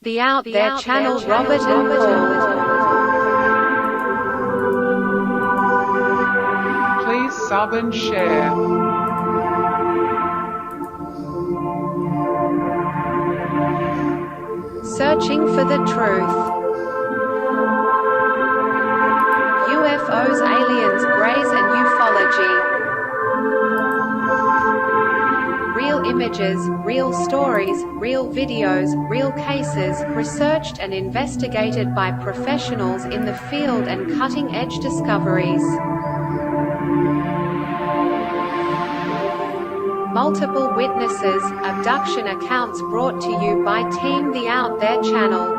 The Out There channel, Robert and Paul. Please sub and share. Searching for the truth. UFOs, aliens, greys and ufology. Real images, real stories, real videos, real cases, researched and investigated by professionals in the field and cutting-edge discoveries. Multiple witnesses, abduction accounts brought to you by Team The Out There channel.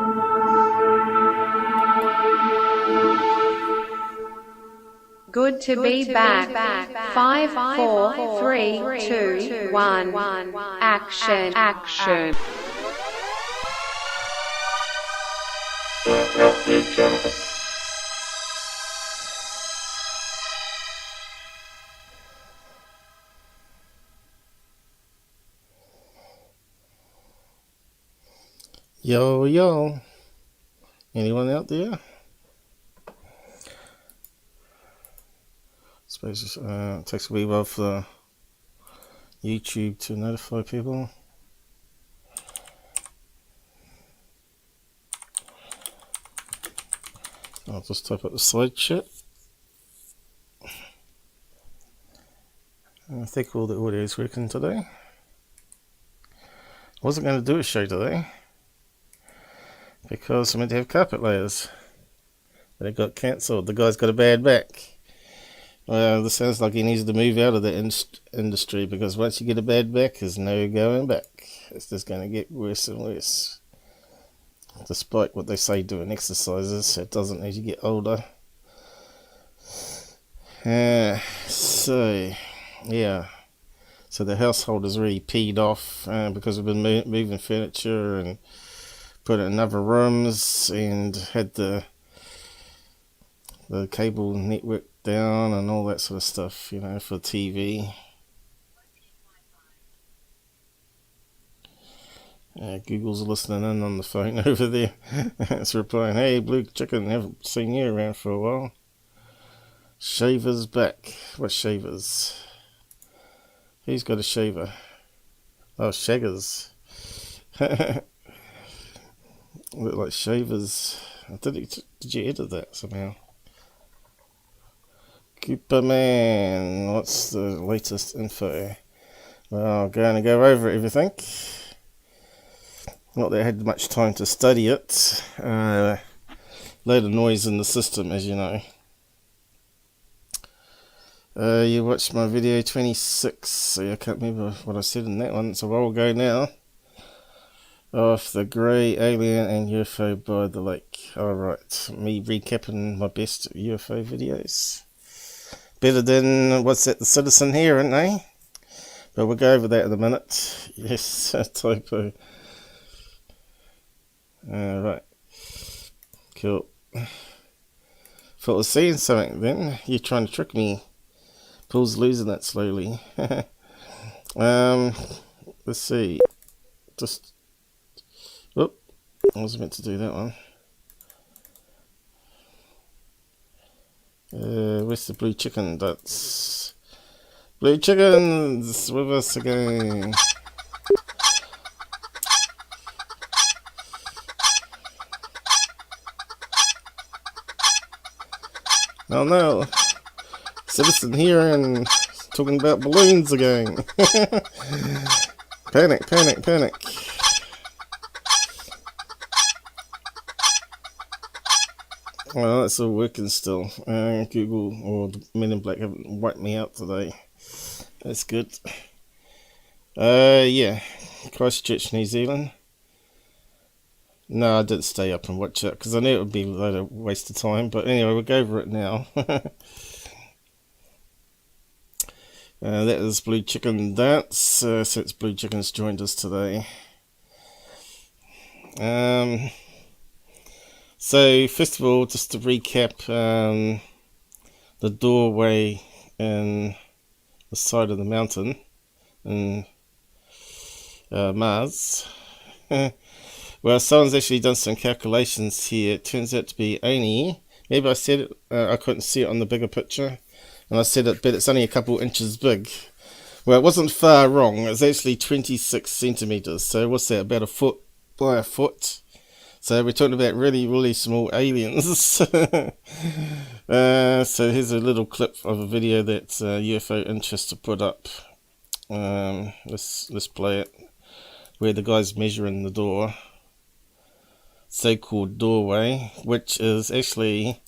Good to be back. 5, 4, 3, 2, 1. Action. Yo, anyone out there? Suppose it takes a wee while for YouTube to notify people. I'll just type up the slide chat. I think all the audio is working today. I wasn't going to do a show today because I meant to have carpet layers, but it got cancelled. The guy's got a bad back. Well, this sounds like he needs to move out of the industry, because once you get a bad back, there's no going back. It's just going to get worse and worse. Despite what they say doing exercises, it doesn't as you get older. So the household is really peed off because we've been moving furniture and put it in other rooms and had the cable network down and all that sort of stuff, you know, for TV. Google's listening in on the phone over there. It's replying, "Hey, Blue Chicken, haven't seen you around for a while." Shaver's back. What shavers? Who's got a shaver? Oh, shaggers. Look like shavers. Did you edit that somehow? Cooperman, what's the latest info? Well, I'm going to go over everything. Not that I had much time to study it. Load of noise in the system, as you know. You watched my video 26, so I can't remember what I said in that one. It's a while ago now. Of the grey alien and UFO by the lake. Alright, me recapping my best UFO videos. Better than what's that, the Citizen here, aren't they? But we'll go over that in a minute. Yes, typo. Right. Cool. Thought I was seeing something then. You're trying to trick me. Paul's losing it slowly. Let's see. Just... Whoop. I was meant to do that one. Where's the blue chicken? That's Blue Chicken's with us again. Oh no, Citizen here and talking about balloons again. Panic. Well, that's all working still. Google or the Men in Black haven't wiped me out today. That's good. Yeah. Christchurch, New Zealand. No, I didn't stay up and watch it because I knew it would be a load of waste of time. But anyway, we'll go over it now. That is Blue Chicken Dance. Since Blue Chicken's joined us today. So first of all, just to recap, the doorway in the side of the mountain in Mars Well, someone's actually done some calculations here. It turns out to be only, maybe I said it, I couldn't see it on the bigger picture, and I said it, but it's only a couple inches big. Well, it wasn't far wrong. It was actually 26 centimeters. So what's that, about a foot by a foot? So we're talking about really, really small aliens. So here's a little clip of a video that UFO Interest to put up. Let's play it. Where the guy's measuring the door, so-called doorway, which is actually,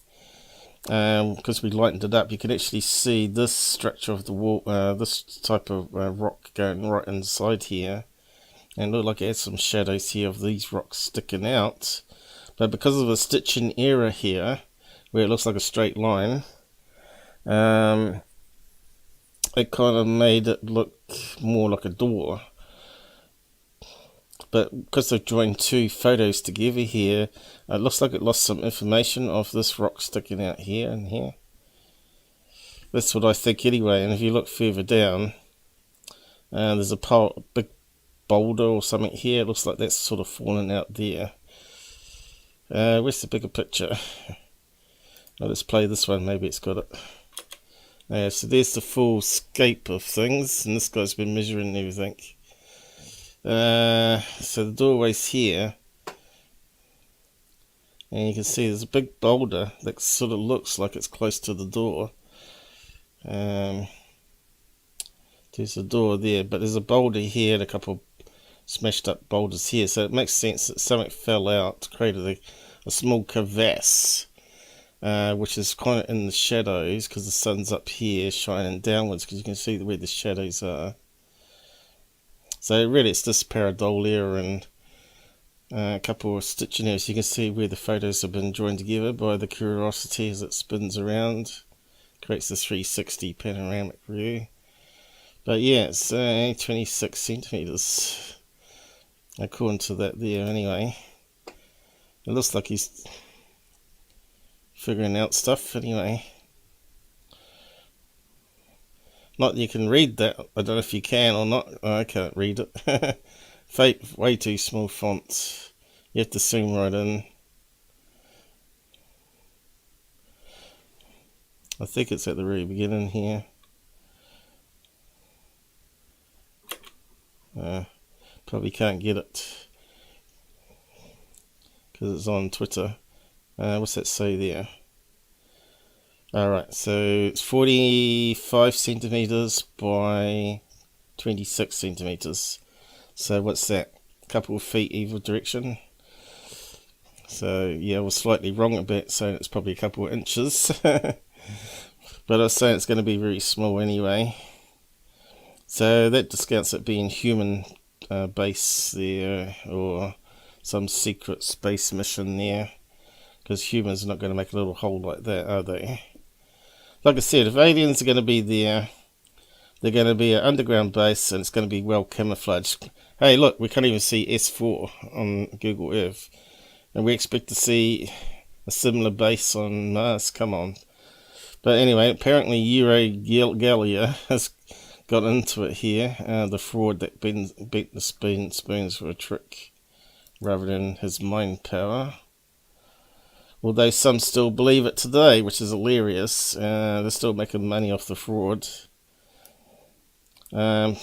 because we lightened it up, you can actually see this structure of the wall, this type of rock going right inside here. And look like it has some shadows here of these rocks sticking out. But because of a stitching error here, where it looks like a straight line, it kind of made it look more like a door. But because they've joined two photos together here, it looks like it lost some information of this rock sticking out here and here. That's what I think anyway. And if you look further down, there's a big boulder or something here. It looks like that's sort of fallen out there. Where's the bigger picture? Oh, let's play this one, maybe it's got it. So there's the full scape of things, and this guy's been measuring everything. So the doorway's here, and you can see there's a big boulder that sort of looks like it's close to the door. There's a door there, but there's a boulder here and a couple smashed up boulders here, so it makes sense that something fell out, created a small crevasse, which is kind of in the shadows because the sun's up here shining downwards, because you can see where the shadows are. So really it's this pareidolia error and a couple of stitching errors. You can see where the photos have been joined together by the Curiosity as it spins around, creates the 360 panoramic view. But yeah, it's 26 centimeters. According to that there anyway. It looks like he's figuring out stuff anyway. Not that you can read that. I don't know if you can or not. I can't read it. Way too small font. You have to zoom right in. I think it's at the very beginning here. Probably can't get it because it's on Twitter. What's that say there? Alright, so it's 45 centimeters by 26 centimeters. So what's that? A couple of feet either direction. So yeah, I was slightly wrong a bit, saying it's probably a couple of inches. But I was saying it's going to be very small anyway. So that discounts it being human base there, or some secret space mission there, because humans are not going to make a little hole like that, are they? Like I said, if aliens are going to be there, they're going to be an underground base, and it's going to be well camouflaged. Hey look, we can't even see S4 on Google Earth, and we expect to see a similar base on Mars. Come on. But anyway, apparently Gallia has got into it here, the fraud that beat the spoons for a trick rather than his mind power. Although some still believe it today, which is hilarious. They're still making money off the fraud. Hi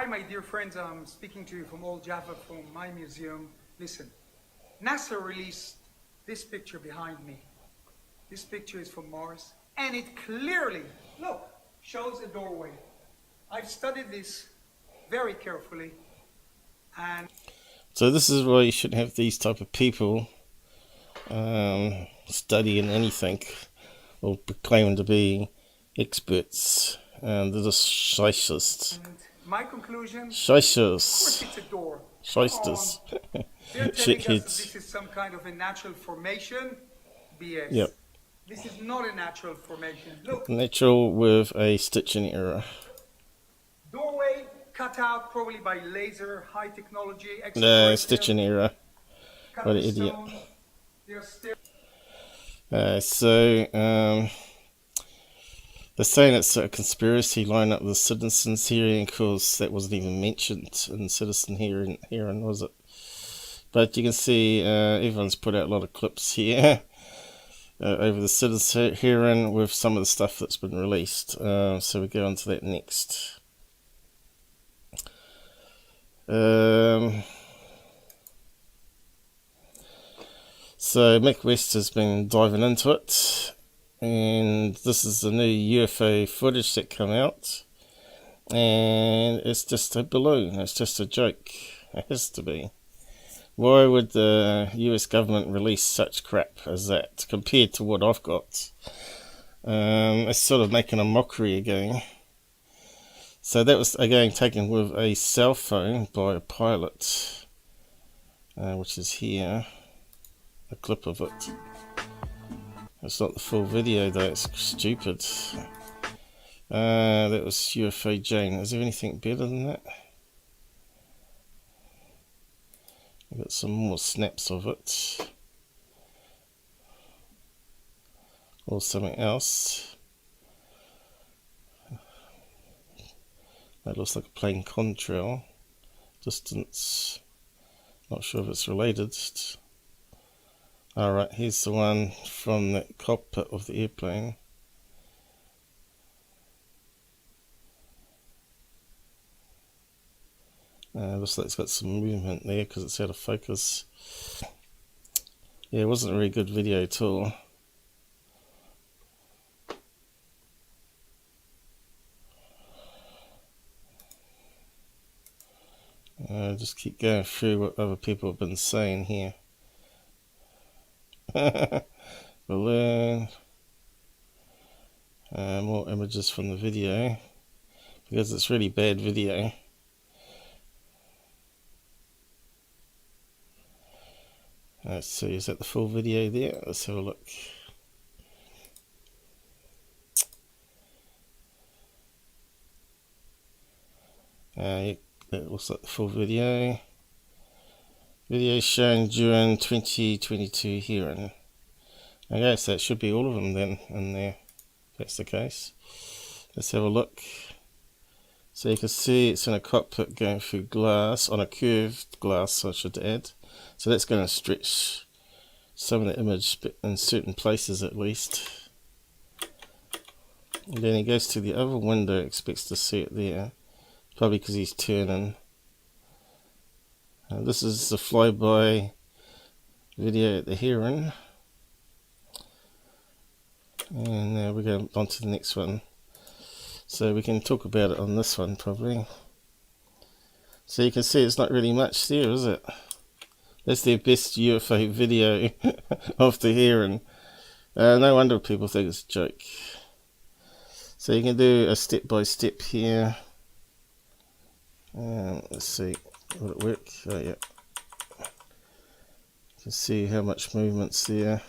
my dear friends, I'm speaking to you from Old Java from my museum. Listen, NASA released this picture behind me. This picture is from Mars, and it clearly, look, shows a doorway. I've studied this very carefully, and so this is why you shouldn't have these type of people studying anything or claiming to be experts, and they're just shysters. My conclusion, shysters. of course it's a door. Shysters. They're telling us that this is some kind of a natural formation. BS. Yep. This is not a natural formation. Look. Natural with a stitching error. Doorway cut out probably by laser, high technology. No, stitching error. What an idiot. They're saying it's a conspiracy line up with the citizens hearing, of course that wasn't even mentioned in citizen hearing, was it? But you can see everyone's put out a lot of clips here over the citizen hearing with some of the stuff that's been released. So we go on to that next. So Mick West has been diving into it, and this is the new UFO footage that come out, and it's just a balloon, it's just a joke, it has to be. Why would the US government release such crap as that compared to what I've got? It's sort of making a mockery again. So that was again taken with a cell phone by a pilot, which is here. A clip of it. It's not the full video though, it's stupid. That was UFO Jane. Is there anything better than that? We've got some more snaps of it. Or something else. That looks like a plane contrail. Distance. Not sure if it's related. Alright, here's the one from the cockpit of the airplane. Looks like it's got some movement there because it's out of focus. Yeah, it wasn't a very good video at all. Just keep going through what other people have been saying here. Balloon. More images from the video because it's really bad video. Let's see, is that the full video there? Let's have a look. That looks like the full video. Video shown during 2022 hearing. Okay, so it should be all of them then in there, if that's the case. Let's have a look. So you can see it's in a cockpit going through glass, on a curved glass I should add. So that's going to stretch some of the image in certain places at least. And then he goes to the other window, expects to see it there. Probably because he's turning. This is the flyby video at the hearing. And now we're going on to the next one. So we can talk about it on this one probably. So you can see it's not really much there, is it? That's their best UFO video of the hearing. No wonder people think it's a joke. So you can do a step by step here. Let's see, will it work? Oh yeah. You can see how much movement's there.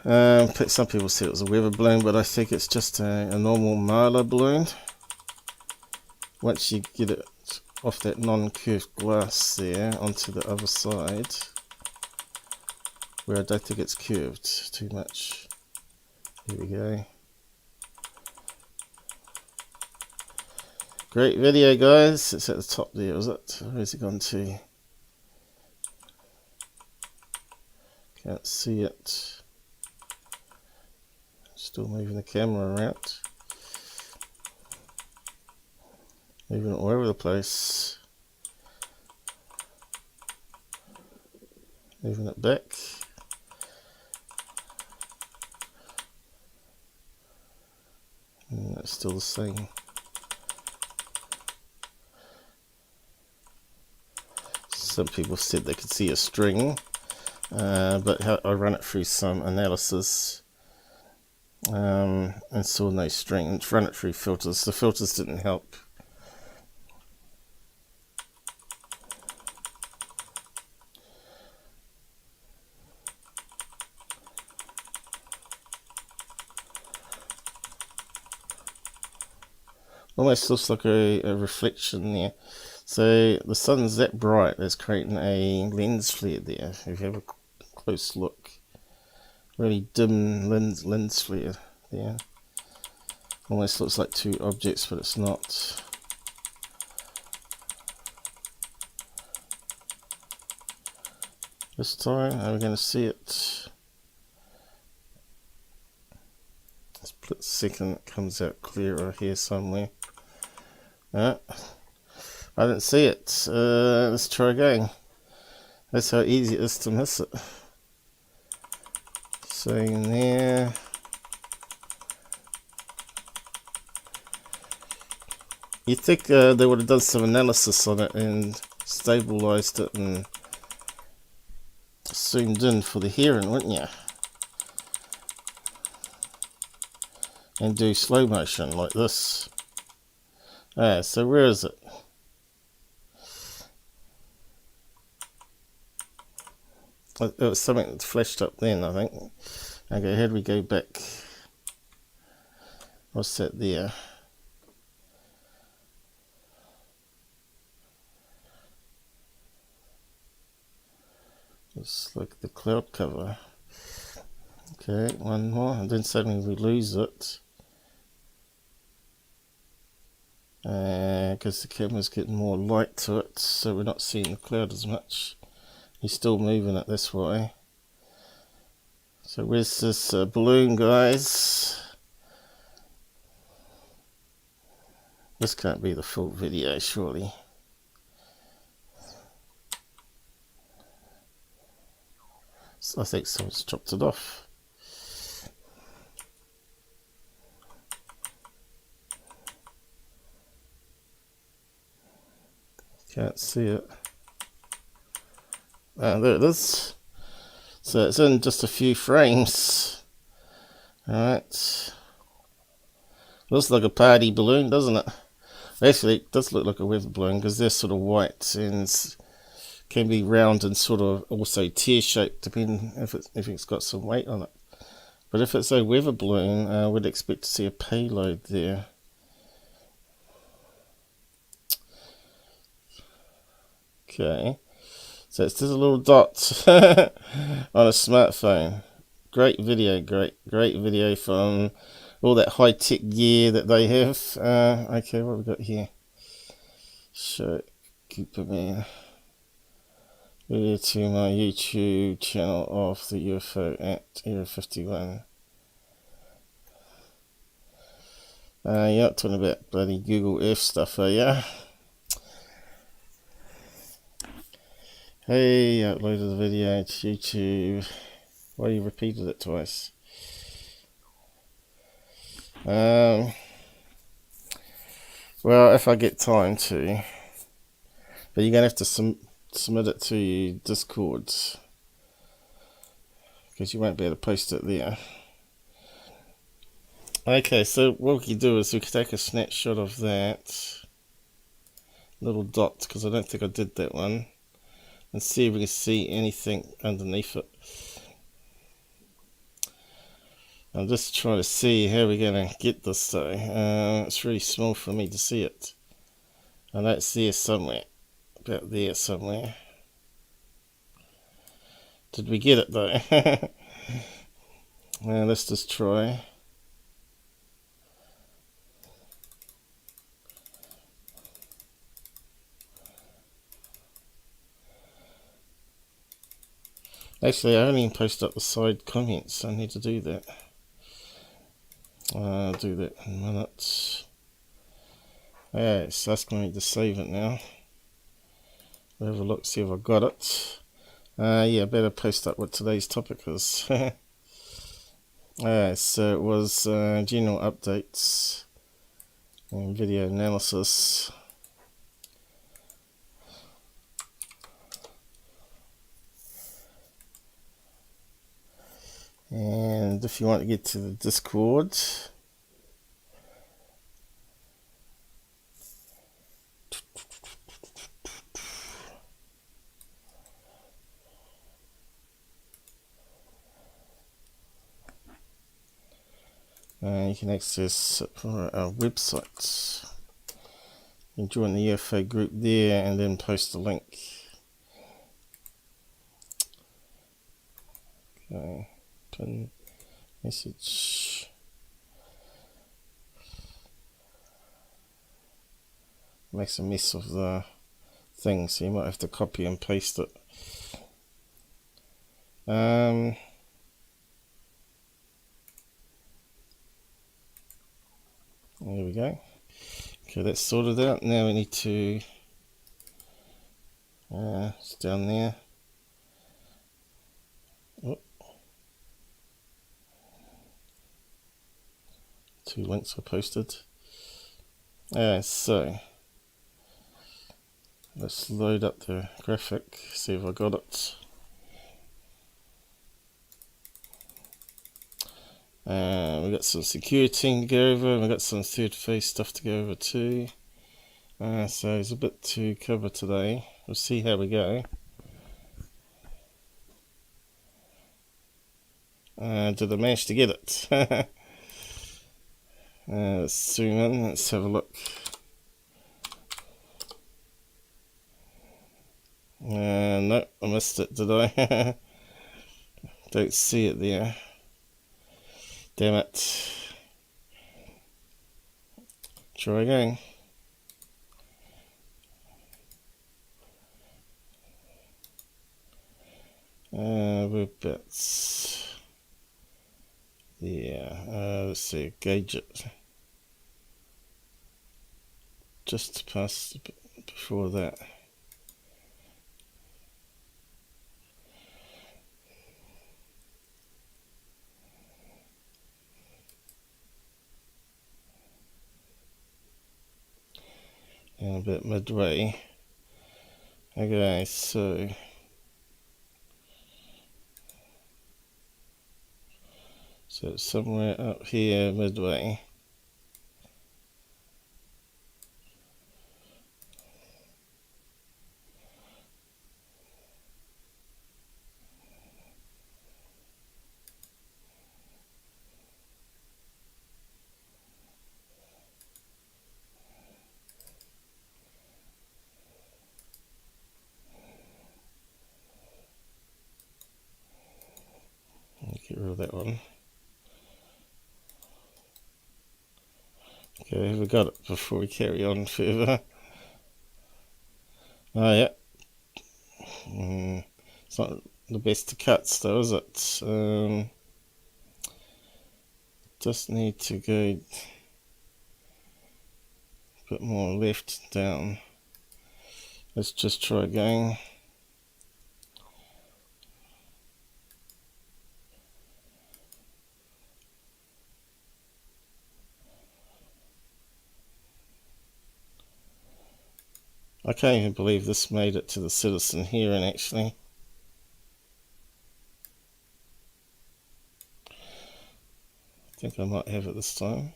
Some people said it was a weather balloon, but I think it's just a normal Mylar balloon. Once you get it off that non-curved glass there onto the other side, where I don't think it's curved too much. Here we go. Great video, guys. It's at the top there, is it? Where's it gone to? Can't see it. Still moving the camera around. Moving it all over the place. Moving it back. And that's still the same. Some people said they could see a string, but I ran it through some analysis and saw no string. Run it through filters. The filters didn't help. Almost looks like a reflection there. So the sun's that bright, it's creating a lens flare there. If you have a close look, really dim lens flare. there. Almost looks like two objects, but it's not. This time, are we going to see it? Split second, it comes out clearer here somewhere. I didn't see it. Let's try again. That's how easy it is to miss it. So in there. You'd think they would have done some analysis on it and stabilized it and zoomed in for the hearing, wouldn't you? And do slow motion like this. So where is it? It was something that flashed up then, I think. Okay, how do we go back? What's that there? It's like the cloud cover. Okay, one more, and then suddenly we lose it. Because the camera's getting more light to it, so we're not seeing the cloud as much. He's still moving it this way. So where's this balloon, guys? This can't be the full video, surely. So I think someone's chopped it off. Can't see it. There it is. So it's in just a few frames. Alright. Looks like a party balloon, doesn't it? Actually, it does look like a weather balloon because they're sort of white and can be round and sort of also tear-shaped depending if it's got some weight on it. But if it's a weather balloon, we'd expect to see a payload there. Okay. So it's just a little dot on a smartphone. Great video, great video from all that high-tech gear that they have. Okay, what have we got here? Show Cooperman. Video to my YouTube channel of the UFO at Area 51. You're not talking about bloody Google Earth stuff, are ya? Hey, uploaded the video to YouTube. Why you repeated it twice? Well, if I get time to. But you're going to have to submit it to Discord. Because you won't be able to post it there. Okay, so what we can do is we can take a snapshot of that little dot, because I don't think I did that one. And see if we can see anything underneath it. I'm just trying to see how we're going to get this though. It's really small for me to see it. I know it's there somewhere. About there somewhere. Did we get it though? Let's just try. Actually, I only post up the side comments. I need to do that. I'll do that in a minute. Yeah, it's asking me to save it now. We'll have a look, see if I got it. Yeah, better post up what today's topic is. Alright, so it was general updates and video analysis. And if you want to get to the Discord, you can access our website. You can join the UFO group there and then post a link. Okay, pin message. makes a mess of the thing, so you might have to copy and paste it. There we go. Okay, that's sorted out. Now we need to it's down there. Oh. 2 links I posted. So let's load up the graphic, see if I got it. We got some Secureteam to go over, and we got some Thirdphase stuff to go over too. So there's a bit to cover today. We'll see how we go. Did I manage to get it? Let's zoom in, let's have a look. No, I missed it, did I? Don't see it there. Damn it. Try again. We're bits. Yeah, let's see, gauge it. Just past before that. And a bit midway. Okay, so it's somewhere up here midway. Get rid of that one. Okay, we got it before we carry on further. Oh yeah. It's not the best to cuts though, is it? Just need to go a bit more left down. Let's just try again. I can't even believe this made it to the Citizen hearing actually. I think I might have it this time.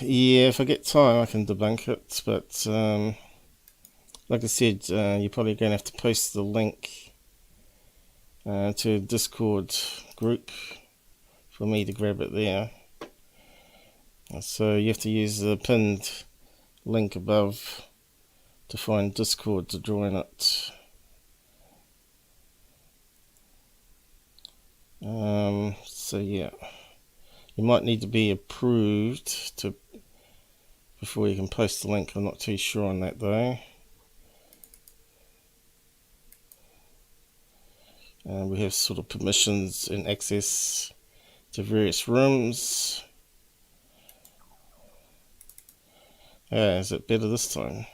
Yeah, if I get time I can debunk it, but like I said, you're probably going to have to post the link to a Discord group for me to grab it there. So you have to use the pinned link above to find Discord to join it. So yeah, you might need to be approved before you can post the link. I'm not too sure on that though. We have sort of permissions and access to various rooms. Is it better this time?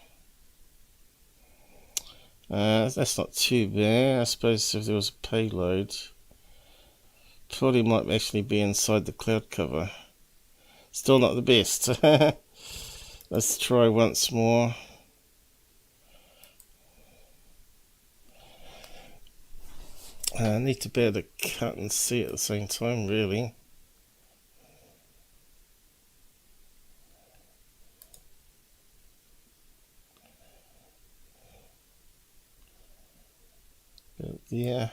That's not too bad. I suppose if there was a payload, probably might actually be inside the cloud cover. Still not the best. Let's try once more. I need to be able to cut and see at the same time, really. But yeah,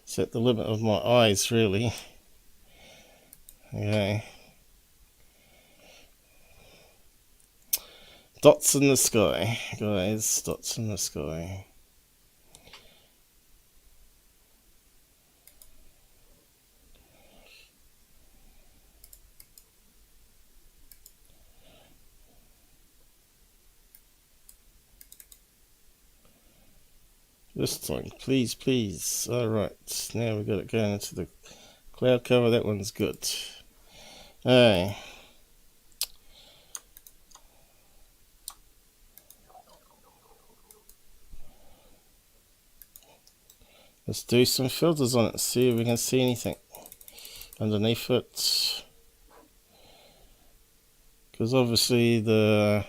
it's at the limit of my eyes, really. Okay. Dots in the sky, guys. Dots in the sky. This time, please, please. Alright, now we've got it going into the cloud cover. That one's good. Alright. Let's do some filters on it, see if we can see anything underneath it. Because obviously the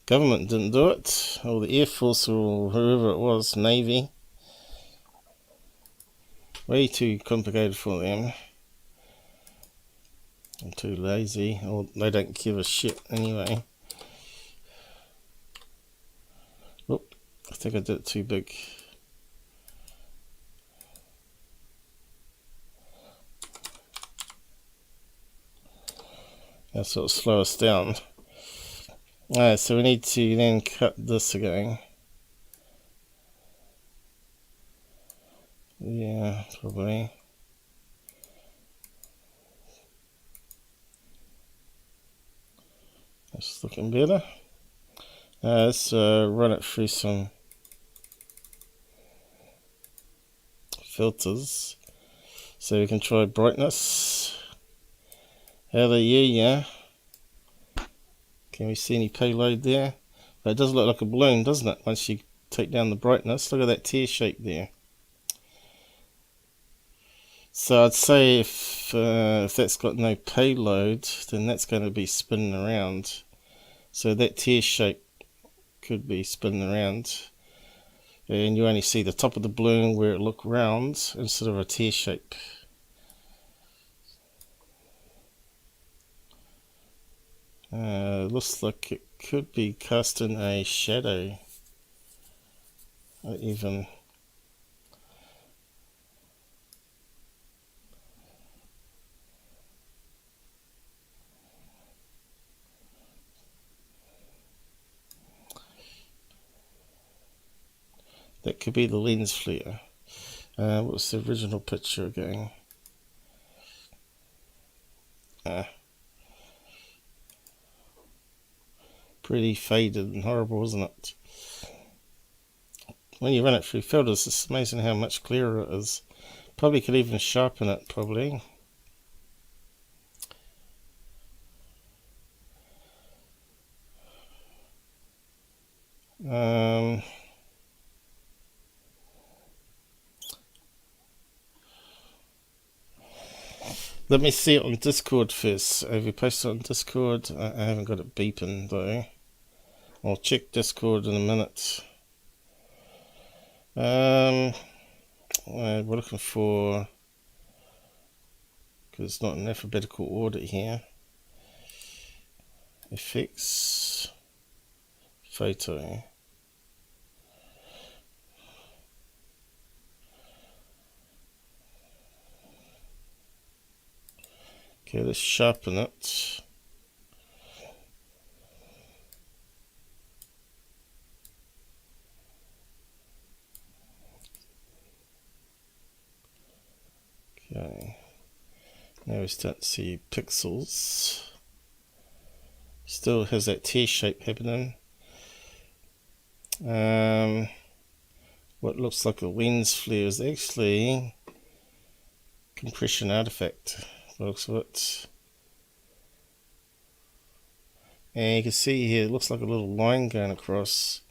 government didn't do it, or the Air Force, or whoever it was, Navy. Way too complicated for them. I'm too lazy, or they don't give a shit anyway. Oop, I think I did it too big. That's sort of slow us down. Alright, so we need to then cut this again. Yeah, probably. That's looking better. Let's run it through some filters so we can try brightness. Hallelujah. Can we see any payload there? But it does look like a balloon, doesn't it? Once you take down the brightness, look at that tear shape there. So I'd say if that's got no payload, then that's going to be spinning around. So that tear shape could be spinning around, and you only see the top of the balloon where it looks round instead of a tear shape. Looks like it could be casting a shadow, even. That could be the lens flare. What's the original picture again? Pretty faded and horrible, isn't it? When you run it through filters, it's amazing how much clearer it is. Probably could even sharpen it, probably. Let me see it on Discord first. Have you posted it on Discord? I haven't got it beeping though. I'll check Discord in a minute. We're looking for, because it's not in alphabetical order here. Effects, photo. Okay, let's sharpen it. Okay, now we start to see pixels. Still has that tear shape happening. What looks like a lens flare is actually compression artifact. Looks of it, and you can see here it looks like a little line going across.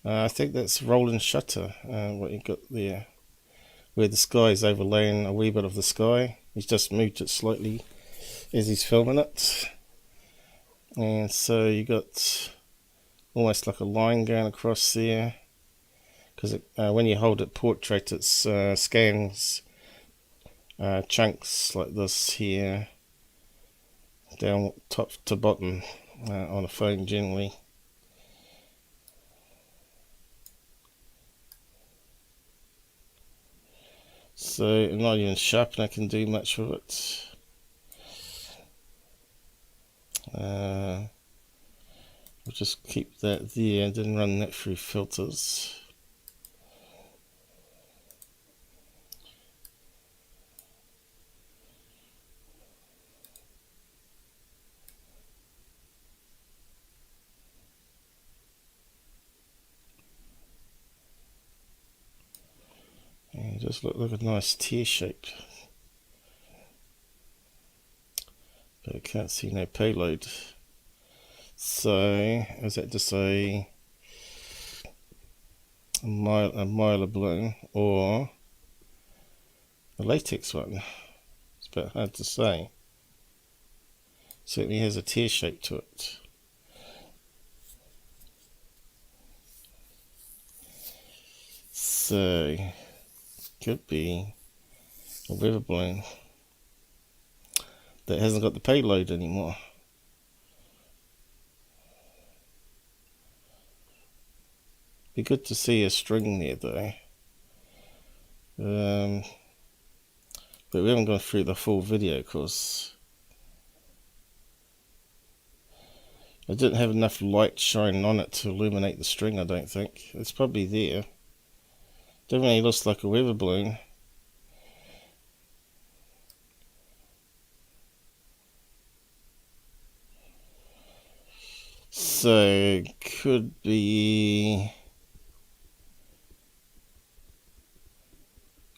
I think that's rolling shutter, what you got there, where the sky is overlaying a wee bit of the sky. He's just moved it slightly as he's filming it, and so you got almost like a line going across there, because when you hold it portrait, it scans chunks like this here, down top to bottom on a phone generally. So not even sharpener can do much with it. We'll just keep that there and then run that through filters. It does look like a nice tear shape. But I can't see no payload. So, is that just a Mylar balloon or a latex one? It's a bit hard to say. Certainly has a tear shape to it. So, could be a weather balloon that hasn't got the payload anymore. Be good to see a string there though. But we haven't gone through the full video because I didn't have enough light shining on it to illuminate the string, I don't think. It's probably there. Definitely looks like a weather balloon. So, could be...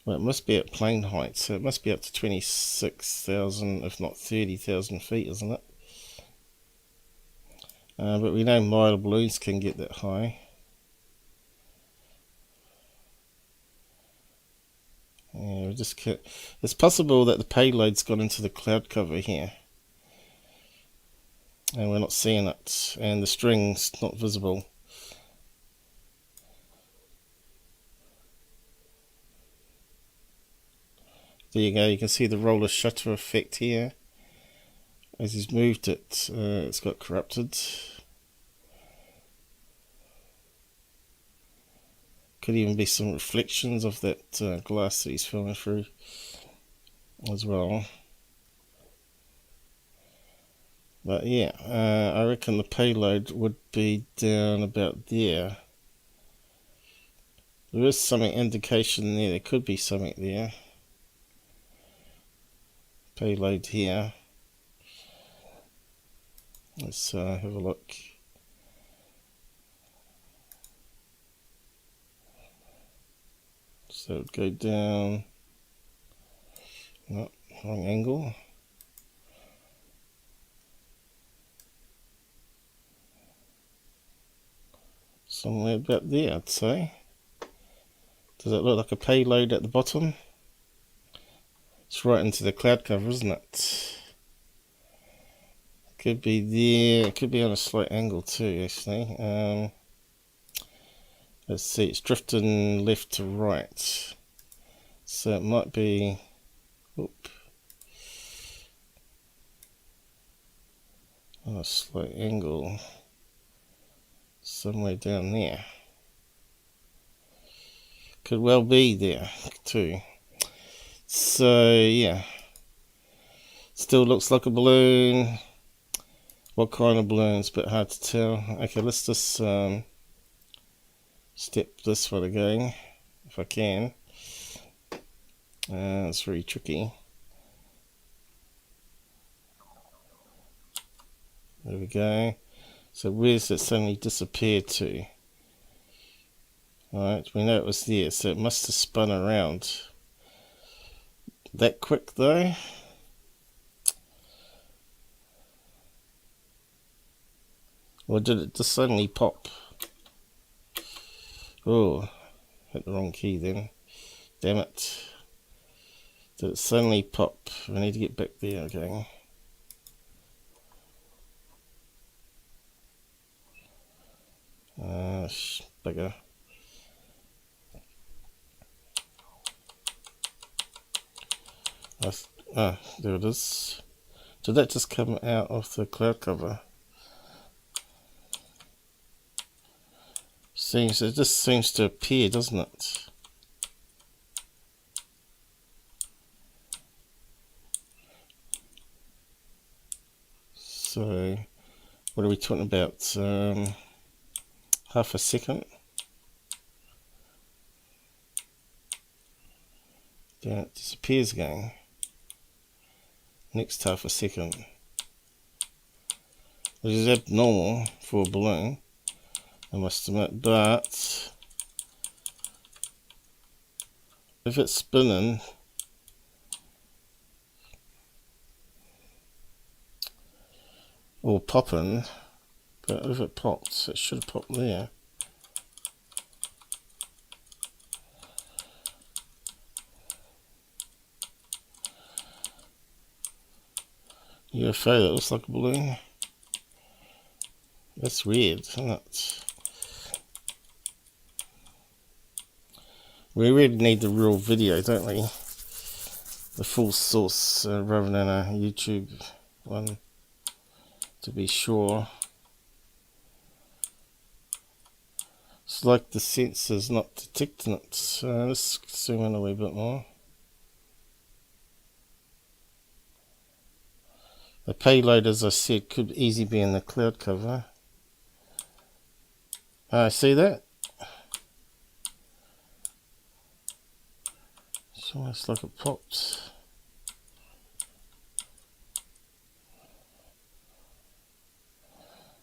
Well, it must be at plane height, so it must be up to 26,000, if not 30,000 feet, isn't it? But we know Mylar balloons can get that high. Yeah, we just can't. It's possible that the payload's gone into the cloud cover here, and we're not seeing it, and the string's not visible. There you go, you can see the roller shutter effect here. As he's moved it, it's got corrupted. Could even be some reflections of that glass that he's filming through as well. But yeah, I reckon the payload would be down about there. There is some indication there, there could be something there. Payload here. Let's have a look. So it would go down. No, wrong angle. Somewhere about there, I'd say. Does it look like a payload at the bottom? It's right into the cloud cover, isn't it? Could be there. It could be on a slight angle too, actually. Let's see, it's drifting left to right. So it might be... Oop. On a slight angle. Somewhere down there. Could well be there too. So yeah, still looks like a balloon. What kind of balloon? It's a bit hard to tell. Okay, let's just step this one again if I can. It's very tricky. There we go. So where's it suddenly disappeared to? Alright, we know it was there, so it must have spun around. That quick though? Or did it just suddenly pop? Oh, hit the wrong key then. Damn it. Did it suddenly pop? We need to get back there again. Bugger. There it is. Did that just come out of the cloud cover? It just seems to appear, doesn't it? So, what are we talking about? Half a second. Then it disappears again. Next half a second. Which is abnormal for a balloon, I must admit, but if it's spinning, or popping, but if it pops, it should pop there. UFO that looks like a balloon. That's weird, isn't it? We really need the real video, don't we? The full source, rather than a YouTube one, to be sure. It's like the sensor's not detecting it. So let's zoom in a wee bit more. The payload, as I said, could easily be in the cloud cover. See that? It's almost like it pops.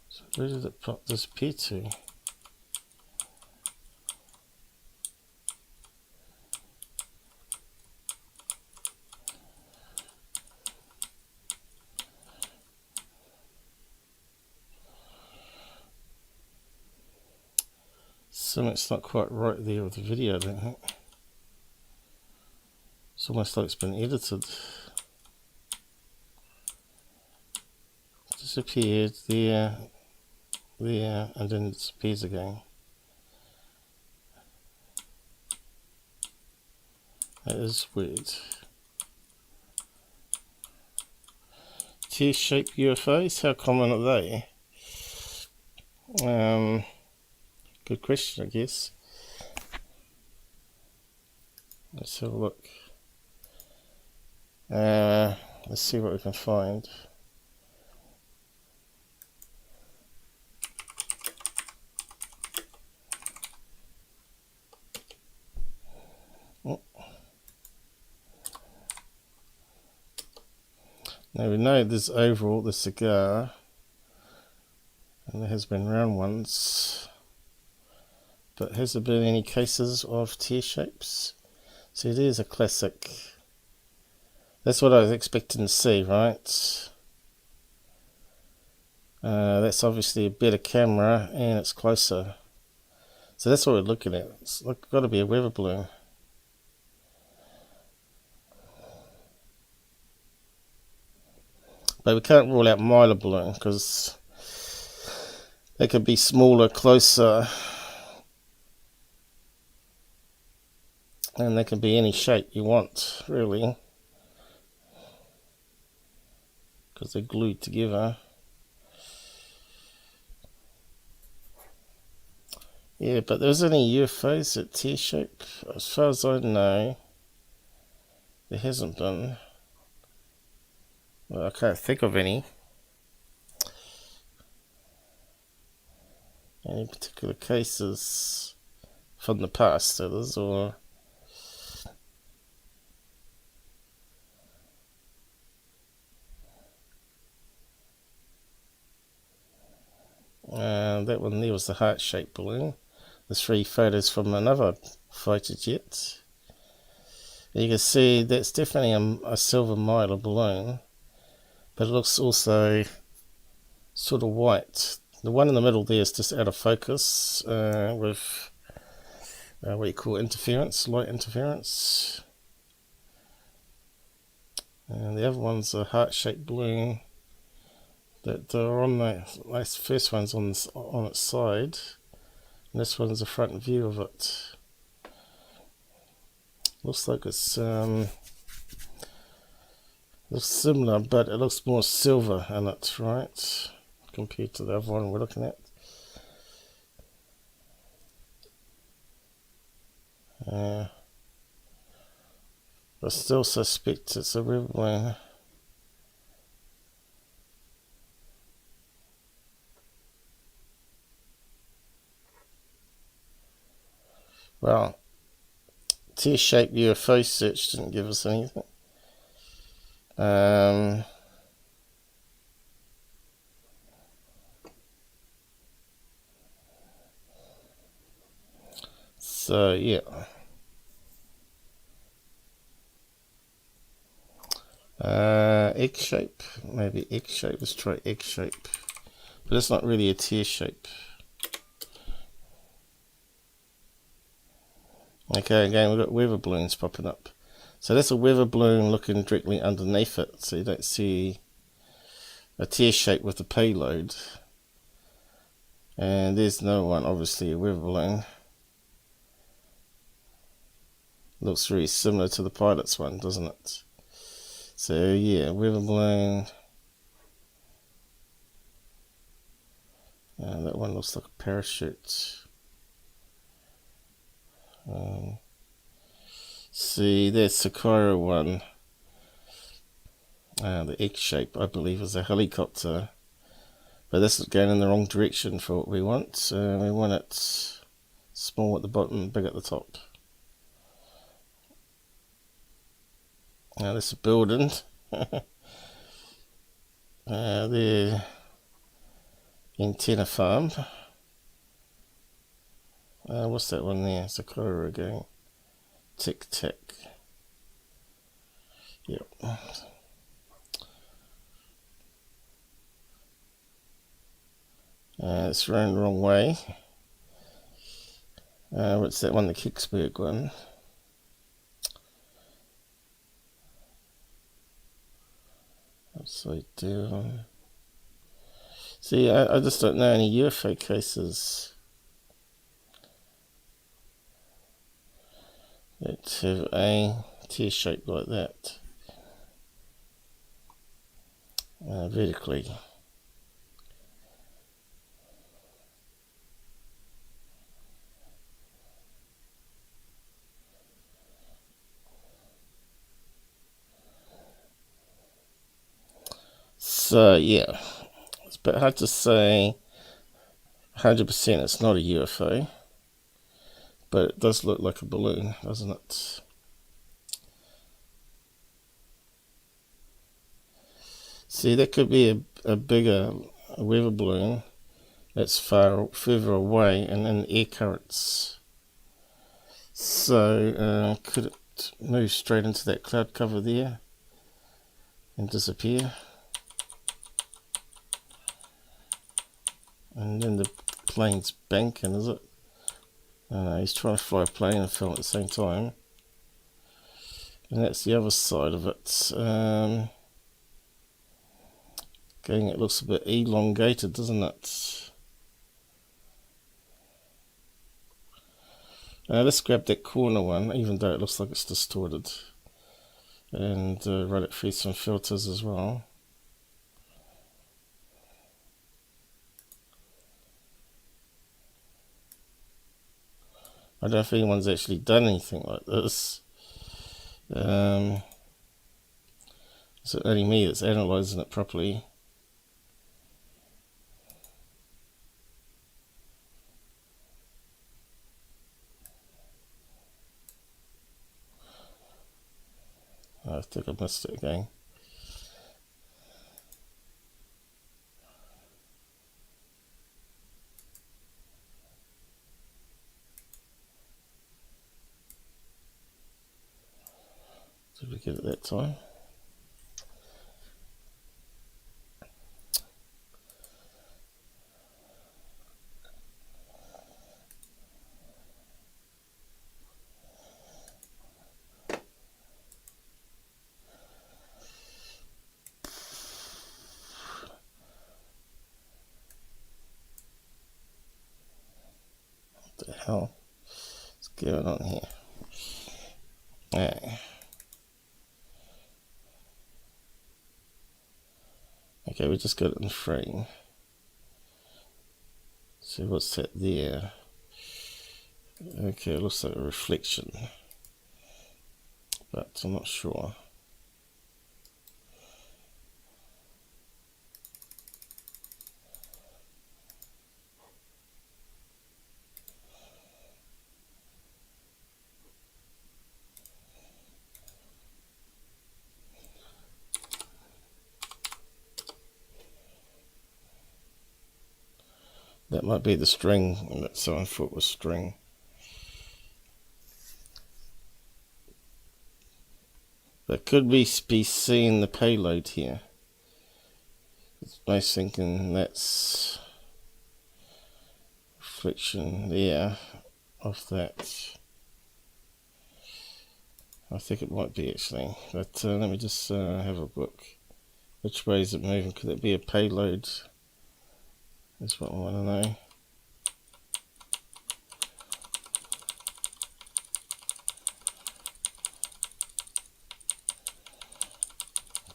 So where did it pop disappear to? Something's not quite right there with the video, I don't think. It's almost like it's been edited. Disappeared, there, and then it disappears again. That is weird. Tear-shaped UFOs, how common are they? Good question, I guess. Let's have a look. Let's see what we can find. Oh. Now we know there's overall the cigar, and there has been round ones, but has there been any cases of tear shapes? See, there's a classic. That's what I was expecting to see, right? That's obviously a better camera and it's closer. So that's what we're looking at. It's got to be a weather balloon. But we can't rule out Mylar balloon because they could be smaller, closer, and they can be any shape you want, really, because they're glued together. Yeah, but there's any UFOs that tear shape. As far as I know, there hasn't been. Well, I can't think of any. Any particular cases from the past, that is, or that one there was the heart-shaped balloon. The 3 photos from another fighter jet. You can see that's definitely a silver Mylar balloon, but it looks also sort of white. The one in the middle there is just out of focus with what you call interference, light interference. And the other one's a heart-shaped balloon that are on the first one's on its side. And this one's a front view of it. Looks like it's looks similar, but it looks more silver in it, right? Compared to the other one we're looking at. I still suspect it's a weather balloon. Well, tear-shaped UFO search didn't give us anything. So yeah. Egg shape, maybe egg shape. Let's try egg shape, but it's not really a tear shape. Okay, again we've got weather balloons popping up. So that's a weather balloon looking directly underneath it, so you don't see a tear shape with the payload. And there's no one, obviously a weather balloon. Looks very similar to the pilot's one, doesn't it? So yeah, weather balloon. That one looks like a parachute. See, there's Sakura one. The egg shape, I believe, is a helicopter. But this is going in the wrong direction for what we want. We want it small at the bottom, big at the top. Now this is a building. The antenna farm. What's that one there? Sakura again. Tic Tac. Yep. It's running the wrong way. What's that one? The Kicksburg one. Upside down. See, I just don't know any UFO cases that have a tear shape like that vertically. So yeah, it's a bit hard to say 100% it's not a UFO, but it does look like a balloon, doesn't it? See, that could be a bigger weather balloon that's further away and in air currents. So could it move straight into that cloud cover there and disappear? And then the plane's banking, is it? He's trying to fly a plane and film at the same time. And that's the other side of it. Again, it looks a bit elongated, doesn't it? Let's grab that corner one, even though it looks like it's distorted. And run it through some filters as well. I don't know if anyone's actually done anything like this. It's only me that's analysing it properly. I think I missed it again. Did we get it that time? What the hell is going on here? Okay, we just got it in frame. So what's that there? Okay, it looks like a reflection, but I'm not sure. That might be the string that someone thought was string. But could we be seeing the payload here? I was thinking that's reflection there of that. I think it might be actually, but let me just have a look. Which way is it moving? Could it be a payload? That's what I want to know.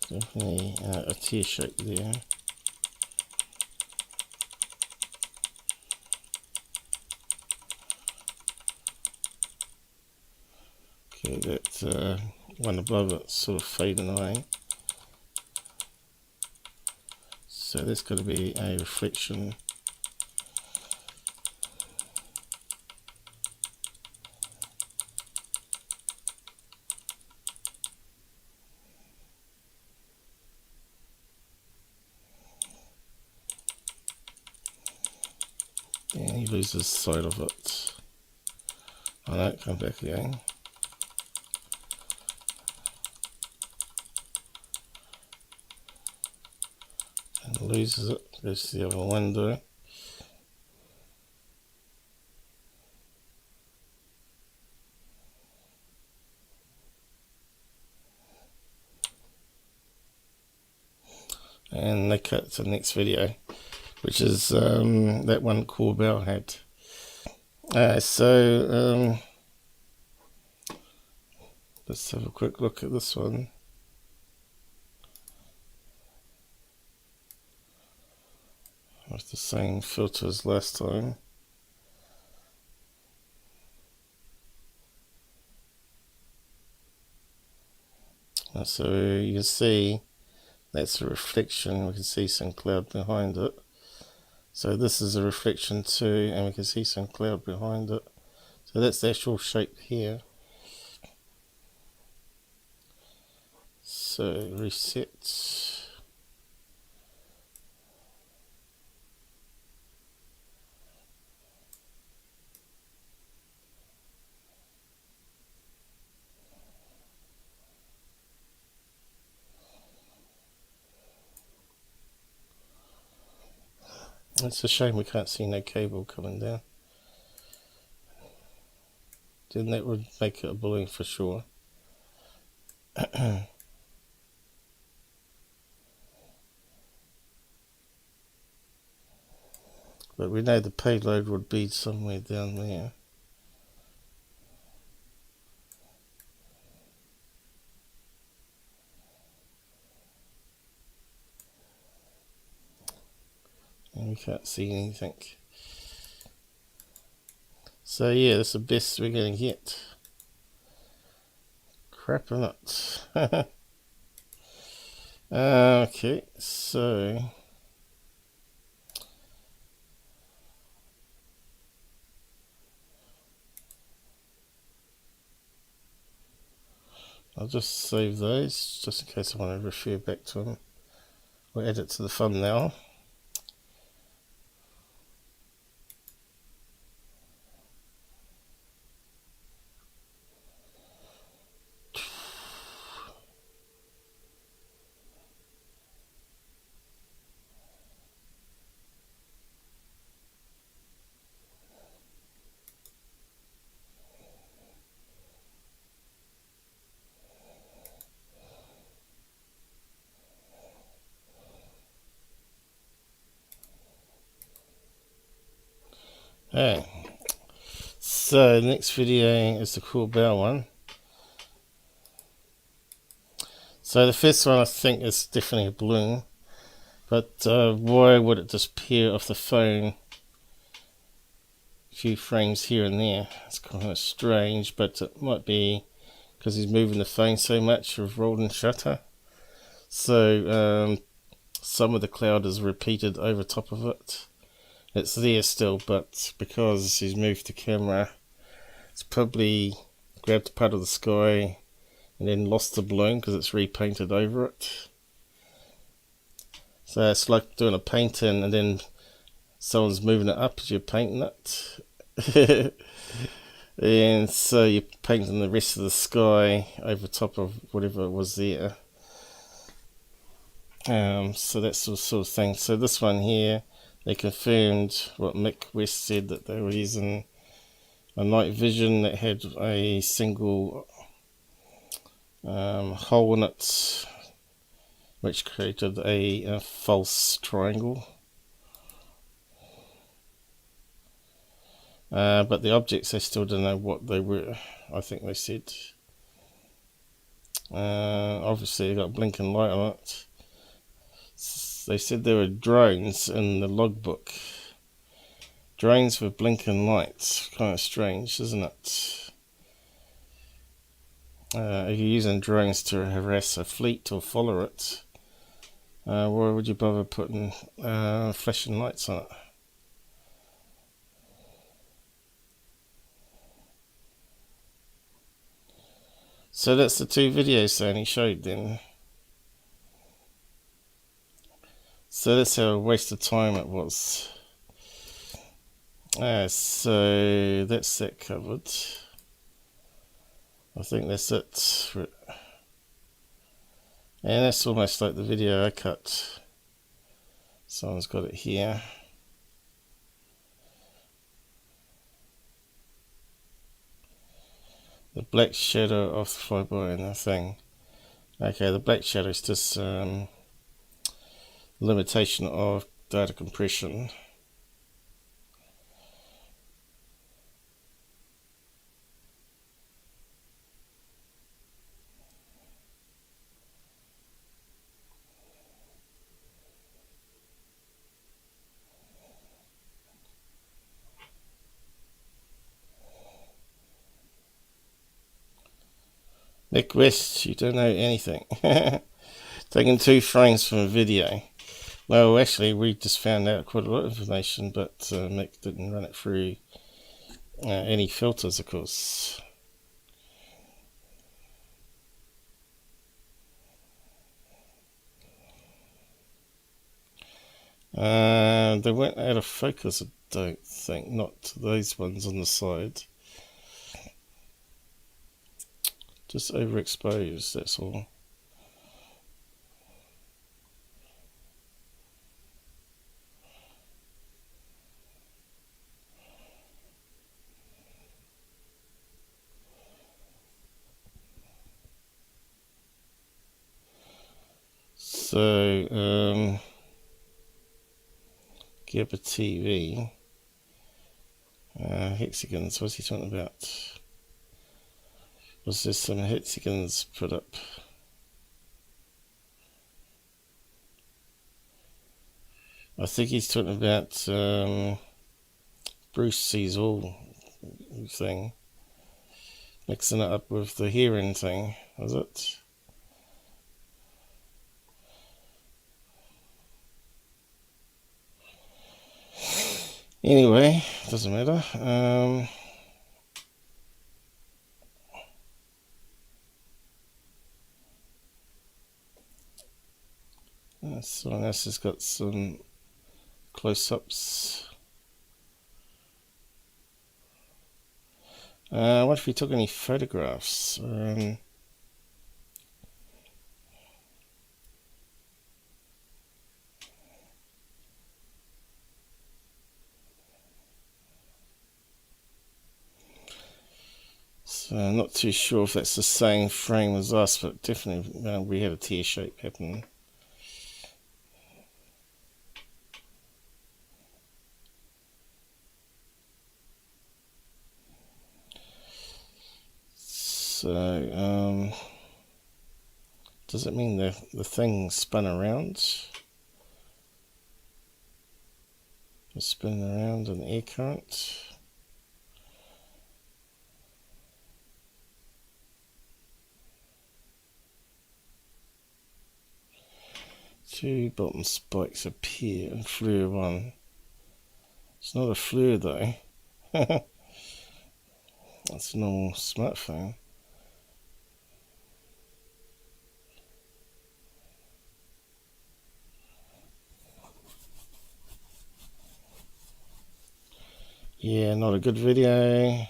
Definitely a tear shape there. Okay, that one above it's sort of fading away. So there's got to be a reflection. And he loses sight of it. Oh no, come back again. And loses it, goes to the other window. And they cut to the next video, which is that one Corbell had. So let's have a quick look at this one. With the same filter as last time. So you can see that's a reflection. We can see some cloud behind it. So this is a reflection too, and we can see some cloud behind it. So that's the actual shape here. So reset. It's a shame we can't see no cable coming down. Then that would make it a balloon for sure. But we know the payload would be somewhere down there. And we can't see anything. So yeah, that's the best we're going to get. Crap or not. Okay, so I'll just save those just in case I want to refer back to them. We'll add it to the thumbnail. Alright, so the next video is the Corbell one. So the first one I think is definitely a balloon, but why would it disappear off the phone a few frames here and there? It's kind of strange, but it might be because he's moving the phone so much with rolling shutter. So some of the cloud is repeated over top of it. It's there still, but because he's moved the camera, it's probably grabbed part of the sky and then lost the balloon because it's repainted over it. So it's like doing a painting and then someone's moving it up as you're painting it. And so you're painting the rest of the sky over top of whatever was there. So that's the sort of thing. So this one here, they confirmed what Mick West said, that they were using a night vision that had a single hole in it, which created a false triangle. But the objects, they still don't know what they were, I think they said. Obviously they got blinking light on it. They said there were drones in the logbook. Drones with blinking lights. Kind of strange, isn't it? If you're using drones to harass a fleet or follow it, why would you bother putting flashing lights on it? So that's the two videos that he showed then. So that's how a waste of time it was. So that's that covered. I think that's it. And that's almost like the video I cut. Someone's got it here. The black shadow of the flyby and the thing. Okay, the black shadow is just limitation of data compression. Nick West, you don't know anything. Taking 2 frames from a video. Well, actually, we just found out quite a lot of information, but Mick didn't run it through any filters, of course. They went out of focus, I don't think. Not those ones on the side. Just overexposed, that's all. So, Gabba TV, hexagons, what's he talking about? Was there some hexagons put up? I think he's talking about Bruce Sees All thing, mixing it up with the hearing thing, was it? Anyway, doesn't matter. Someone else has got some close-ups. I wonder if he took any photographs. So I'm not too sure if that's the same frame as us, but definitely we had a tear shape happening. So, does it mean the thing spun around? It's spinning around in air current. Two bottom spikes appear in FLIR 1. It's not a FLIR though. That's a normal smartphone. Yeah, not a good video.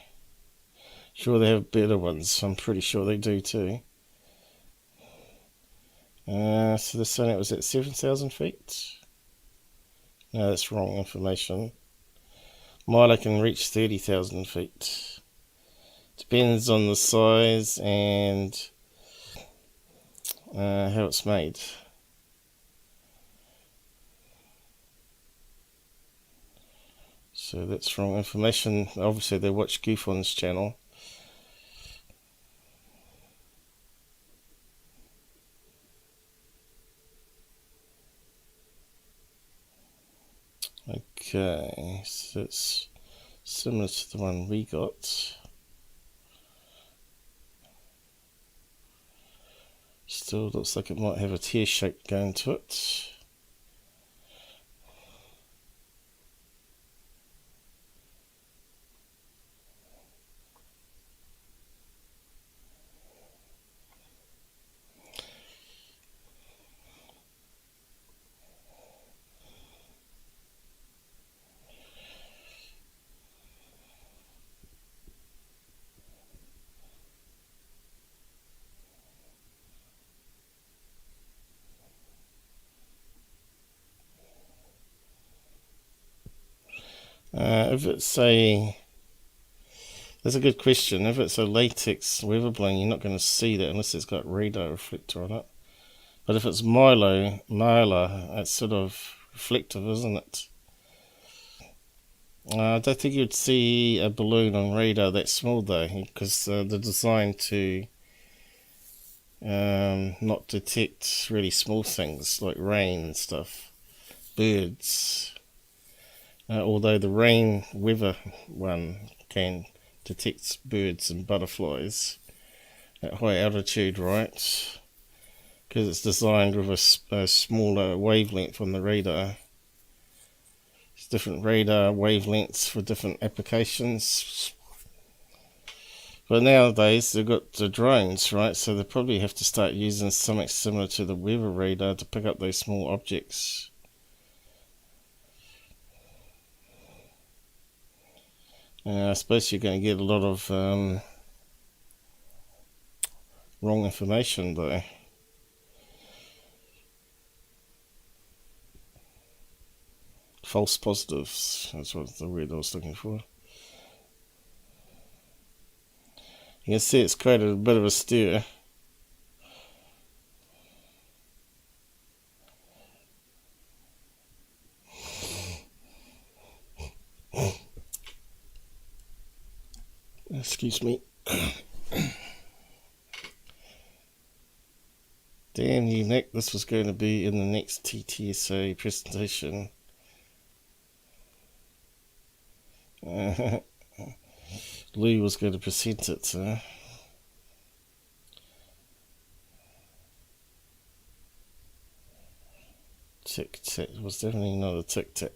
Sure, they have better ones. I'm pretty sure they do too. So the sun out was at 7,000 feet. No, that's wrong information. Mylar can reach 30,000 feet. Depends on the size and how it's made. So that's wrong information. Obviously they watch Goofon's channel. Okay, so it's similar to the one we got. Still looks like it might have a tear shape going to it. If it's that's a good question. If it's a latex weather balloon, you're not going to see that unless it's got radar reflector on it. But if it's Mylar, it's sort of reflective, isn't it? I don't think you'd see a balloon on radar that small though, because they're designed to not detect really small things like rain and stuff, birds. Although the rain weather one can detect birds and butterflies at high altitude, right? Because it's designed with a smaller wavelength on the radar. There's different radar wavelengths for different applications. But nowadays they've got the drones, right? So they probably have to start using something similar to the weather radar to pick up those small objects. I suppose you're going to get a lot of wrong information though. False positives, that's what the word I was looking for. You can see it's created a bit of a stir. Excuse me. Damn you, Nick. This was going to be in the next TTSA presentation. Lou was going to present it, so. Tic tac. It was definitely not a tic tac.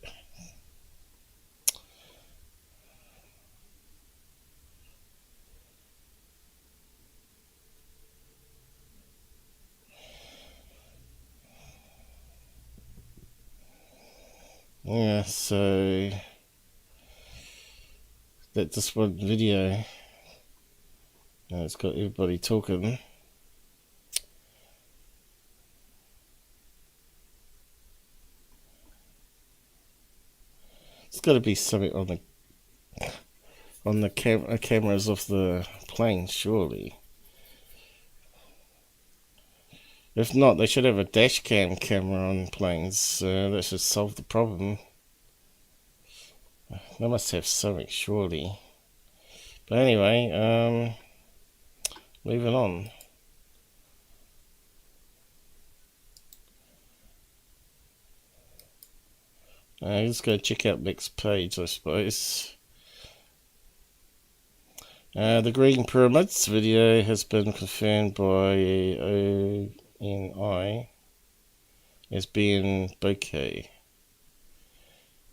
Yeah, so that just one video, it's got everybody talking. It's got to be something on the cameras of the plane, surely. If not, they should have a dash cam camera on planes. That should solve the problem. They must have something, surely. But anyway, moving on. Let's go check out next page, I suppose. The Green Pyramids video has been confirmed by ONI as being bokeh.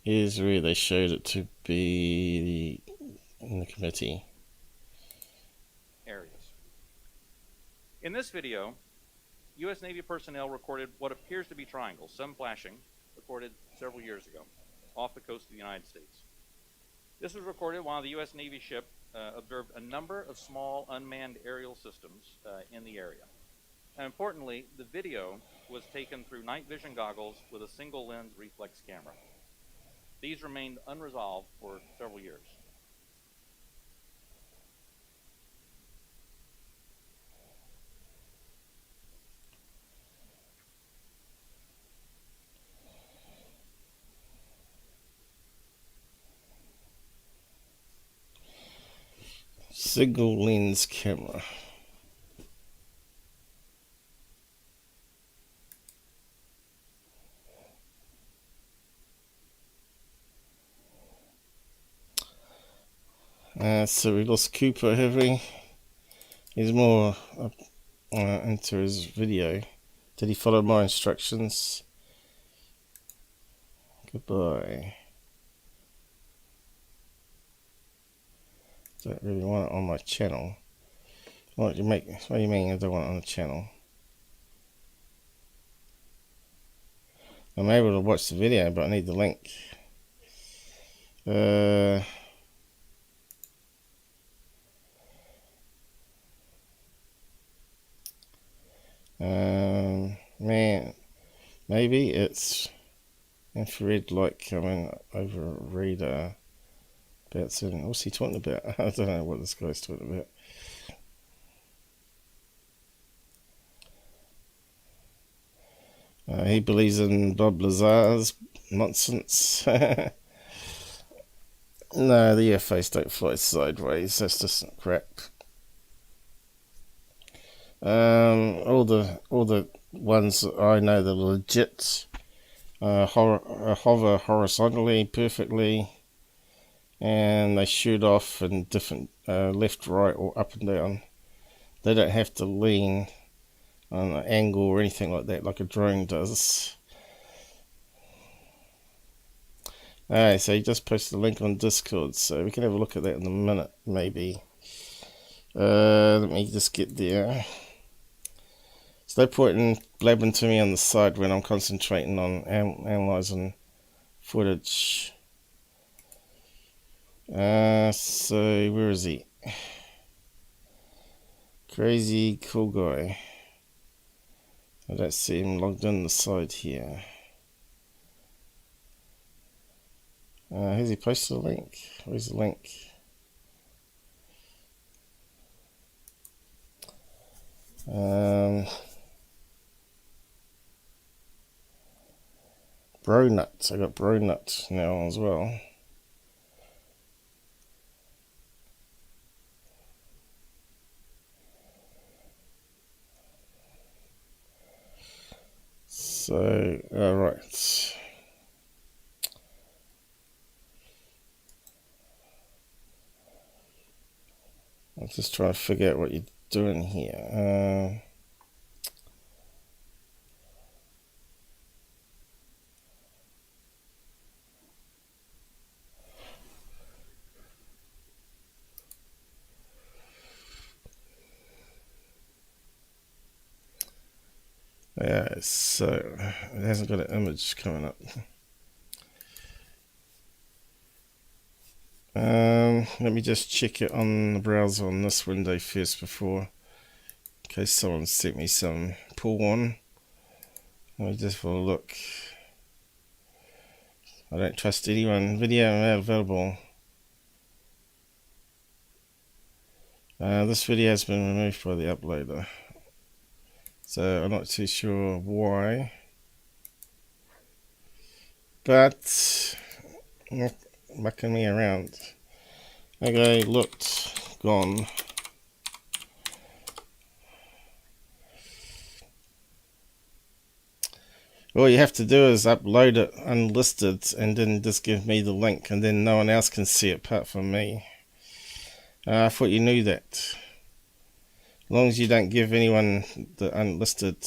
Here's where they showed it to be in the committee. Areas. In this video, U.S. Navy personnel recorded what appears to be triangles, some flashing, recorded several years ago, off the coast of the United States. This was recorded while the U.S. Navy ship observed a number of small unmanned aerial systems in the area. And importantly, the video was taken through night vision goggles with a single lens reflex camera. These remained unresolved for several years. Single lens camera. So we lost Cooper, have we? He's more into his video. Did he follow my instructions? Goodbye. Don't really want it on my channel. What do you mean I don't want it on the channel? I'm able to watch the video, but I need the link. Man, maybe it's infrared light coming over a radar. What's he talking about? I don't know what this guy's talking about. He believes in Bob Lazar's nonsense. No, the UFOs don't fly sideways. That's just crap. All the ones that I know that are legit hover horizontally perfectly, and they shoot off in different left, right, or up and down. They don't have to lean on an angle or anything like that, like a drone does. Alright, so you just posted a link on Discord, so we can have a look at that in a minute, maybe. Let me just get there. There's no point in blabbing to me on the side when I'm concentrating on analysing footage. So where is he? Crazy cool guy. I don't see him logged in the side here. Has he posted a link? Where's the link? Bro Nuts. I got Bro Nuts now as well. So, right. I'm just trying to figure out what you're doing here. Yeah, so it hasn't got an image coming up. Let me just check it on the browser on this window first before, in case someone sent me some pull on. Let me just have a look. I don't trust anyone. Video not available. This video has been removed by the uploader, so I'm not too sure why. But not mucking me around. Okay, looked, gone. All you have to do is upload it unlisted and then just give me the link, and then no one else can see it apart from me. I thought you knew that. As long as you don't give anyone the unlisted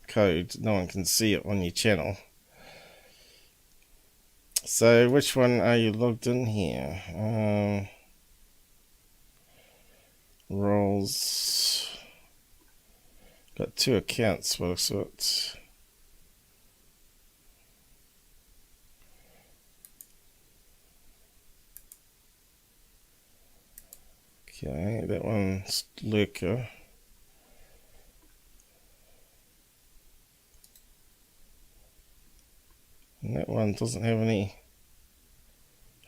code, no one can see it on your channel. So which one are you logged in here? Roles. Got two accounts, what looks it. Okay, that one's lurker. And that one doesn't have any.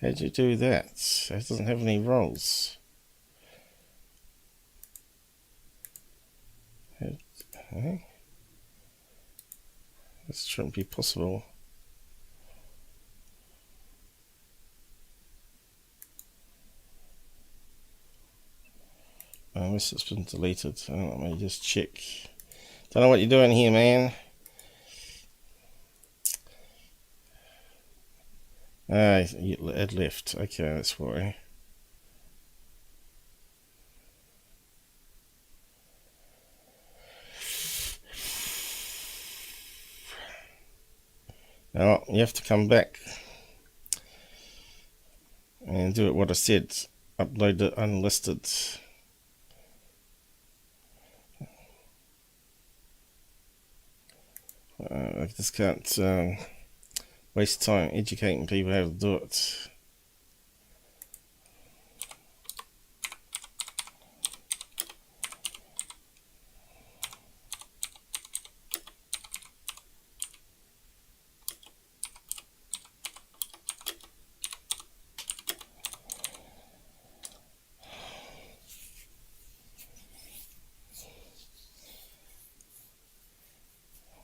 How'd you do that? It doesn't have any rolls. Okay. This shouldn't be possible. Unless it's been deleted. Let me just check. Don't know what you're doing here, man. It left. Okay, that's why. Now you have to come back and do it what I said. Upload it unlisted. I just can't waste time educating people how to do it.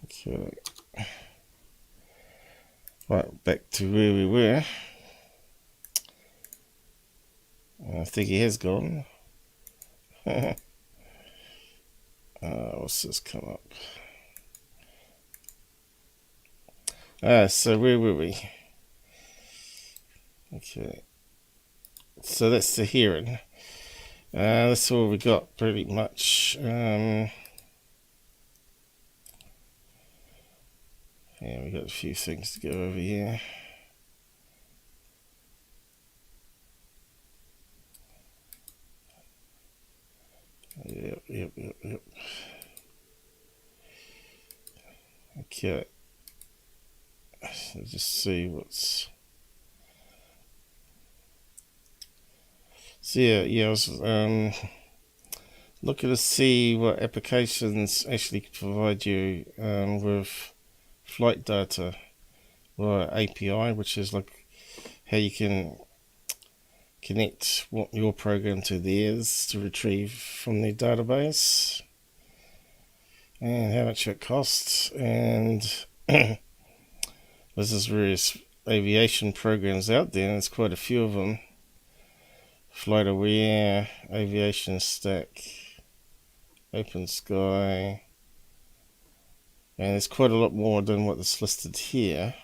Okay. Right, back to where we were. I think he has gone. What's this come up? So where were we? Okay. So that's the hearing. That's all we got pretty much. Yeah, we got a few things to go over here. Yep. Okay. Let's just see what's. So yeah, I was looking to see what applications actually provide you with flight data or API, which is like how you can connect your program to theirs to retrieve from their database, and how much it costs. And there's various aviation programs out there, and there's quite a few of them. FlightAware, Aviation Stack, Open Sky, and there's quite a lot more than what's listed here.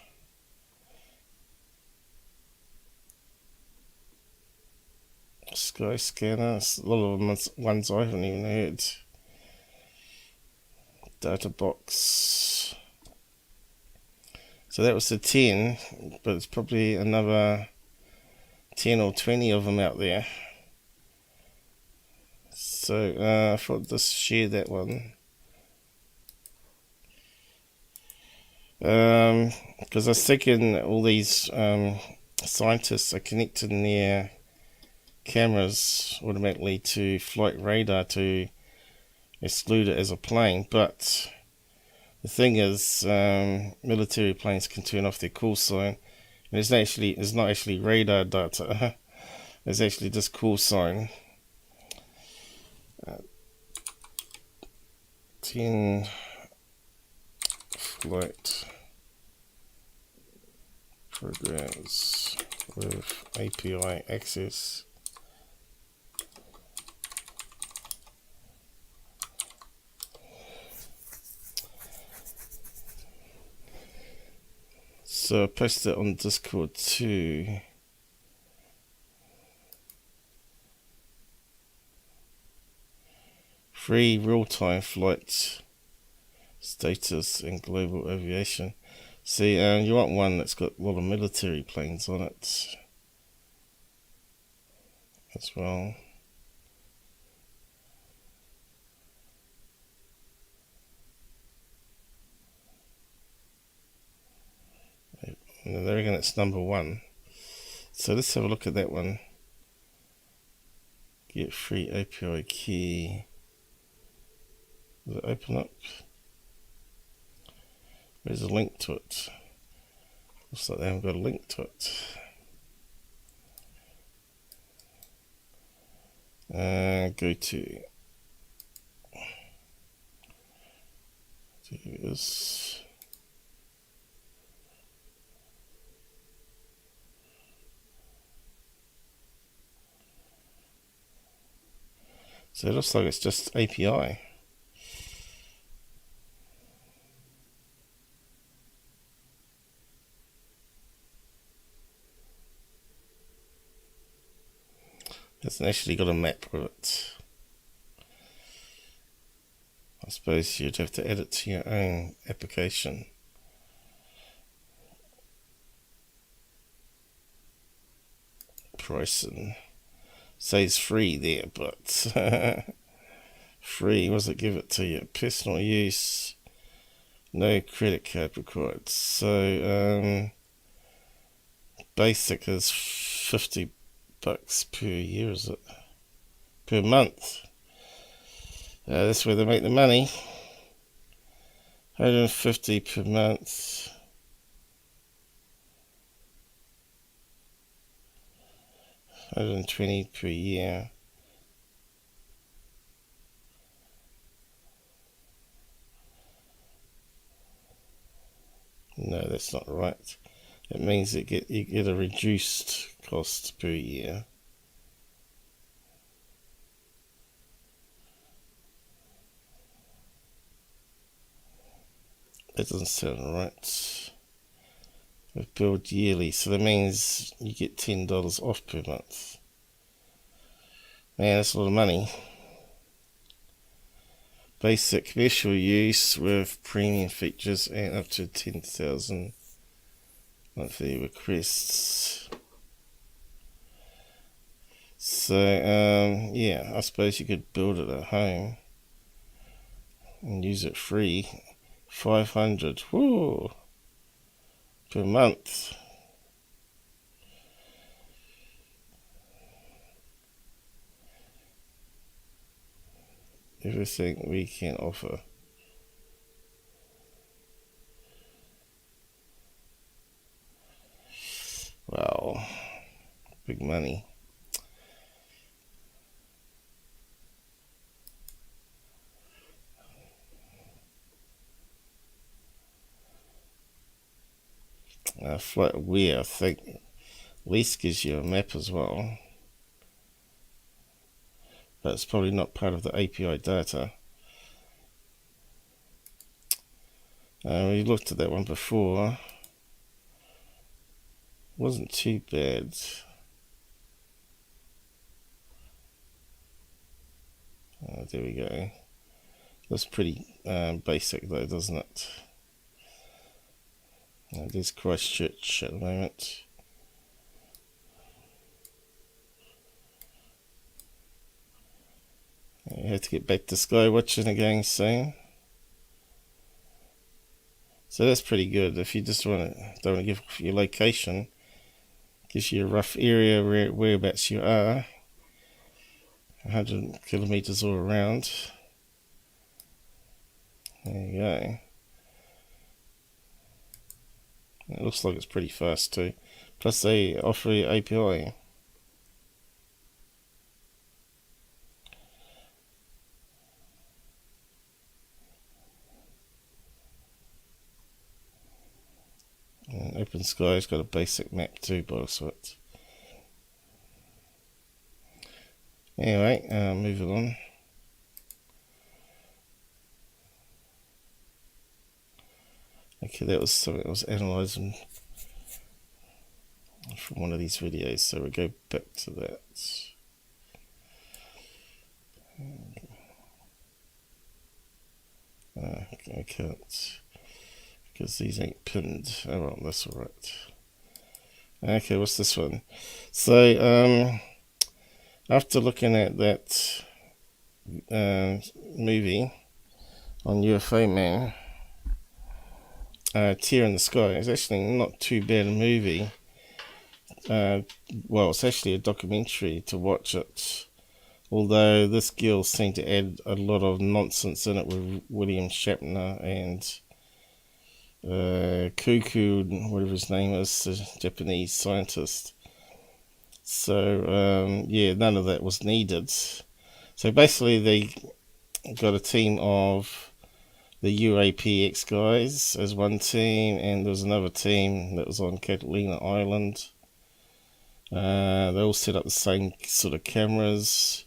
Sky Scanner, a lot of them ones I haven't even heard. Data Box. So that was the 10, but it's probably another 10 or 20 of them out there. So I thought I'd just share that one. Because I was thinking all these scientists are connecting their cameras automatically to flight radar to exclude it as a plane, but the thing is, military planes can turn off their call sign, and it's not actually radar data. It's actually just call sign. 10 flight programs with API access. So I posted it on Discord too. Free real-time flight status in global aviation. See, you want one that's got a lot of military planes on it as well. And they reckon it's number 1. So let's have a look at that one. Get free API key. Does it open up? There's a link to it. Looks like they haven't got a link to it. Go to. There it is. So it looks like it's just API. Hasn't actually got a map with it. I suppose you'd have to add it to your own application. Pricing says free there, but free, what does it give it to you? Personal use, no credit card required. So basic is $50 per year, is it? Per month. That's where they make the money. 150 per month. $120 per year. No, that's not right. It means you get a reduced cost per year. That doesn't sound right. We've billed yearly, so that means you get $10 off per month. Man, that's a lot of money. Basic commercial use with premium features and up to 10,000 monthly requests. So, yeah, I suppose you could build it at home and use it free. 500, whoo, per month. Everything we can offer. Wow, big money. Flight Aware, I think, at least gives you a map as well. But it's probably not part of the API data. We looked at that one before. Wasn't too bad. There we go. That's pretty basic though, doesn't it? There's Christchurch at the moment. You have to get back to Sky watching again soon. So that's pretty good. If you just don't want to give your location, gives you a rough area whereabouts you are. 100 kilometers all around. There you go. It looks like it's pretty fast too. Plus they offer you API. And Open Sky's got a basic map too, by the looks of it. Anyway, moving on. Okay, that was something I was analysing from one of these videos, so we'll go back to that. I can't, because these ain't pinned. Oh well, that's alright. Okay, what's this one? So, after looking at that movie on UFO Man, ATear in the Sky, is actually not too bad a movie. Well, it's actually a documentary to watch it Although this girl seemed to add a lot of nonsense in it with William Shatner and Cuckoo, whatever his name is, the Japanese scientist. So yeah, none of that was needed. So basically they got a team of the UAPX guys as one team, and there was another team that was on Catalina Island. They all set up the same sort of cameras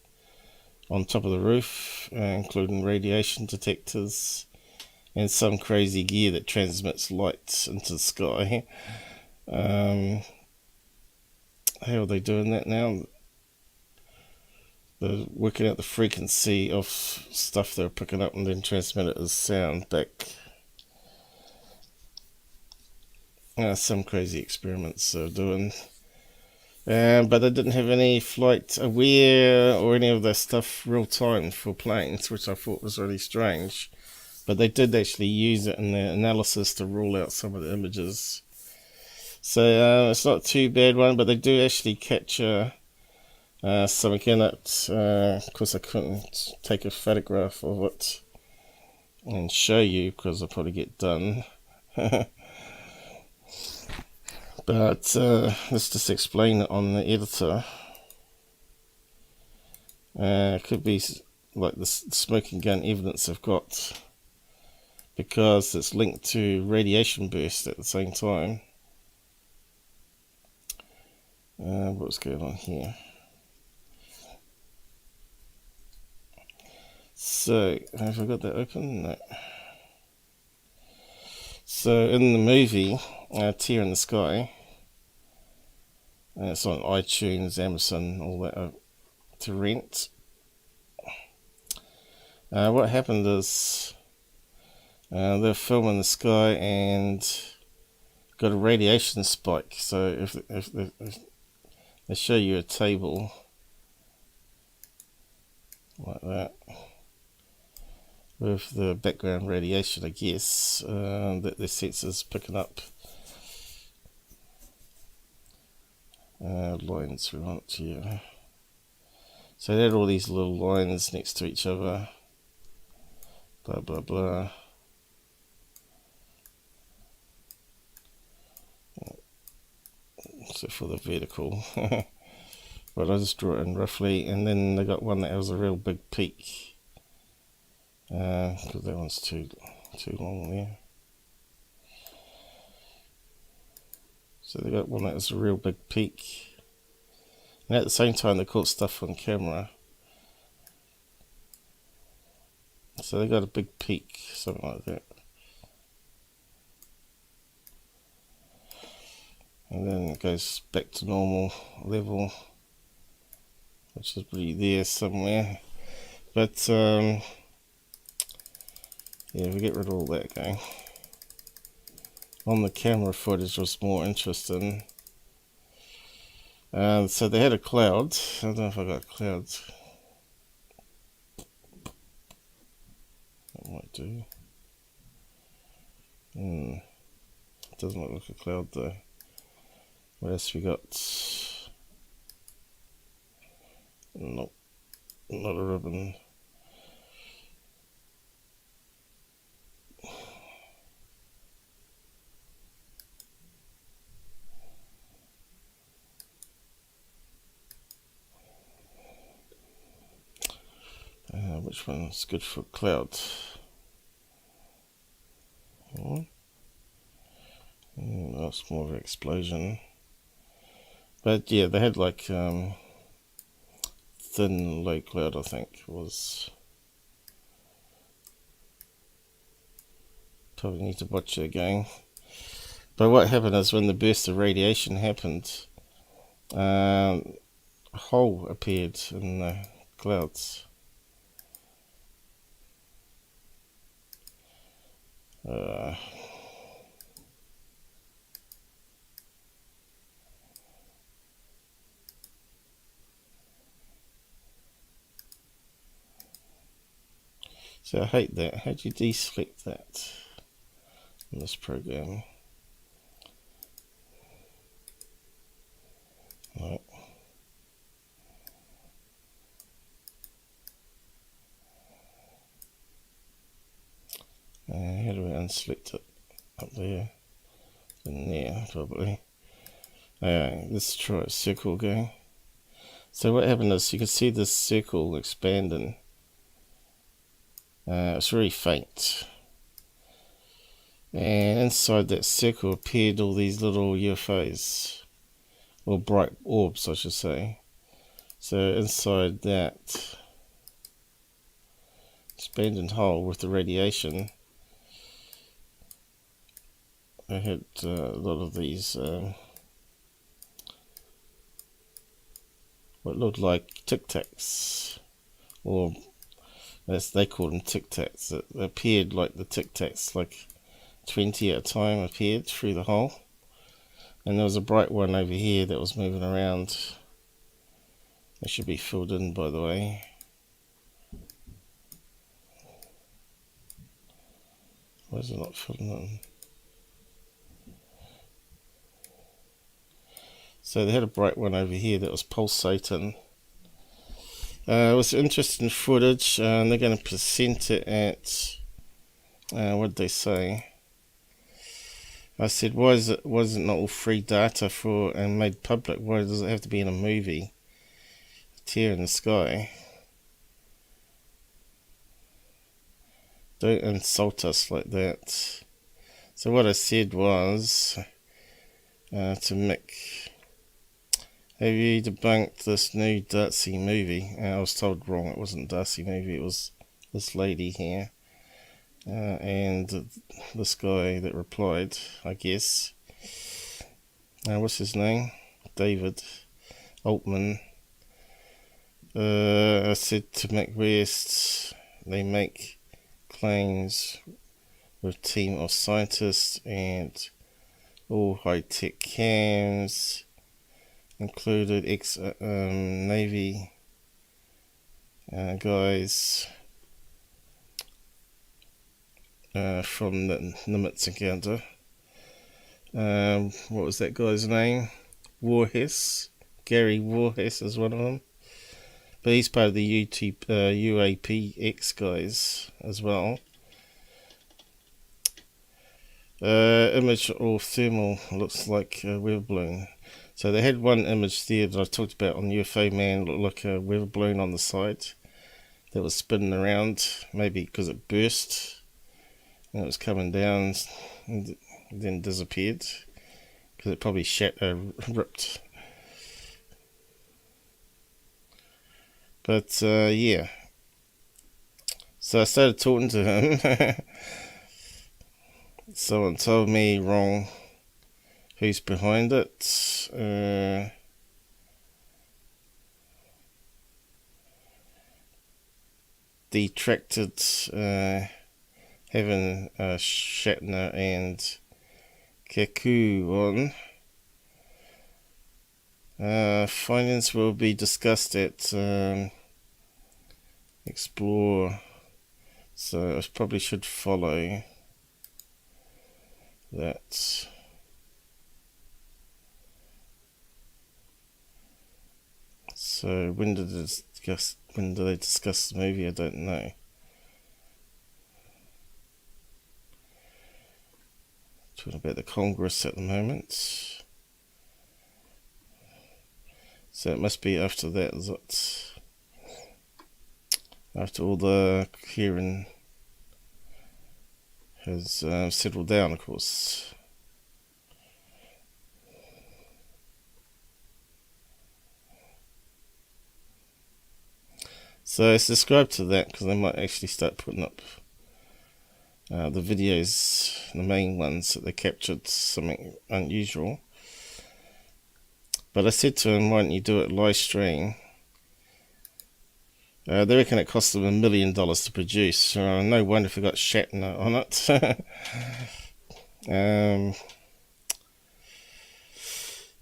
on top of the roof, including radiation detectors and some crazy gear that transmits light into the sky. How are they doing that now? They're working out the frequency of stuff they're picking up and then transmit it as sound back. Some crazy experiments they're doing. But they didn't have any flight aware or any of that stuff real time for planes, which I thought was really strange. But they did actually use it in their analysis to rule out some of the images. So it's not too bad one, but they do actually capture something in it. Of course I couldn't take a photograph of it and show you because I'll probably get done. But let's just explain it on the editor. It could be like the smoking gun evidence I've got, because it's linked to radiation burst at the same time. What's going on here? So, have I got that open? No. So, in the movie, ATear in the Sky, it's on iTunes, Amazon, all that, to rent. What happened is they're filming the sky and got a radiation spike. So if they show you a table like that with the background radiation, I guess, that the sensors picking up. Lines we want here. So they had all these little lines next to each other. Blah blah blah. So for the vertical. But I just draw it in roughly, and then they got one that has a real big peak. Because that one's too long there. So they got one that has a real big peak. And at the same time they caught stuff on camera. So they got a big peak, something like that. And then it goes back to normal level, which is really there somewhere. But yeah, we get rid of all that going. On the camera footage was more interesting. So they had a cloud. I don't know if I got clouds. That might do. It doesn't look like a cloud though. What else we got? Nope, not a ribbon. Which one's good for cloud? That's more of an explosion. But yeah, they had like thin low cloud, I think was. Probably need to watch it again. But what happened is when the burst of radiation happened, a hole appeared in the clouds. So I hate that. How do you deselect that in this program? Right. select it up there and there probably. Alright, let's try a circle again. So what happened is you can see this circle expanding. It's very faint. And inside that circle appeared all these little UFOs. Or bright orbs, I should say. So inside that expanding hole with the radiation, I had a lot of these what looked like Tic Tacs, or as they called them, Tic Tacs. It appeared like the Tic Tacs, like 20 at a time appeared through the hole. And there was a bright one over here that was moving around. It should be filled in, by the way. Why is it not filling in? So they had a bright one over here that was pulsating. It was interesting footage, and they're going to present it at, what did they say? I said, why is it not all free data for and made public? Why does it have to be in a movie? Tear in the sky. Don't insult us like that. So what I said was to Mick, have you debunked this new Darcy movie? I was told wrong, it wasn't Darcy movie, it was this lady here. And this guy that replied, I guess, what's his name? David Altman. I said to Mick West, they make claims with a team of scientists and all high-tech cams, included ex-Navy guys from the Nimitz encounter. What was that guy's name? Warhess. Gary Warhess is one of them. But he's part of the UAPs guys as well. Image or thermal looks like a weather balloon. So they had one image there that I talked about on UFO Man, looked like a weather balloon on the side that was spinning around, maybe because it burst and it was coming down and then disappeared because it probably ripped. But yeah, so I started talking to him. Someone told me wrong who's behind it. Detracted having Shatner and Kaku on. Findings will be discussed at Explore, so I probably should follow that. So when do they discuss the movie? I don't know. Talking about the Congress at the moment. So it must be after that, is it? After all the hearing has settled down, of course. So subscribe to that, because they might actually start putting up the videos, the main ones that they captured something unusual. But I said to him, why don't you do it live stream? They reckon it cost them $1 million to produce. No wonder if we got Shatner on it.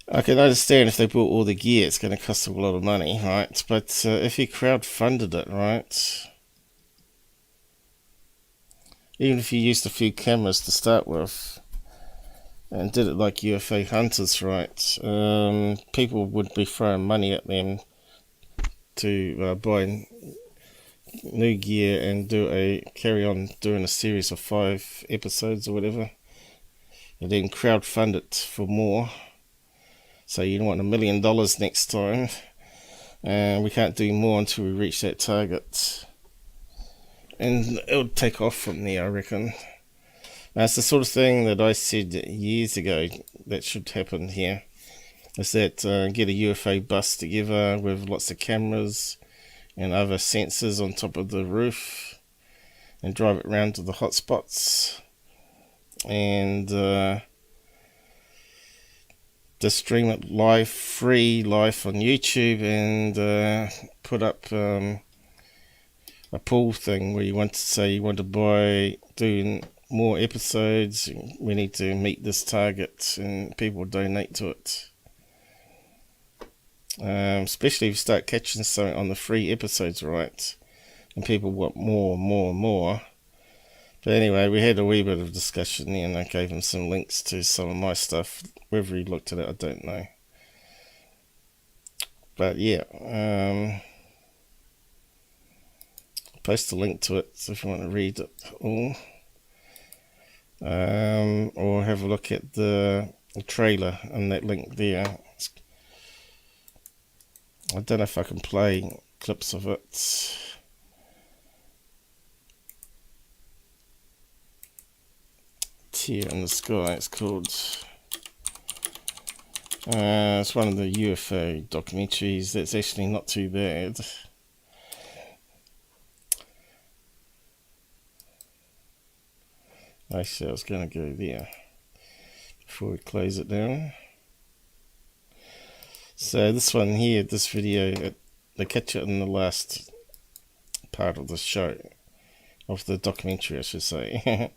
I can understand if they bought all the gear, it's going to cost them a lot of money, right? But if you crowdfunded it, right? Even if you used a few cameras to start with, and did it like UFO hunters, right? People would be throwing money at them to buy new gear and carry on doing a series of 5 episodes or whatever, and then crowdfund it for more. So you want $1 million next time, and we can't do more until we reach that target, and it'll take off from there, I reckon. Now, it's the sort of thing that I said years ago that should happen here. Is that get a UFO bus together with lots of cameras and other sensors on top of the roof, and drive it around to the hotspots, and just stream it live, free live on YouTube, and put up a pool thing where you want to buy, doing more episodes, we need to meet this target, and people donate to it. Especially if you start catching something on the free episodes, right, and people want more. But anyway, we had a wee bit of discussion there, and I gave him some links to some of my stuff. Whether he looked at it, I don't know. But yeah, I'll post a link to it if you want to read it all, or have a look at the trailer and that link there. I don't know if I can play clips of it. ATear in the Sky, it's called. It's one of the UFO documentaries that's actually not too bad. Actually, I was going to go there before we close it down. So this one here, this video, they catch it in the last part of the show, of the documentary, I should say.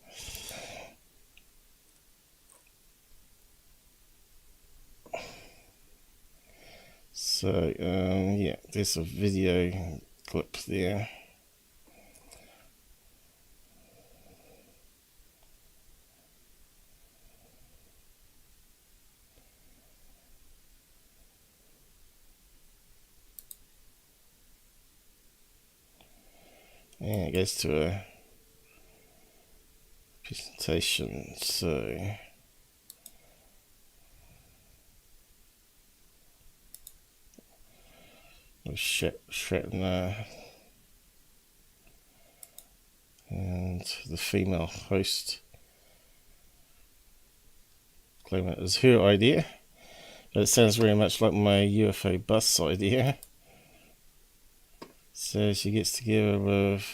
So, yeah, there's a video clip there. And it goes to a presentation, so Shatner and the female host claim it is her idea, but it sounds very much like my UFO bus idea. So she gets together with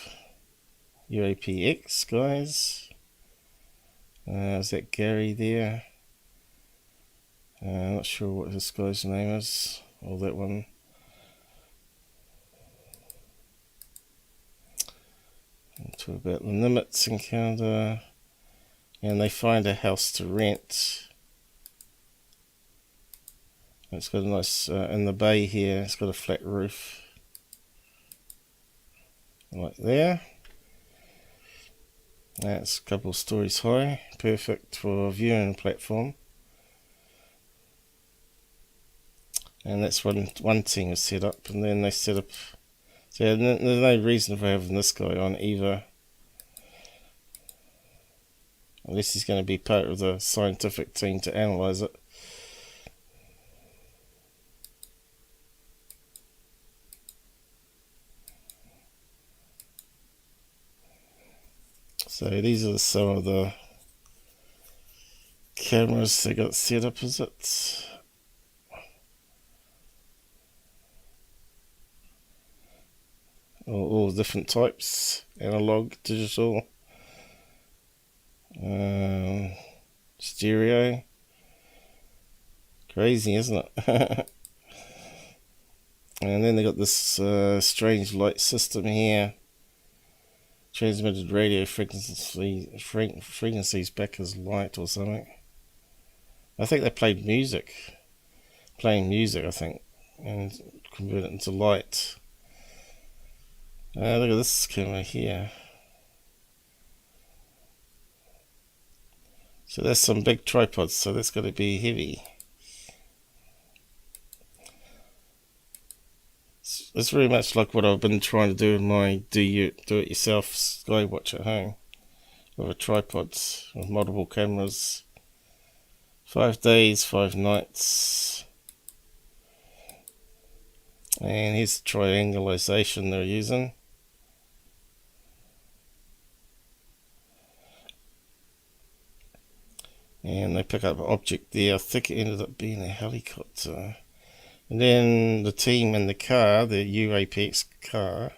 UAPX guys. Is that Gary there? I'm not sure what this guy's name is, or that one. Talk about the Nimitz encounter, and they find a house to rent. It's got a nice, in the bay here, it's got a flat roof. Like there. That's a couple of stories high, perfect for a viewing platform. And that's one team is set up, and then they set up. So there's no reason for having this guy on either, unless he's going to be part of the scientific team to analyze it. So these are some of the cameras they got set up, is it? All different types, analog, digital, stereo. Crazy, isn't it? And then they got this strange light system here. Transmitted radio frequencies back as light or something. I think they playing music, I think, and convert it into light. Look at this camera here. So there's some big tripods, so that's got to be heavy. it's very much like what I've been trying to do with my do-it-yourself Skywatch at home with a tripod with multiple cameras. 5 days, 5 nights. And here's the triangulation they're using. And they pick up an object there. I think it ended up being a helicopter. And then the team in the car, the UAPs car,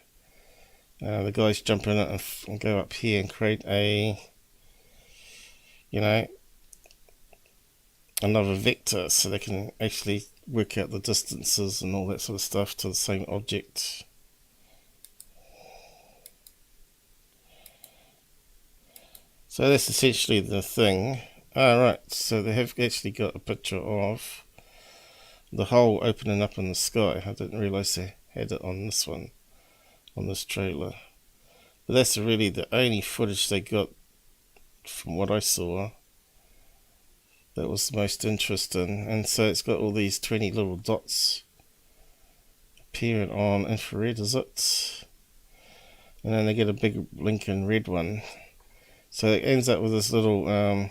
the guys jump in it and go up here and create a, you know, another vector, so they can actually work out the distances and all that sort of stuff to the same object. So that's essentially the thing. Alright, so they have actually got a picture of the hole opening up in the sky. I didn't realise they had it on this one, on this trailer. But that's really the only footage they got from what I saw that was the most interesting. And so it's got all these 20 little dots appearing on infrared, is it? And then they get a big blinking red one. So it ends up with this little,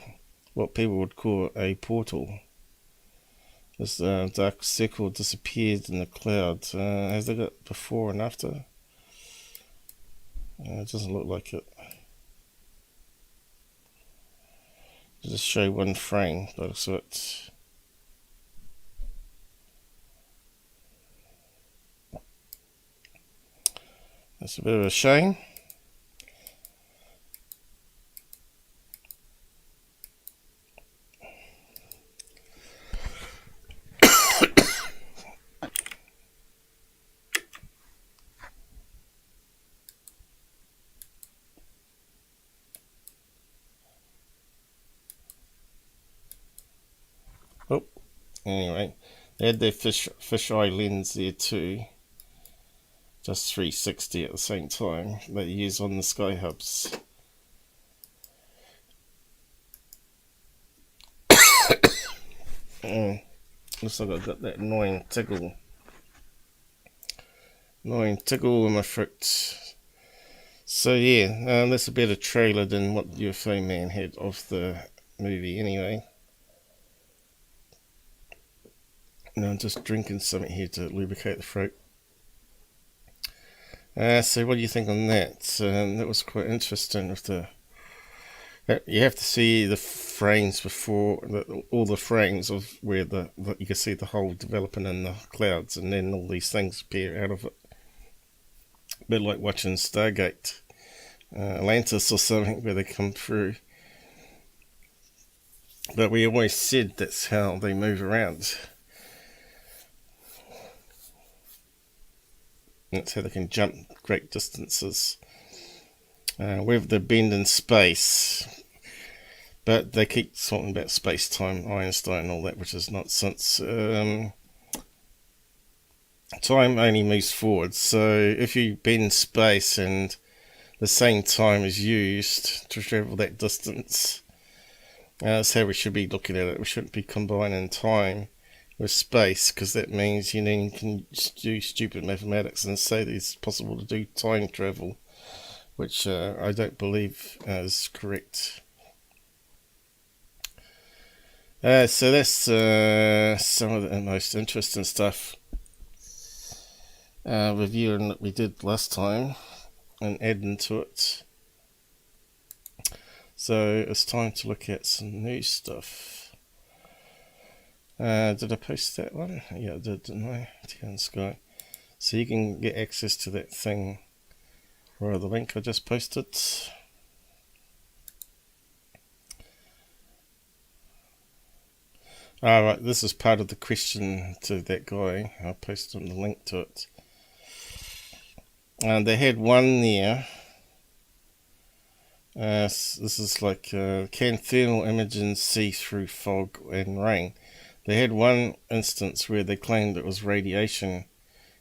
what people would call a portal. This dark circle disappeared in the cloud. Has they got before and after? It doesn't look like it. Just show one frame, but so it's that's a bit of a shame. Oh, anyway, they had their fisheye lens there too, just 360 at the same time, that you use on the Sky Hubs. Looks like I've got that annoying tickle in my throat. So yeah, that's a better trailer than what UFO Man had of the movie anyway. No, I'm just drinking something here to lubricate the throat. So what do you think on that? That was quite interesting. With the you have to see the frames before, all the frames of where you can see the hole developing in the clouds, and then all these things appear out of it. A bit like watching Stargate, Atlantis or something, where they come through. But we always said that's how they move around. That's how they can jump great distances. With the bend in space, but they keep talking about space-time, Einstein and all that, which is nonsense. Time only moves forward, so if you bend space and the same time is used to travel that distance, that's how we should be looking at it. We shouldn't be combining time with space, because that means you then can do stupid mathematics and say that it's possible to do time travel, which I don't believe is correct. So that's some of the most interesting stuff reviewing that we did last time and adding to it. So it's time to look at some new stuff. Did I post that one? Yeah, I did, didn't I? ATear and Sky. So you can get access to that thing via the link I just posted. Alright, this is part of the question to that guy. I posted the link to it. And they had one there. This is like, can thermal imaging see through fog and rain? They had one instance where they claimed it was radiation,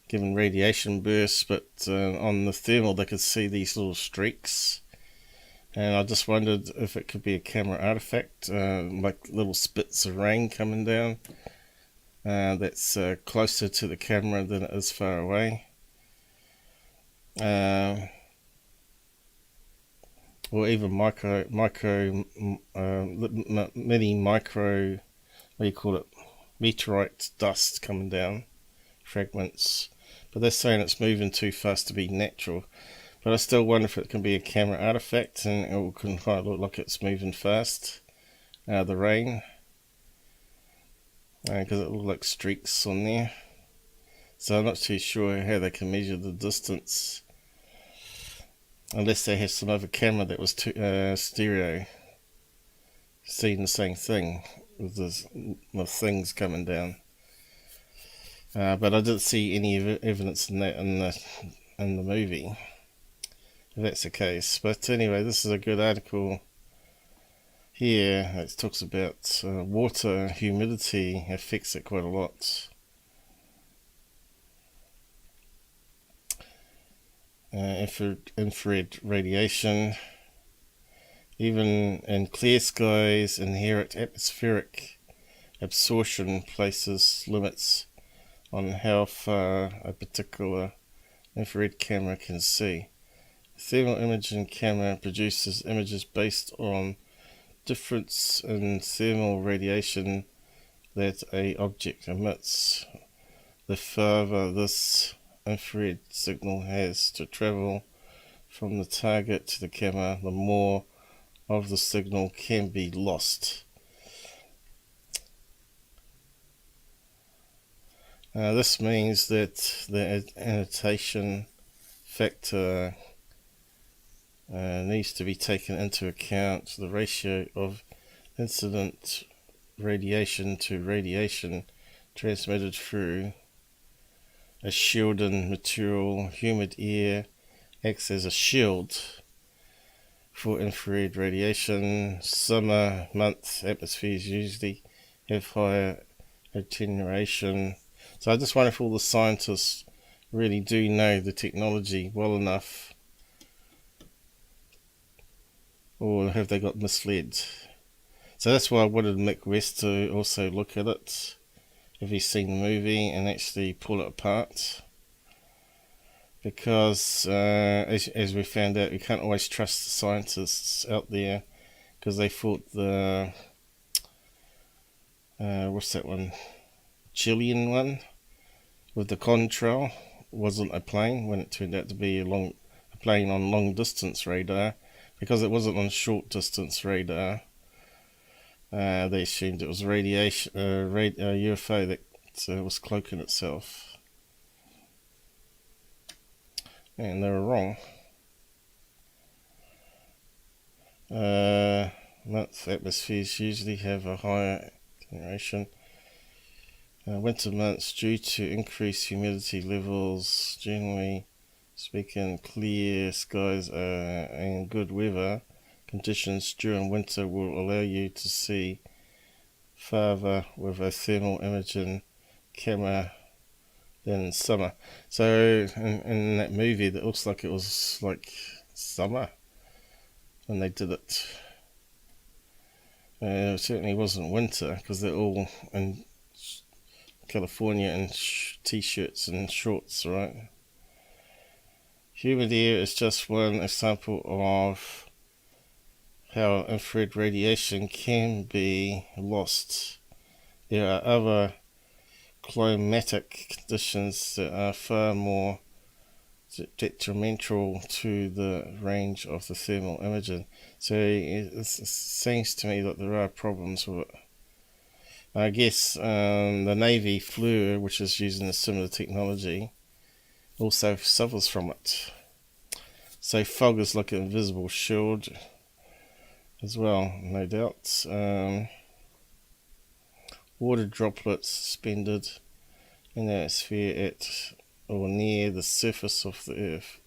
given radiation bursts, but on the thermal they could see these little streaks. And I just wondered if it could be a camera artifact, like little spits of rain coming down. That's closer to the camera than it is far away. or even mini micro, what do you call it, meteorite dust coming down, fragments. But they're saying it's moving too fast to be natural. But I still wonder if it can be a camera artifact, and it can kind of look like it's moving fast out of the rain, because it looks like streaks on there. So I'm not too sure how they can measure the distance, unless they have some other camera that was stereo, seeing the same thing with the things coming down. But I didn't see any evidence in that in the movie, if that's the case. But anyway, this is a good article here. It talks about water humidity affects it quite a lot. Infrared radiation, even in clear skies, inherent atmospheric absorption places limits on how far a particular infrared camera can see. A thermal imaging camera produces images based on difference in thermal radiation that a object emits. The farther this infrared signal has to travel from the target to the camera, the more of the signal can be lost. This means that the annotation factor needs to be taken into account. The ratio of incident radiation to radiation transmitted through a shielding material. Humid air acts as a shield for infrared radiation. Summer months atmospheres usually have higher attenuation. So I just wonder if all the scientists really do know the technology well enough, or have they got misled? So that's why I wanted Mick West to also look at it, if he's seen the movie, and actually pull it apart. Because as we found out, you can't always trust the scientists out there, because they thought the what's that one, Chilean one with the contrail wasn't a plane, when it turned out to be a plane on long distance radar. Because it wasn't on short distance radar, they assumed it was radiation, UFO that was cloaking itself, and they were wrong. Month atmospheres usually have a higher attenuation. Winter months, due to increased humidity levels, generally speaking, clear skies and good weather conditions during winter will allow you to see farther with a thermal imaging camera than in summer. So in that movie, that looks like it was like summer when they did it. It certainly wasn't winter, because they're all in California in t-shirts and shorts, right? Humid air is just one example of how infrared radiation can be lost. There are other climatic conditions that are far more detrimental to the range of the thermal imaging. So it seems to me that there are problems with it. I guess the Navy FLIR, which is using a similar technology, also suffers from it. So fog is like an invisible shield as well, no doubt. Water droplets suspended in the atmosphere at or near the surface of the Earth.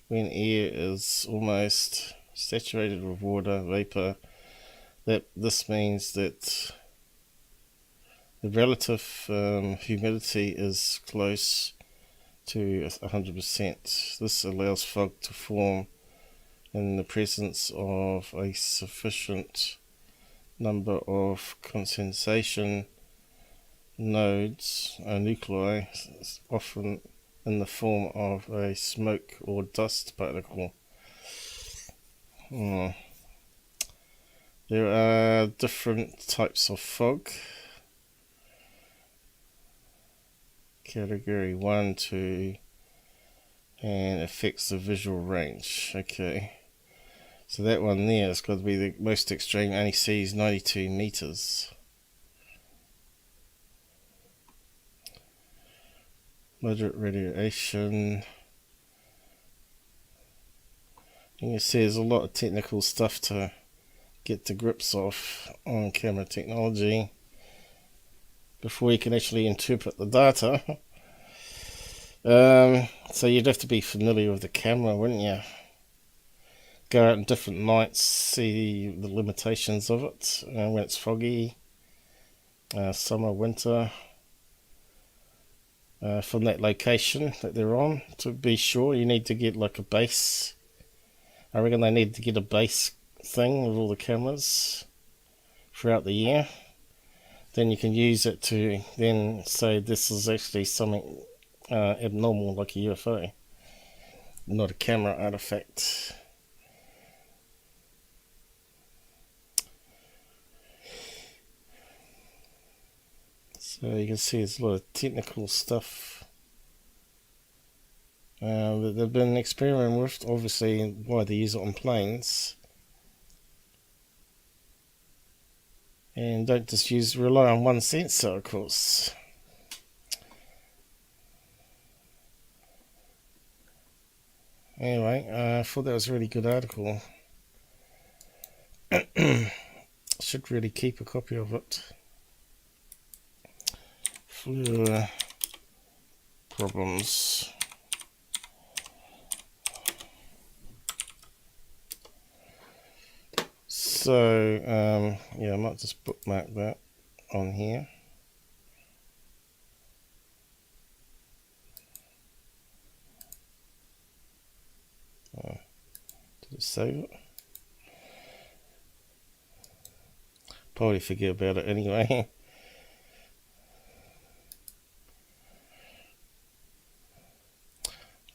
When air is almost saturated with water vapor, this means that the relative humidity is close to 100%. This allows fog to form in the presence of a sufficient number of condensation nodes, nuclei, often in the form of a smoke or dust particle. There are different types of fog. Category 1, 2, and affects the visual range. Okay, so that one there has got to be the most extreme, only sees 92 meters. Moderate radiation. You can see there's a lot of technical stuff to get to grips of on camera technology before you can actually interpret the data. So you'd have to be familiar with the camera, wouldn't you? Go out in different nights, see the limitations of it, when it's foggy, summer, winter, from that location that they're on. To be sure, you need to get like a base. I reckon they need to get a base thing with all the cameras throughout the year. Then you can use it to then say this is actually something abnormal, like a UFO, not a camera artifact. So you can see there's a lot of technical stuff that they've been experimenting with, obviously why they use it on planes. And don't just rely on one sensor, of course. Anyway, I thought that was a really good article. Should really keep a copy of it. FLIR problems. So, yeah, I might just bookmark that on here. Did it save it? Probably forget about it anyway.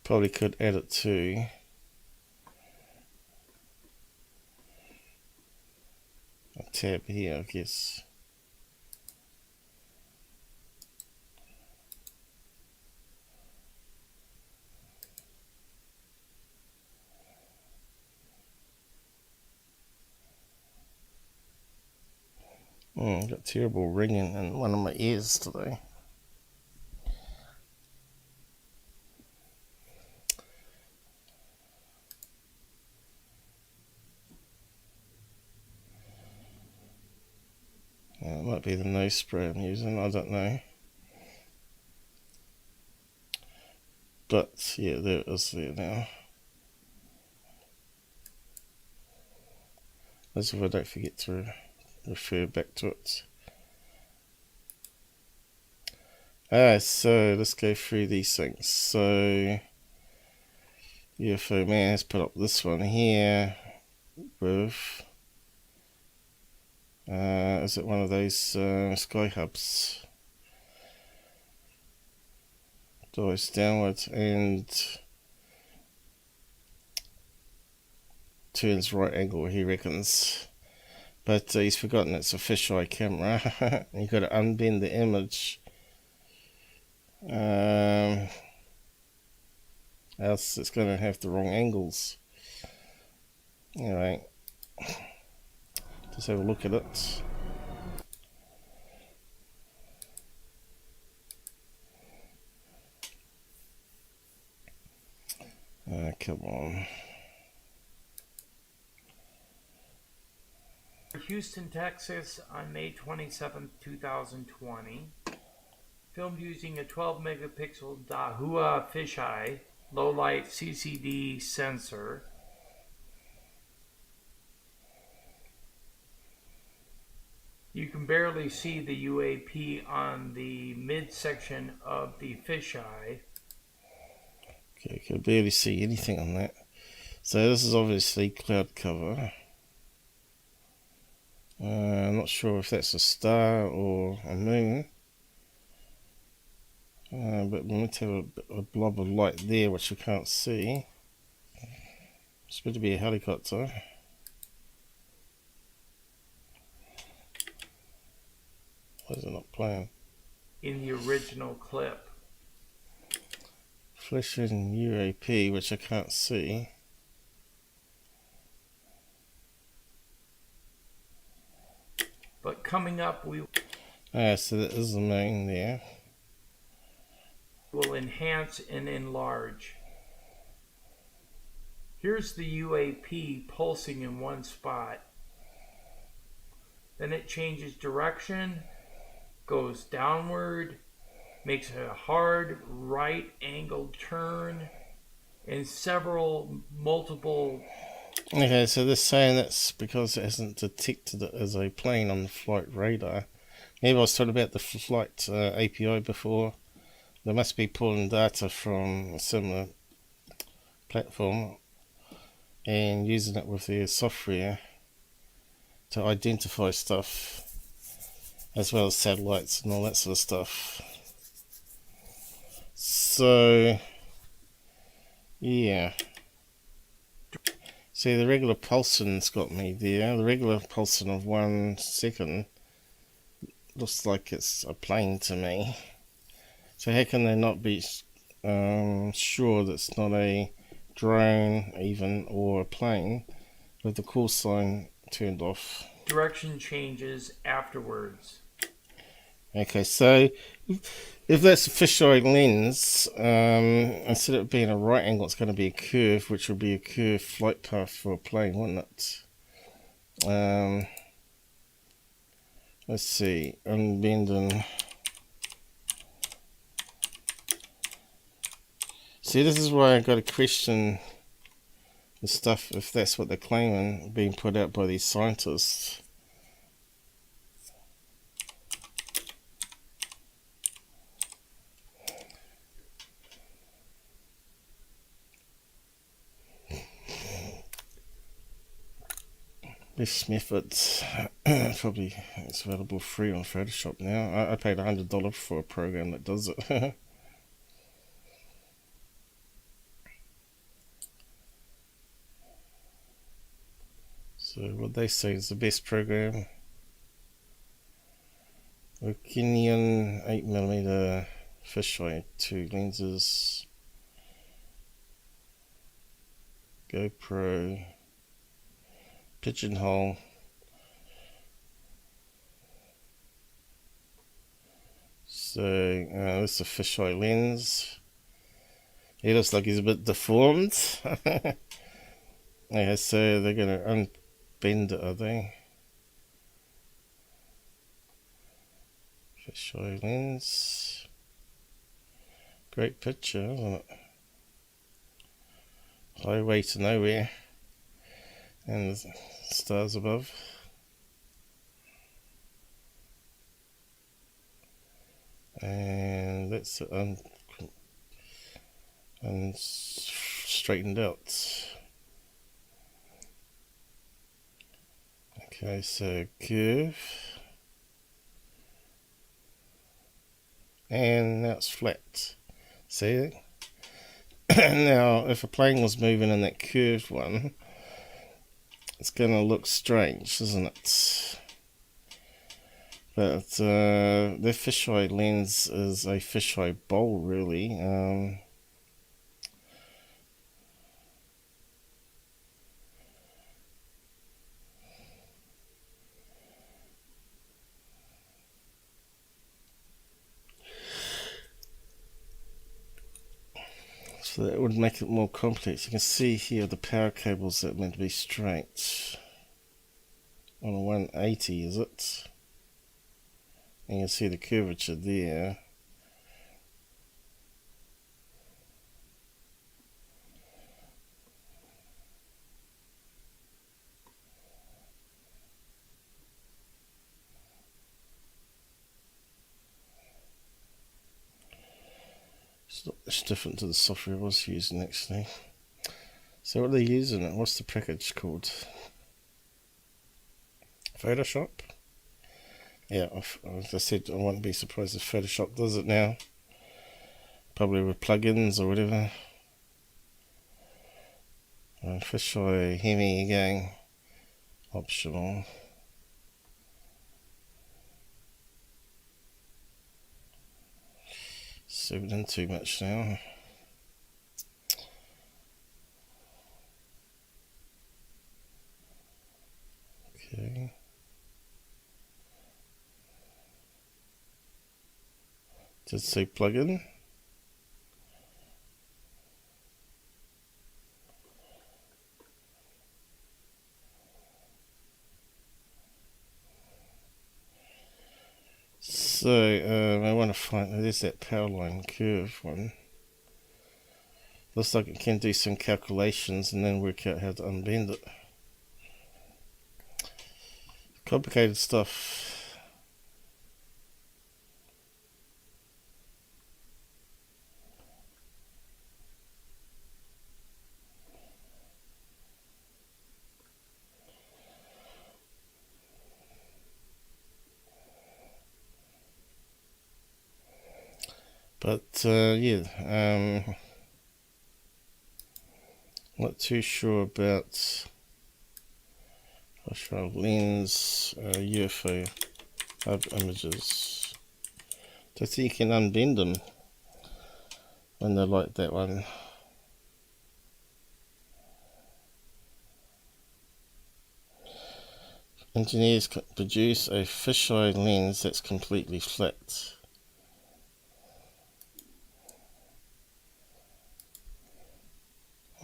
Probably could add it to a tab here, I guess. Got terrible ringing in one of my ears today. It might be the nose spray I'm using, I don't know. But yeah, there it is there now. As if I don't forget to refer back to it. Alright, so let's go through these things. So UFO Man has put up this one here with is it one of those sky hubs? Dives downwards and turns right angle, he reckons. But he's forgotten it's a fisheye camera. You've got to unbend the image. Else it's going to have the wrong angles. Anyway, just have a look at it. Come on. Houston, Texas on May 27, 2020. Filmed using a 12 megapixel Dahua fisheye low light CCD sensor. You can barely see the UAP on the midsection of the fisheye. Okay, I can barely see anything on that. So this is obviously cloud cover. I'm not sure if that's a star or a moon. But we need to have a blob of light there which we can't see. It's supposed to be a helicopter. Why is it not playing? In the original clip. Flashing UAP, which I can't see. But coming up, we So that is the main there. will enhance and enlarge. Here's the UAP pulsing in one spot. Then it changes direction, goes downward, makes a hard right angled turn, and multiple. Okay, so they're saying that's because it hasn't detected it as a plane on the flight radar. Maybe I was talking about the flight API before. They must be pulling data from a similar platform and using it with their software to identify stuff, as well as satellites and all that sort of stuff. So, yeah. See, the regular pulsing's got me there. The regular pulsing of 1 second looks like it's a plane to me. So how can they not be sure that it's not a drone even, or a plane, with the call sign turned off? Direction changes afterwards. Okay, so if that's a fisheye lens, instead of it being a right angle, it's going to be a curve, which would be a curved flight path for a plane, wouldn't it? Let's see, unbending. See, this is why I got to question the stuff, if that's what they're claiming, being put out by these scientists. This method probably it's available free on Photoshop now. I paid $100 for a program that does it. So what they say is the best program. Okinian 8mm fisheye, 2 lenses, GoPro, pigeonhole. So this is a fisheye lens. He looks like he's a bit deformed. Yeah, so they're going to unbend it, are they? Fisheye lens. Great picture, isn't it? Highway to nowhere. And the stars above. And that's and straightened out. Okay, so curve. And now it's flat. See? Now, if a plane was moving in that curved one, it's going to look strange, isn't it? But the fisheye lens is a fisheye bowl, really. So that would make it more complex. You can see here the power cables that are meant to be straight. On a 180, is it? And you can see the curvature there. It's not much different to the software I was using actually. So what are they using it? What's the package called? Photoshop? Yeah, as I said, I wouldn't be surprised if Photoshop does it now. probably with plugins or whatever. And fisheye Hemi again, optional. Zoomed in too much now. Okay. Did say plugin. So I want to find, there's that power line curve one. Looks like it can do some calculations and then work out how to unbend it. Complicated stuff. But yeah, not too sure about lens UFO hub images. Don't think you can unbend them when they're like that one. Engineers produce a fisheye lens that's completely flat.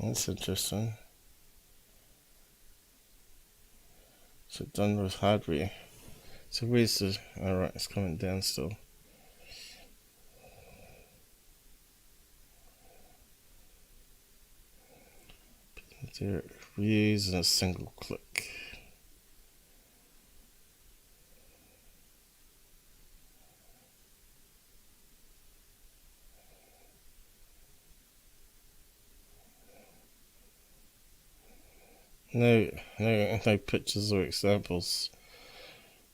That's interesting. So done with hardware. So where's the... Alright, it's coming down still. There, views in a single click. No pictures or examples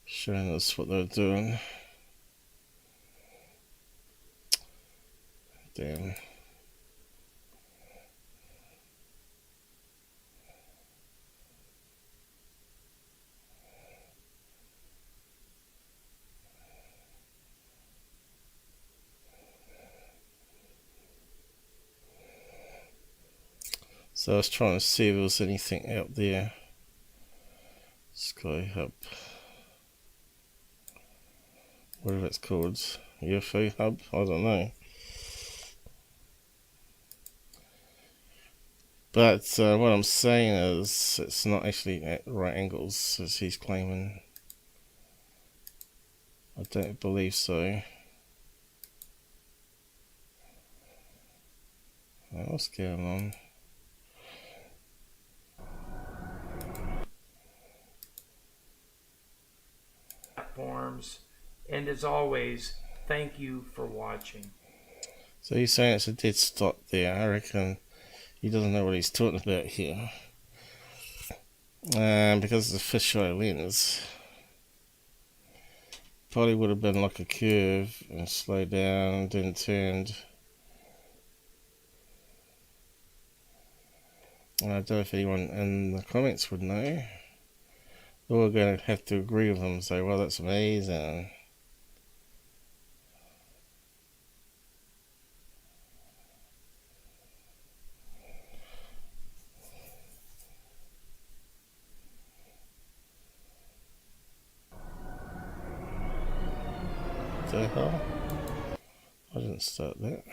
showing us what they're doing. Damn. So I was trying to see if there was anything out there. Sky Hub. Whatever it's called. UFO Hub? I don't know. But what I'm saying is it's not actually at right angles as he's claiming. I don't believe so. What's going on? Platforms, and as always, thank you for watching. So he's saying it's a dead stop there. I reckon he doesn't know what he's talking about here. Because it's a fisheye lens. Probably would have been like a curve and slowed down, then turned. And I don't know if anyone in the comments would know. We're going to have to agree with them and say, well, that's amazing. What the hell? I didn't start that.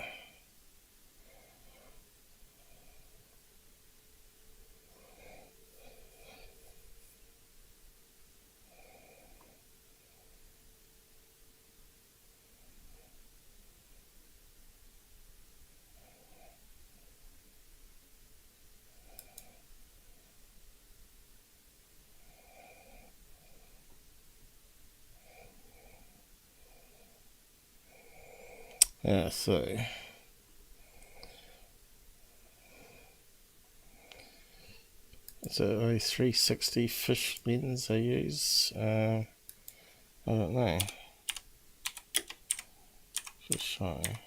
Yeah, so it's a 360 fish lens I use. I don't know. Fisheye.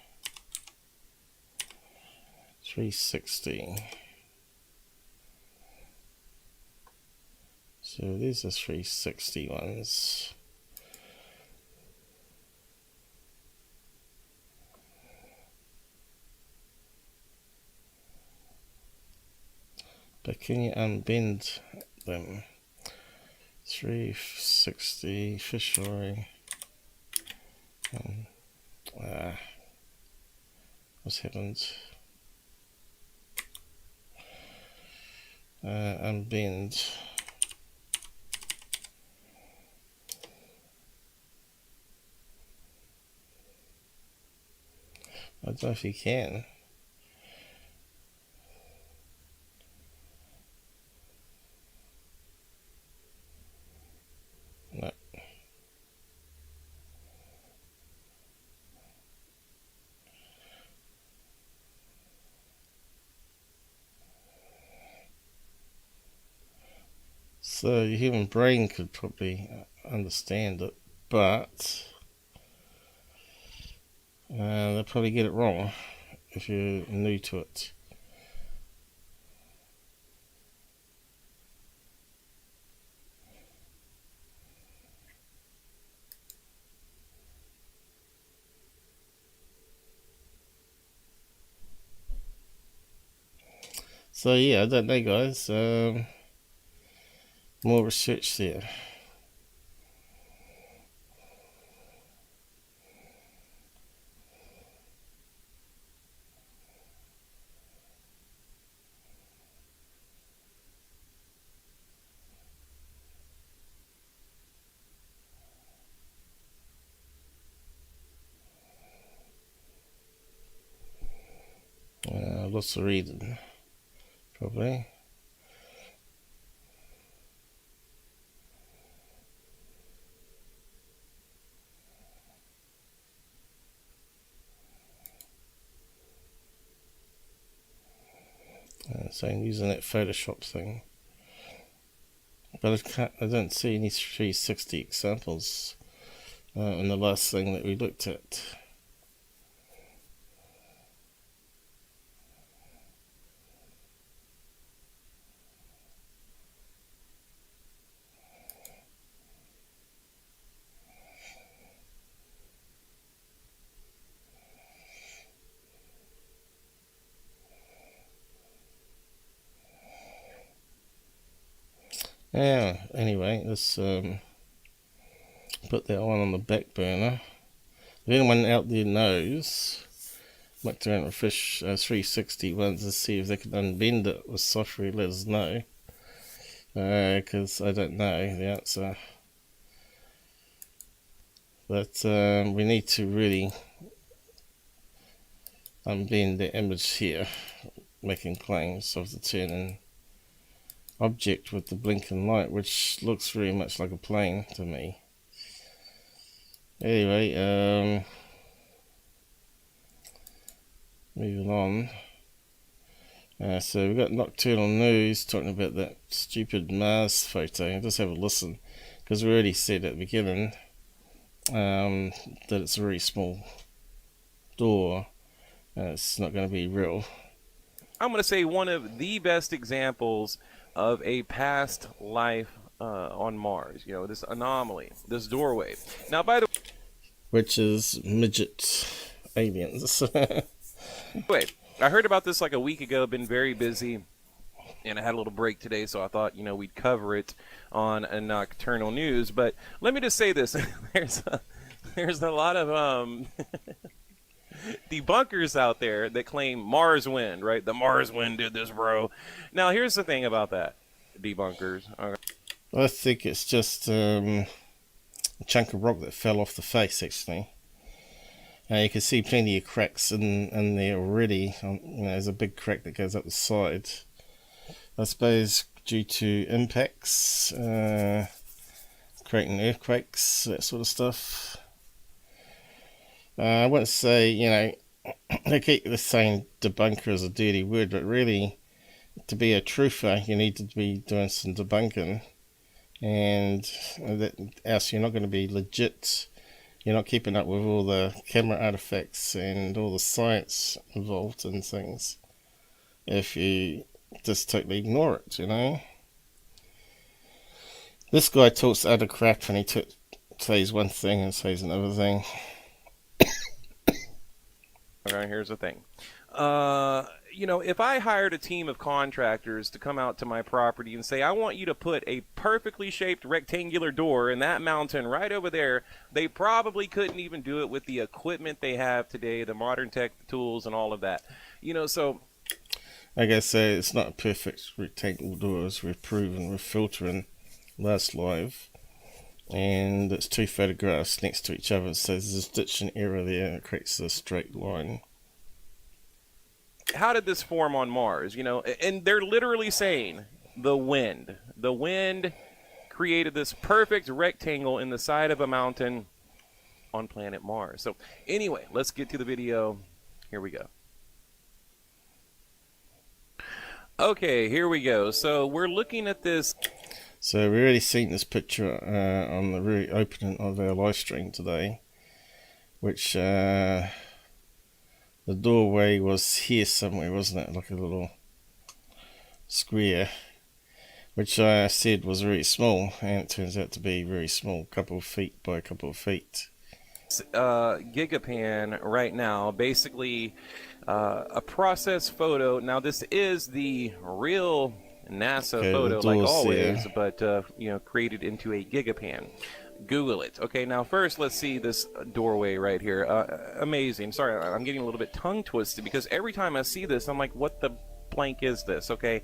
360. So these are 360 ones. But can you unbend them? 360 fisheye. What's happened? Unbend. I don't know if you can. No. So your human brain could probably understand it, but they'll probably get it wrong if you're new to it. So yeah, I don't know, guys. More research there. Lots of reading, probably. So I'm using that Photoshop thing, but I don't see any 360 examples in the last thing that we looked at. Yeah, anyway, let's put that one on the back burner. If anyone out there knows, looked around with fish 360 ones to see if they can unbend it with software, let us know. Because I don't know the answer. But we need to really unbend the image here, making claims of the turning object with the blinking light, which looks very much like a plane to me. Anyway, moving on. So we've got Nocturnal News talking about that stupid Mars photo. Just have a listen, because we already said at the beginning that it's a very small door. It's not going to be real. I'm going to say one of the best examples of a past life on Mars. You know, this anomaly, this doorway. Now, by the Which is midget aliens. way, I heard about this like a week ago. Been very busy, and I had a little break today, so I thought, you know, we'd cover it on a Nocturnal News. But let me just say this: there's a lot of debunkers out there that claim Mars wind, right? The Mars wind did this, bro. Now, here's the thing about that, debunkers. I think it's just a chunk of rock that fell off the face, actually. You can see plenty of cracks in there already. You know, there's a big crack that goes up the side. I suppose due to impacts, creating earthquakes, that sort of stuff. I wouldn't say, you know, they keep saying debunker is a dirty word, but really, to be a truther, you need to be doing some debunking, and else you're not going to be legit. You're not keeping up with all the camera artifacts and all the science involved in things. if you just totally ignore it, you know. This guy talks utter crap and he says one thing and says another thing. Okay, here's the thing. You know, if I hired a team of contractors to come out to my property and say, I want you to put a perfectly shaped rectangular door in that mountain right over there, they probably couldn't even do it with the equipment they have today, the modern tech tools and all of that. You know, so like I say, it's not a perfect rectangular door, as we've proven with filtering last live. And it's two photographs next to each other, so there's a stitching error there, it creates a straight line. how did this form on Mars? You know, and they're literally saying the wind created this perfect rectangle in the side of a mountain on planet Mars. So anyway, let's get to the video. Here we go. Okay, here we go. So we're looking at this. So we've already seen this picture on the very opening of our live stream today, which the doorway was here somewhere, wasn't it? Like a little square, which I said was very small, and it turns out to be very small, a couple of feet by a couple of feet. Gigapan right now, basically a process photo. Now this is the real NASA photo, like always, there. But you know, created into a Gigapan. Google it. Okay, now first let's see this doorway right here. Amazing. Sorry, I'm getting a little bit tongue twisted because every time I see this, I'm like, what the blank is this? Okay,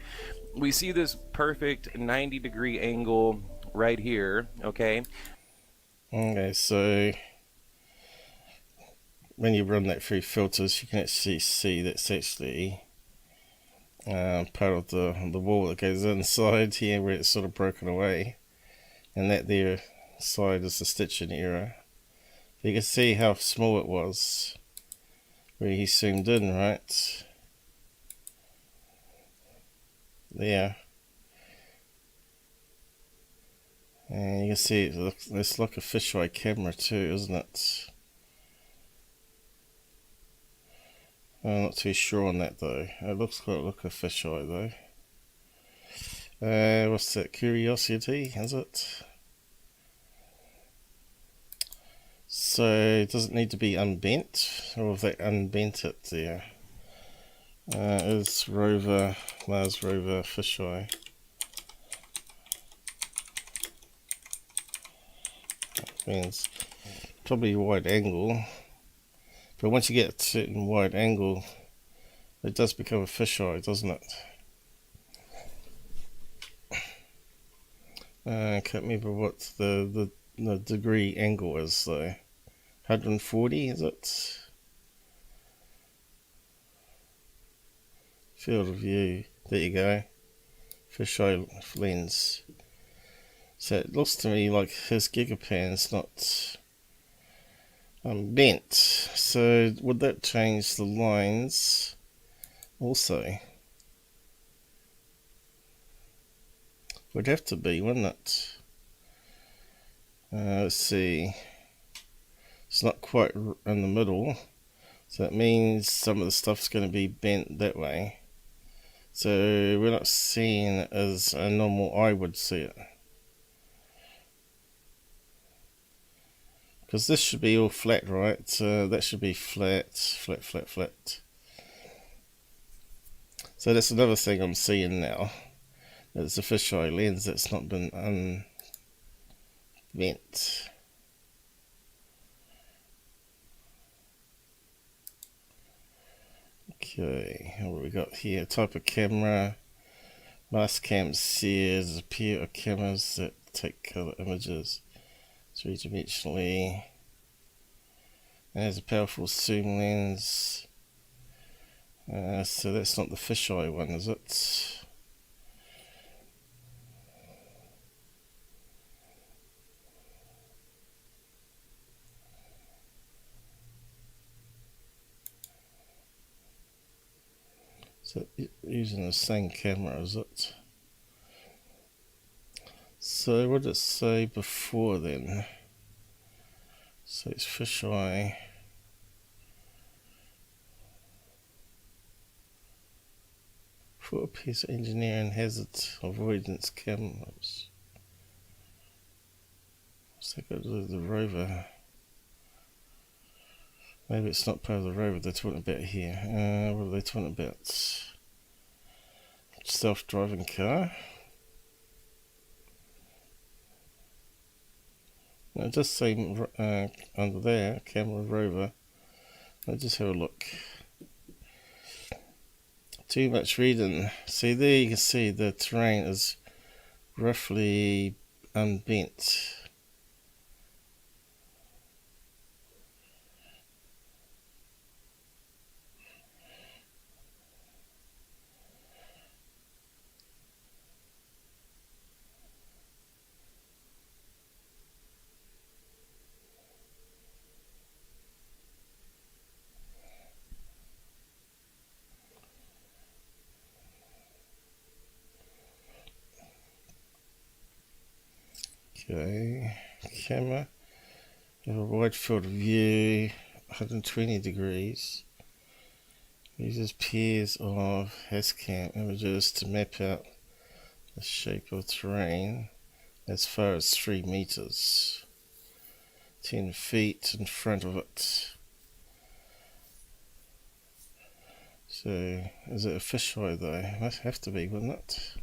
we see this perfect 90-degree angle right here. Okay. Okay, so when you run that through filters, you can actually see that's actually part of the wall that goes inside here, where it's sort of broken away, and that there side is the stitching error. You can see how small it was where he zoomed in, right there, and you can see it's like a fisheye camera too, isn't it? I'm not too sure on that though. It looks quite like a fisheye though. What's that? Curiosity, is it? So does it need to be unbent, or have they unbent it there? Is rover, Mars rover fisheye. That means probably wide angle. But once you get a certain wide angle, it does become a fisheye, doesn't it? I can't remember what the degree angle is though. 140, is it? Field of view. There you go. Fisheye lens. So it looks to me like his Gigapan's not bent. So would that change the lines also? Would have to be, wouldn't it? Let's see. It's not quite in the middle, so that means some of the stuff's going to be bent that way. So we're not seeing it as a normal eye would see it. Because this should be all flat, right? That should be flat, flat, flat, flat. So that's another thing I'm seeing now. It's a fisheye lens that's not been unbent. Okay, what we got here? Type of camera. Mastcam says a pair of cameras that take color images three-dimensionally. It has a powerful zoom lens. So that's not the fisheye one, is it? So using the same camera, is it? So what did it say before then? So it's fisheye. For a piece of engineering hazard avoidance cameras. What's that got to do with the rover? Maybe it's not part of the rover they're talking about here. What are they talking about? Self-driving car. Now just say under there, camera rover. Let's just have a look. Too much reading. See there you can see the terrain is roughly unbent. Okay, camera, you have a wide field of view, 120 degrees. Uses pairs of Hascam images to map out the shape of terrain as far as 3 meters, 10 feet in front of it. So, is it a fisheye though? It must have to be, wouldn't it?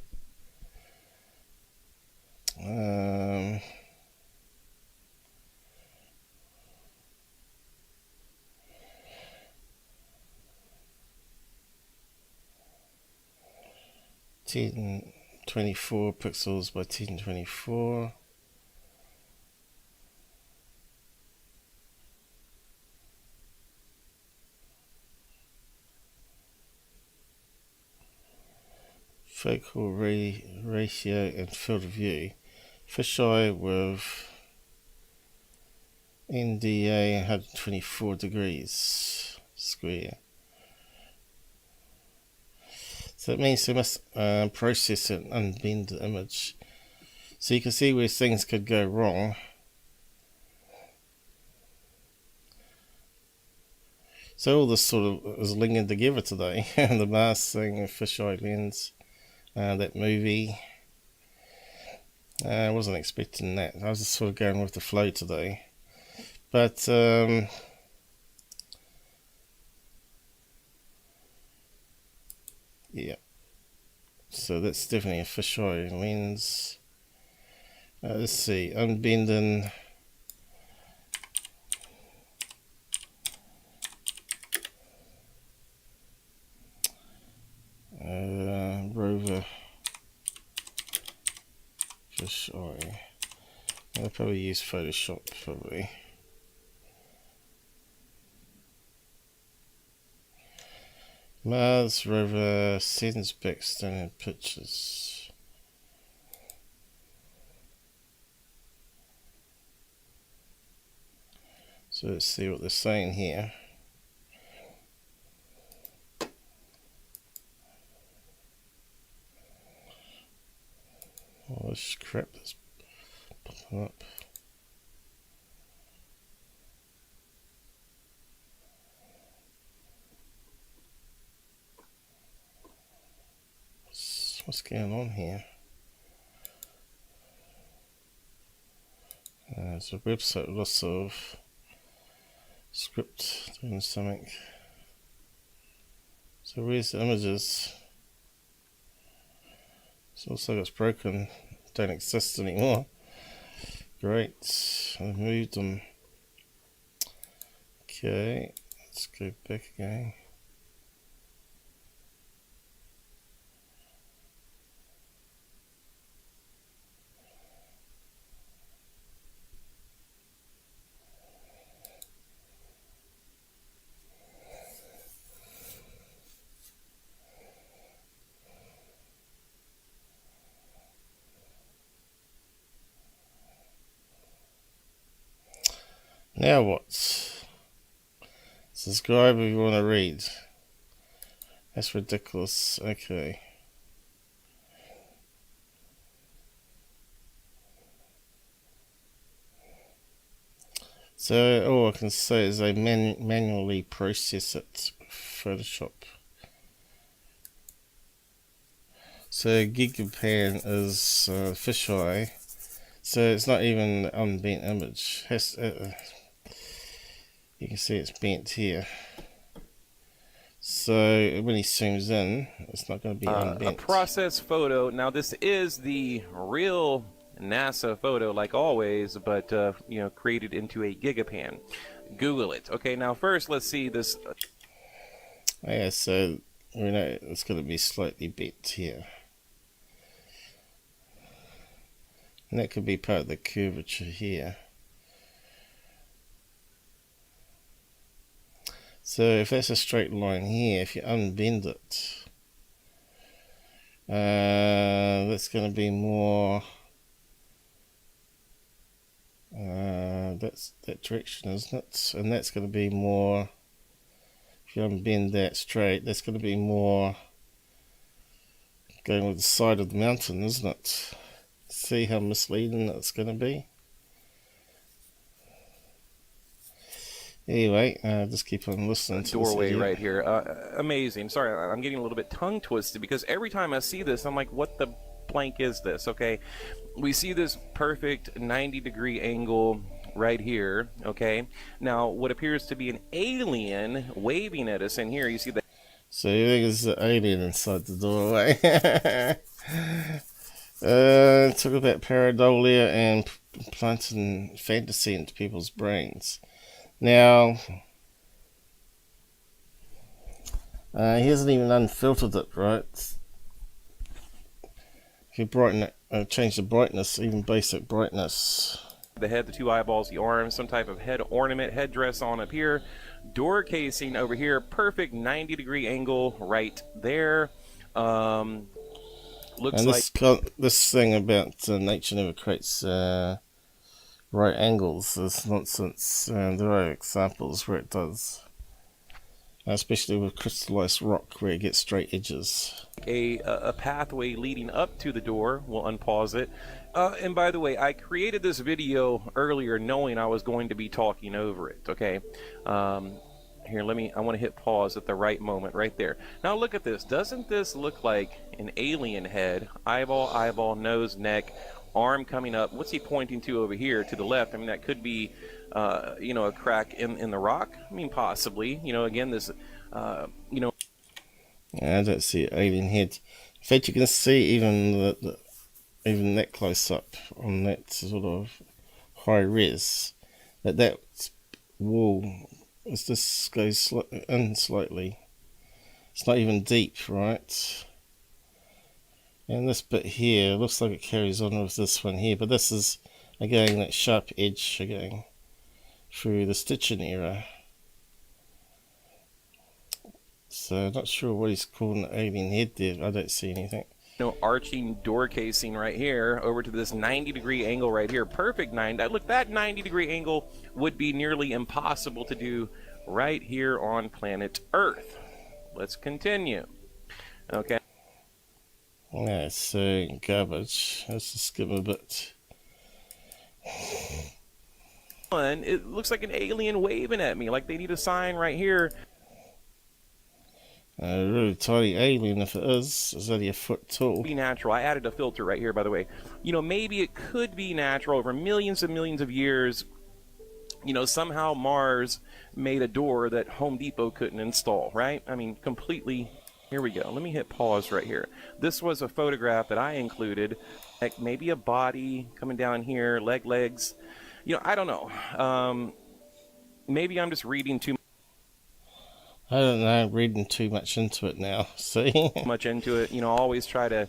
1024 pixels by 1024. Focal ratio and field of view. Fisheye with NDA 124 degrees square. So that means they must process an unbended image. So you can see where things could go wrong. So all this sort of is linking together today. The Mars thing, the fisheye lens, that movie. I wasn't expecting that. I was just sort of going with the flow today. But yeah. So that's definitely a fisheye lens. Let's see, unbending. Rover fisheye. I'll probably use Photoshop probably. Mars rover sends back stunning pictures. So let's see what they're saying here. Oh, this crap that's popping up. What's going on here? There's a website with lots of script doing something. So where's the images? It's also got broken, don't exist anymore. Great, I've moved them. Okay, let's go back again. Now what? Subscribe if you want to read. That's ridiculous. Okay. So all I can say is they manually process it. Photoshop. So gigapan is fisheye. So it's not even an unbent image. You can see it's bent here. So when he zooms in, it's not going to be unbent. A process photo. Now this is the real NASA photo, like always, but you know, created into a gigapan. Google it. Okay, now first let's see this. Yeah, so we know it's going to be slightly bent here. And that could be part of the curvature here. So if that's a straight line here, if you unbend it, that's going to be more, that's that direction, isn't it? And that's going to be more, if you unbend that straight, that's going to be more going with the side of the mountain, isn't it? See how misleading that's going to be? Anyway, just keep on listening to doorway right here. Amazing. Sorry, I'm getting a little bit tongue twisted because every time I see this, I'm like, what the blank is this? Okay, we see this perfect 90-degree angle right here. Okay, now what appears to be an alien waving at us in here. You see that? So you think it's an alien inside the doorway? Talk about pareidolia and planting fantasy into people's brains. Now, he hasn't even unfiltered it, right? If you brighten it, change the brightness, even basic brightness. The head, the two eyeballs, the arms, some type of head ornament, headdress on up here, door casing over here, perfect 90-degree angle right there. Looks and this thing about nature never creates right angles is nonsense. There are examples where it does, especially with crystallized rock where it gets straight edges. A pathway leading up to the door. We'll unpause it. And by the way, I created this video earlier knowing I was going to be talking over it. Okay, here, I want to hit pause at the right moment right there. Now look at this. Doesn't this look like an alien head? Eyeball, nose, neck, arm coming up. What's he pointing to over here to the left? I mean, that could be you know, a crack in the rock. I mean, possibly. You know, again, this you know, I don't see an alien head. In fact, you can see even even that close up on that sort of high res that wall is just goes in slightly. It's not even deep, right? And this bit here looks like it carries on with this one here, but this is again that sharp edge again through the stitching era. So not sure what he's calling the alien head there. I don't see anything. You know, arching door casing right here over to this 90-degree angle right here. Perfect 90. Look, that 90-degree angle would be nearly impossible to do right here on planet Earth. Let's continue. Okay. Yeah, so garbage. Let's just give it a bit. It looks like an alien waving at me, like they need a sign right here. A really tiny alien, if it is only a foot tall. Be natural. I added a filter right here, by the way. You know, maybe it could be natural over millions and millions of years. You know, somehow Mars made a door that Home Depot couldn't install, right? I mean, completely. Here we go. Let me hit pause right here. This was a photograph that I included, like maybe a body coming down here, legs. You know, I don't know. Maybe I'm just reading too I don't know, I'm reading too much into it now, see? much into it. You know, I always try to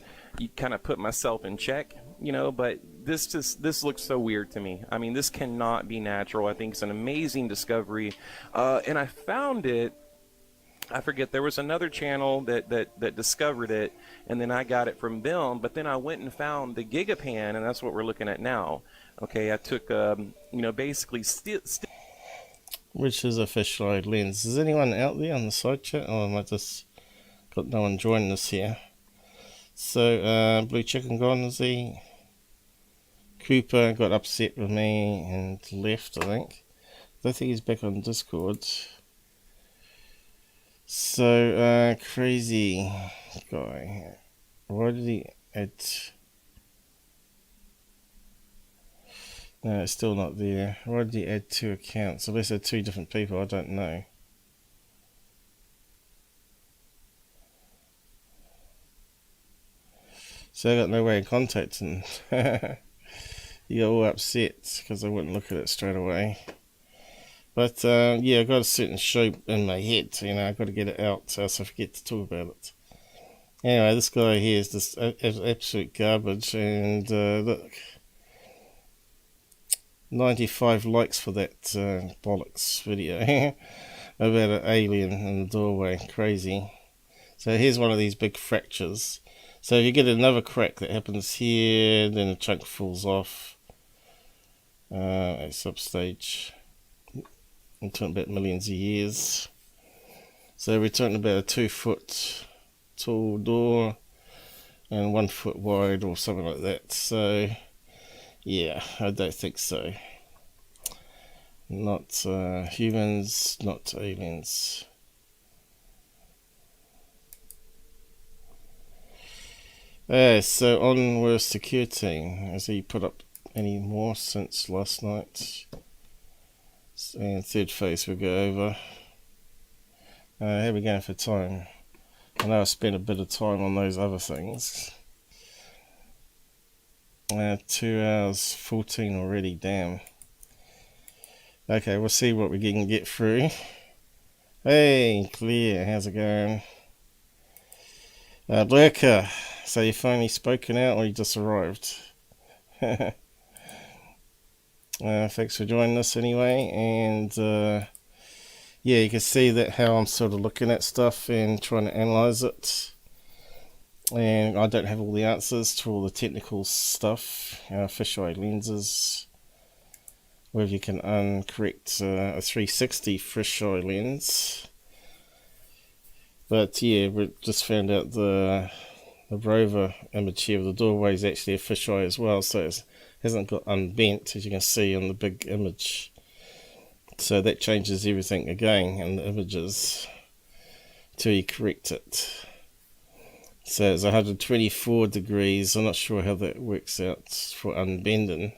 kind of put myself in check, you know, but this looks so weird to me. I mean, this cannot be natural. I think it's an amazing discovery. And I found it, I forget, there was another channel that discovered it, and then I got it from them, but then I went and found the Gigapan, and that's what we're looking at now. Okay, I took, you know, basically which is a fisheye lens. Is anyone out there on the side chat? Oh, I might just got no one joining us here. So, Blue Chicken gone, is he? Cooper got upset with me and left, I think. I don't think he's back on Discord. So, crazy guy. Why did he add... No, it's still not there. Why did he add 2 accounts? Unless they're 2 different people, I don't know. So I got no way of contacting. He got all upset because I wouldn't look at it straight away. But yeah, I got a certain shape in my head, you know, I got to get it out so I forget to talk about it. Anyway, this guy here is just absolute garbage, and look, 95 likes for that bollocks video about an alien in the doorway. Crazy. So here's one of these big fractures. So if you get another crack that happens here, then a chunk falls off at some stage into about millions of years. So we're talking about a 2 foot tall door and 1 foot wide or something like that. So yeah, I don't think so. Not humans, not aliens. So on with Secureteam. Has he put up any more since last night? And Thirdphase we'll go over. How are we going for time? I know I spent a bit of time on those other things. 2 hours 14 already, damn. Okay, we'll see what we can get through. Hey, Clear, how's it going? Lurker, so you finally spoken out or you just arrived? Thanks for joining us anyway, and yeah, you can see that how I'm sort of looking at stuff and trying to analyze it, and I don't have all the answers to all the technical stuff, fisheye lenses, whether you can uncorrect a 360 fisheye lens, but yeah, we just found out the rover image here of the doorway is actually a fisheye as well, so it hasn't got unbent, as you can see on the big image. So that changes everything again in the images till you correct it. So it's 124 degrees. I'm not sure how that works out for unbending.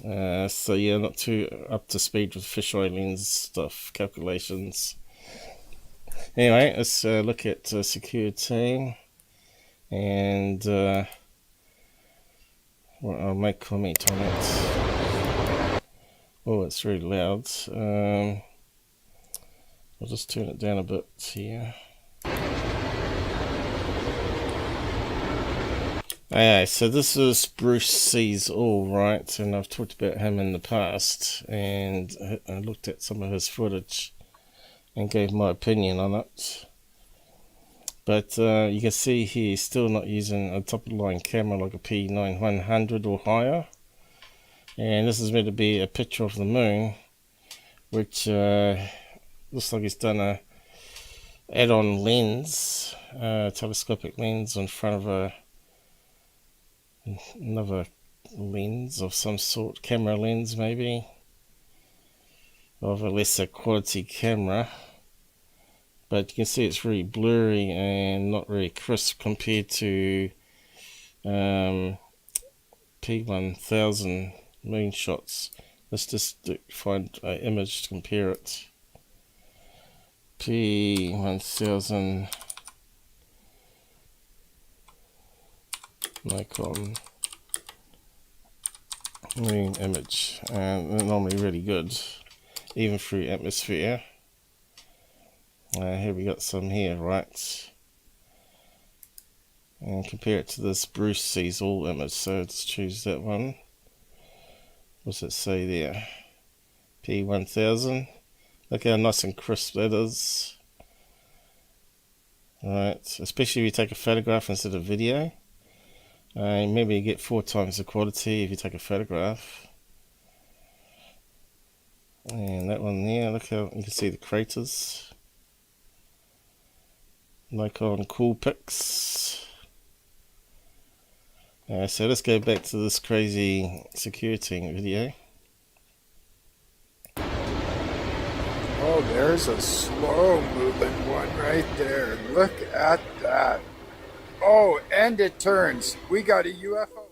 So yeah, not too up to speed with fisheye lens stuff, calculations. Anyway, let's look at Secureteam, and well, I'll make comment on it. Oh, it's really loud. I'll just turn it down a bit here. Okay, so this is Bruce Sees All, right? And I've talked about him in the past, and I looked at some of his footage and gave my opinion on it. But you can see here he's still not using a top-of-the-line camera like a P9100 or higher. And this is meant to be a picture of the moon, which looks like he's done a add-on lens, telescopic lens in front of another lens of some sort, camera lens maybe, of a lesser quality camera. But you can see it's really blurry and not very crisp compared to P1000 moonshots. Let's just find an image to compare it. P1000 Nikon moon image, and they're normally really good, even through atmosphere. Here we got some here, right? And compare it to this Bruce Sees All image. So let's choose that one. What's it say there? P1000. Look how nice and crisp that is. Right, especially if you take a photograph instead of video. Maybe you get 4 times the quality if you take a photograph. And that one there, look how you can see the craters. Nikon Cool Pics. So let's go back to this crazy Secureteam video. Oh, there's a slow moving one right there. Look at that. Oh, and it turns. We got a UFO.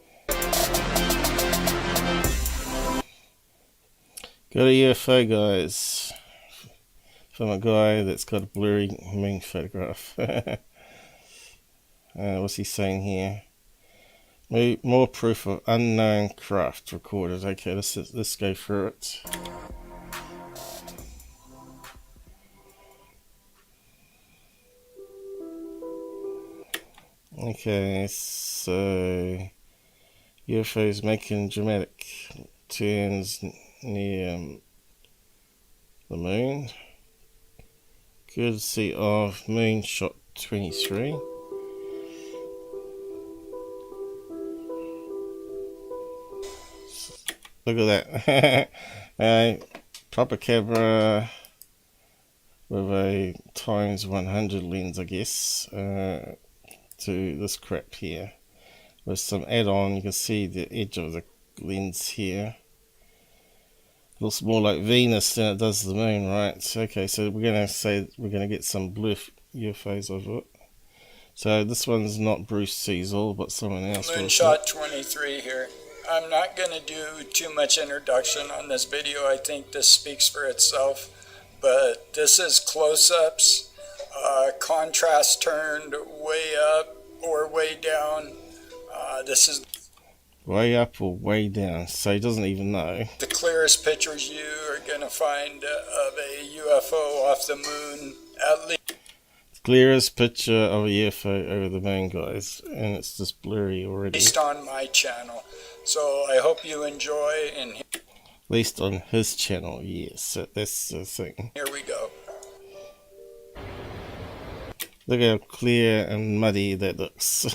Got a UFO, guys. From a guy that's got a blurry moon photograph. What's he saying here? More proof of unknown craft recorded. Okay, let's go through it. Okay, so UFOs making dramatic turns near the moon. Courtesy of Moonshot 23. Look at that. Proper camera with a ×100 lens, I guess, to this crap here. With some add-on, you can see the edge of the lens here. Looks more like Venus than it does the moon, right? Okay, so we're gonna say we're gonna get some blue UFOs of it. So this one's not Bruce Cecil, but someone else. Moonshot 23 here. I'm not gonna do too much introduction on this video. I think this speaks for itself. But this is close-ups, contrast turned way up or way down. This is way up or way down, so he doesn't even know. The clearest pictures you are going to find of a UFO off the moon, at least. Clearest picture of a UFO over the moon, guys, and it's just blurry already. At least on my channel. So I hope you enjoy, and at least on his channel, yes, that's the thing. Here we go. Look how clear and muddy that looks.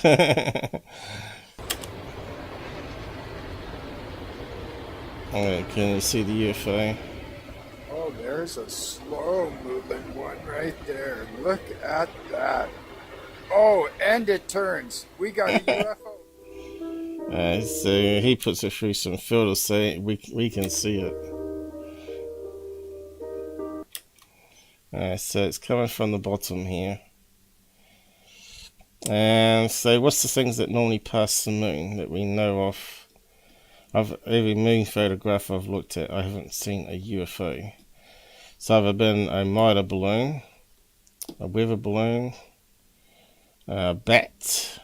Alright, can you see the UFO? Oh, there's a slow moving one right there. Look at that. Oh, and it turns. We got a UFO. So he puts it through some filters so we can see it. So it's coming from the bottom here. And so what's the things that normally pass the moon that we know of? Every moon photograph I've looked at, I haven't seen a UFO. It's either been a Mylar balloon, a weather balloon, a bat,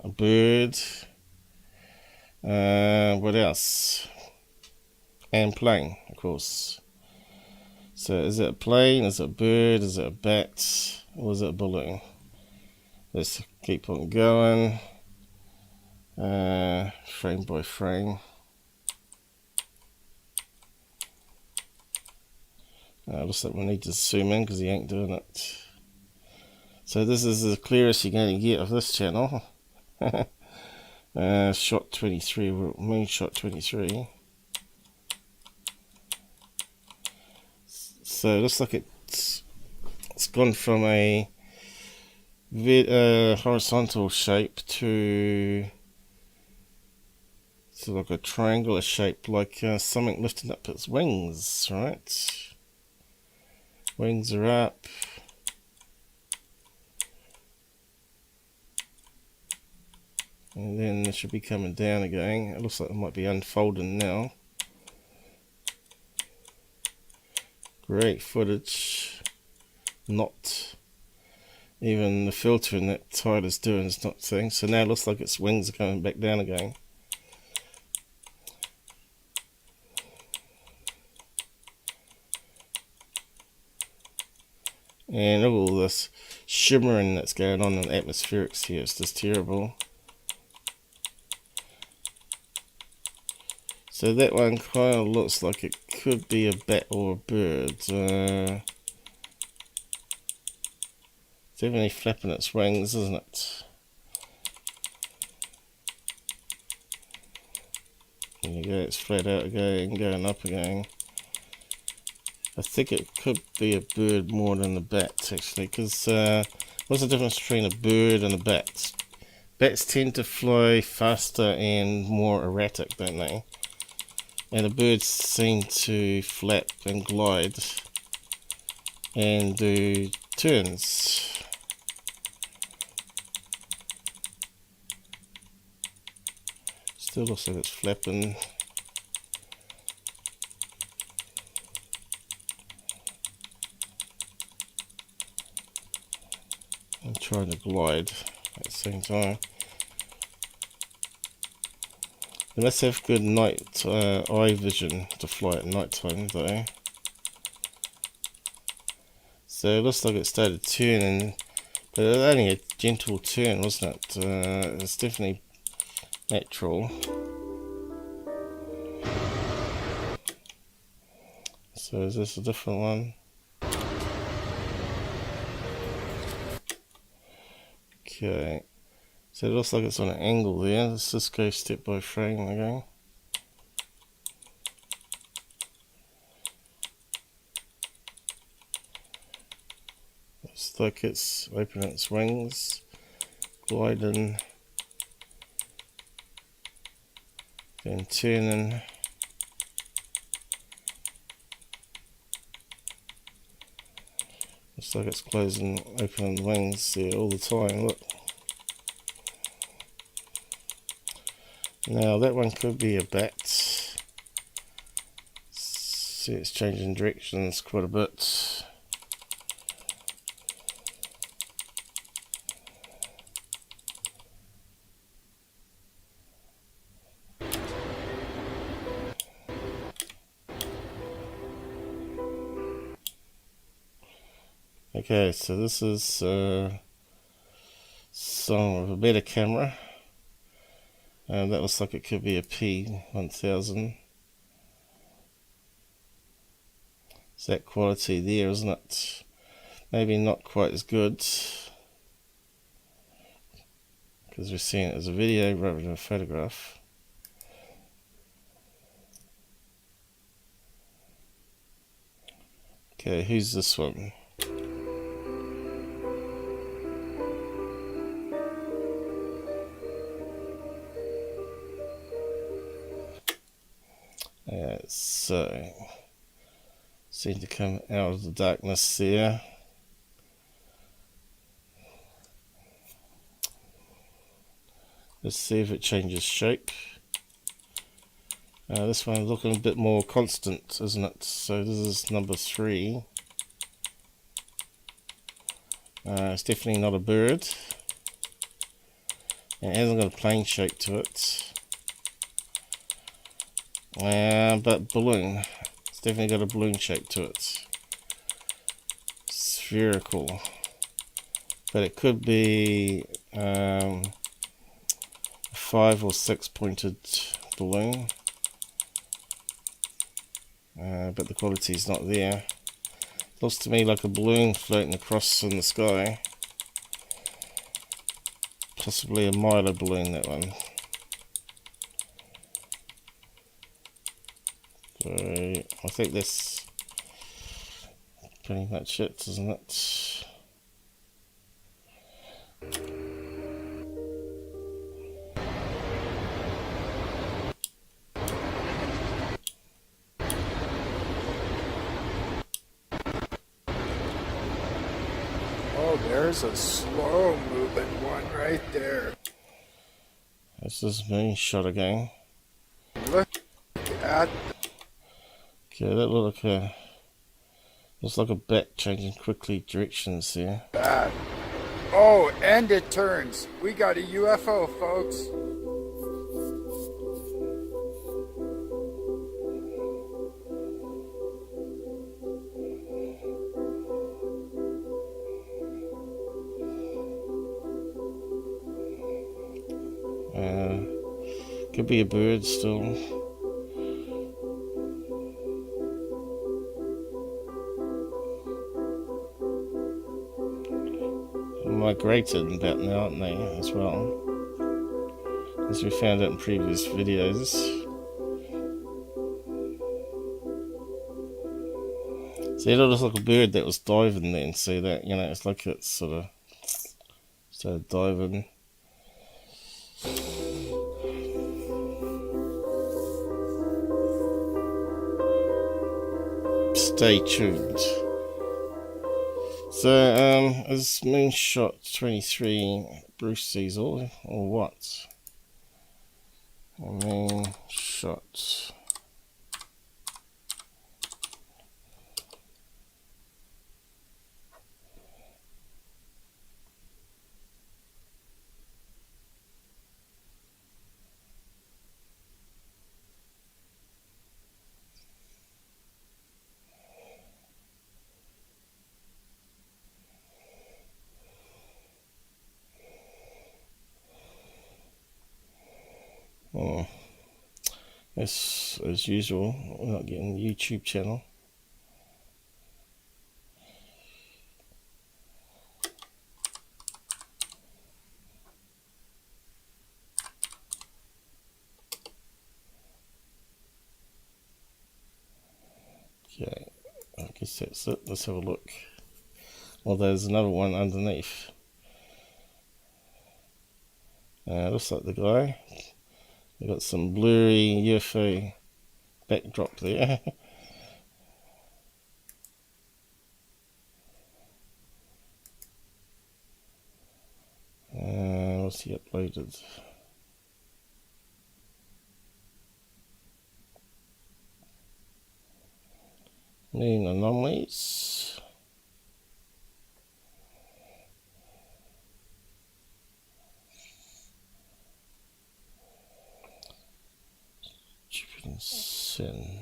a bird, what else? And plane, of course. So is it a plane, is it a bird, is it a bat, or is it a balloon? Let's keep on going. Frame by frame. Looks like we need to zoom in because he ain't doing it. So this is the clearest you're going to get of this channel. Shot 23, Moonshot 23. So it looks like it's gone from a horizontal shape to like a triangular shape, like something lifting up its wings, right? Wings are up. And then it should be coming down again. It looks like it might be unfolding now. Great footage. Not even the filtering that Tide is doing is not saying. So now it looks like its wings are coming back down again. And look at all this shimmering that's going on in the atmospherics here. It's just terrible. So that one kind of looks like it could be a bat or a bird. It's definitely flapping its wings, isn't it? There you go, it's flat out again, going up again. I think it could be a bird more than a bat, actually, because what's the difference between a bird and a bat? Bats tend to fly faster and more erratic, don't they? And the birds seem to flap and glide. and do turns. Still looks like it's flapping. I'm trying to glide at the same time. It must have good night eye vision to fly at night time though. So it looks like it started turning, but it was only a gentle turn, wasn't it? It's definitely natural. So is this a different one? Okay, so it looks like it's on an angle there. Let's just go step by frame again. Looks like it's opening its wings, gliding, then turning. Looks like it's closing, opening the wings there all the time, look. Now that one could be a bat. See, it's changing directions quite a bit. Okay, so this is some of a better camera. That looks like it could be a P1000. It's that quality there, isn't it? Maybe not quite as good, because we're seeing it as a video rather than a photograph. Okay, who's this one? So seem to come out of the darkness there. Let's see if it changes shape. This one's looking a bit more constant, isn't it? So this is number 3. It's definitely not a bird. It hasn't got a plane shape to it. But balloon. It's definitely got a balloon shape to it. Spherical. But it could be a 5 or 6 pointed balloon. But the quality is not there. Looks to me like a balloon floating across in the sky. Possibly a Mylar balloon, that one. So I think that's pretty much it, isn't it? Oh, there's a slow moving one right there. This is moonshot again. Look at Okay, that looks like a bat changing quickly directions here. that. Oh, and it turns. We got a UFO, folks. Could be a bird still. Migrated about now, aren't they, as well? As we found out in previous videos. See, it looks like a bird that was diving then. See that? You know, it's like it's sort of started diving. Stay tuned. So, is Moonshot 23 Bruce Cecil or what? Moonshot. Oh, as usual, we're not getting the YouTube channel. Okay, I guess that's it. Let's have a look. Well, there's another one underneath. Looks like the guy. They got some blurry UFO backdrop there. What's he uploaded? Moon anomalies. Jupiter Sin.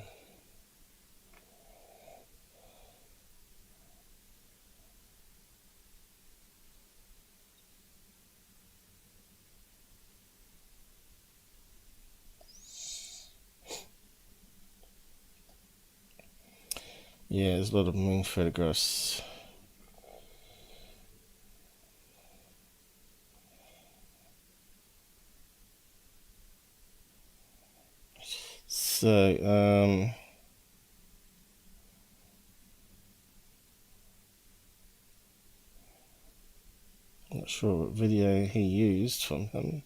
Yeah, there's a lot of moon photographs. So, not sure what video he used from him.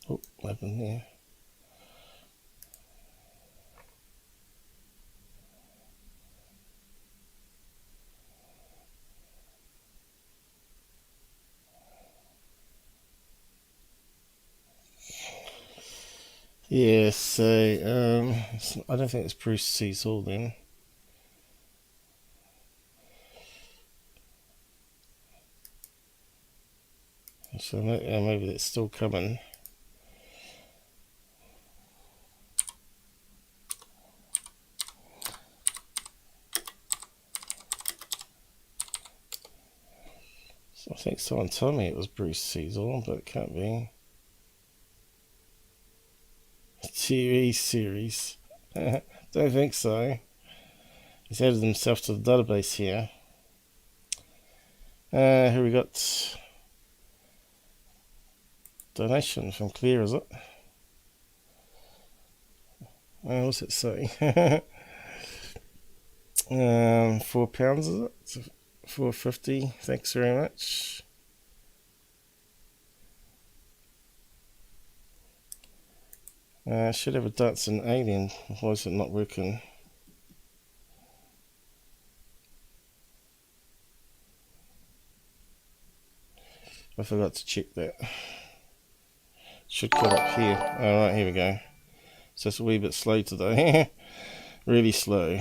Oh, what happened there? Yeah, so I don't think it's Bruce Cecil then. So maybe it's still coming. So I think someone told me it was Bruce Cecil, but it can't be. TV series. Don't think so. He's added himself to the database here. Here we got donation from Clear, is it? What's it say? £4, is it? £4.50. Thanks very much. Should have a dancing alien. Why is it not working? I forgot to check that. Should come up here. Alright, here we go. So it's a wee bit slow today. Really slow.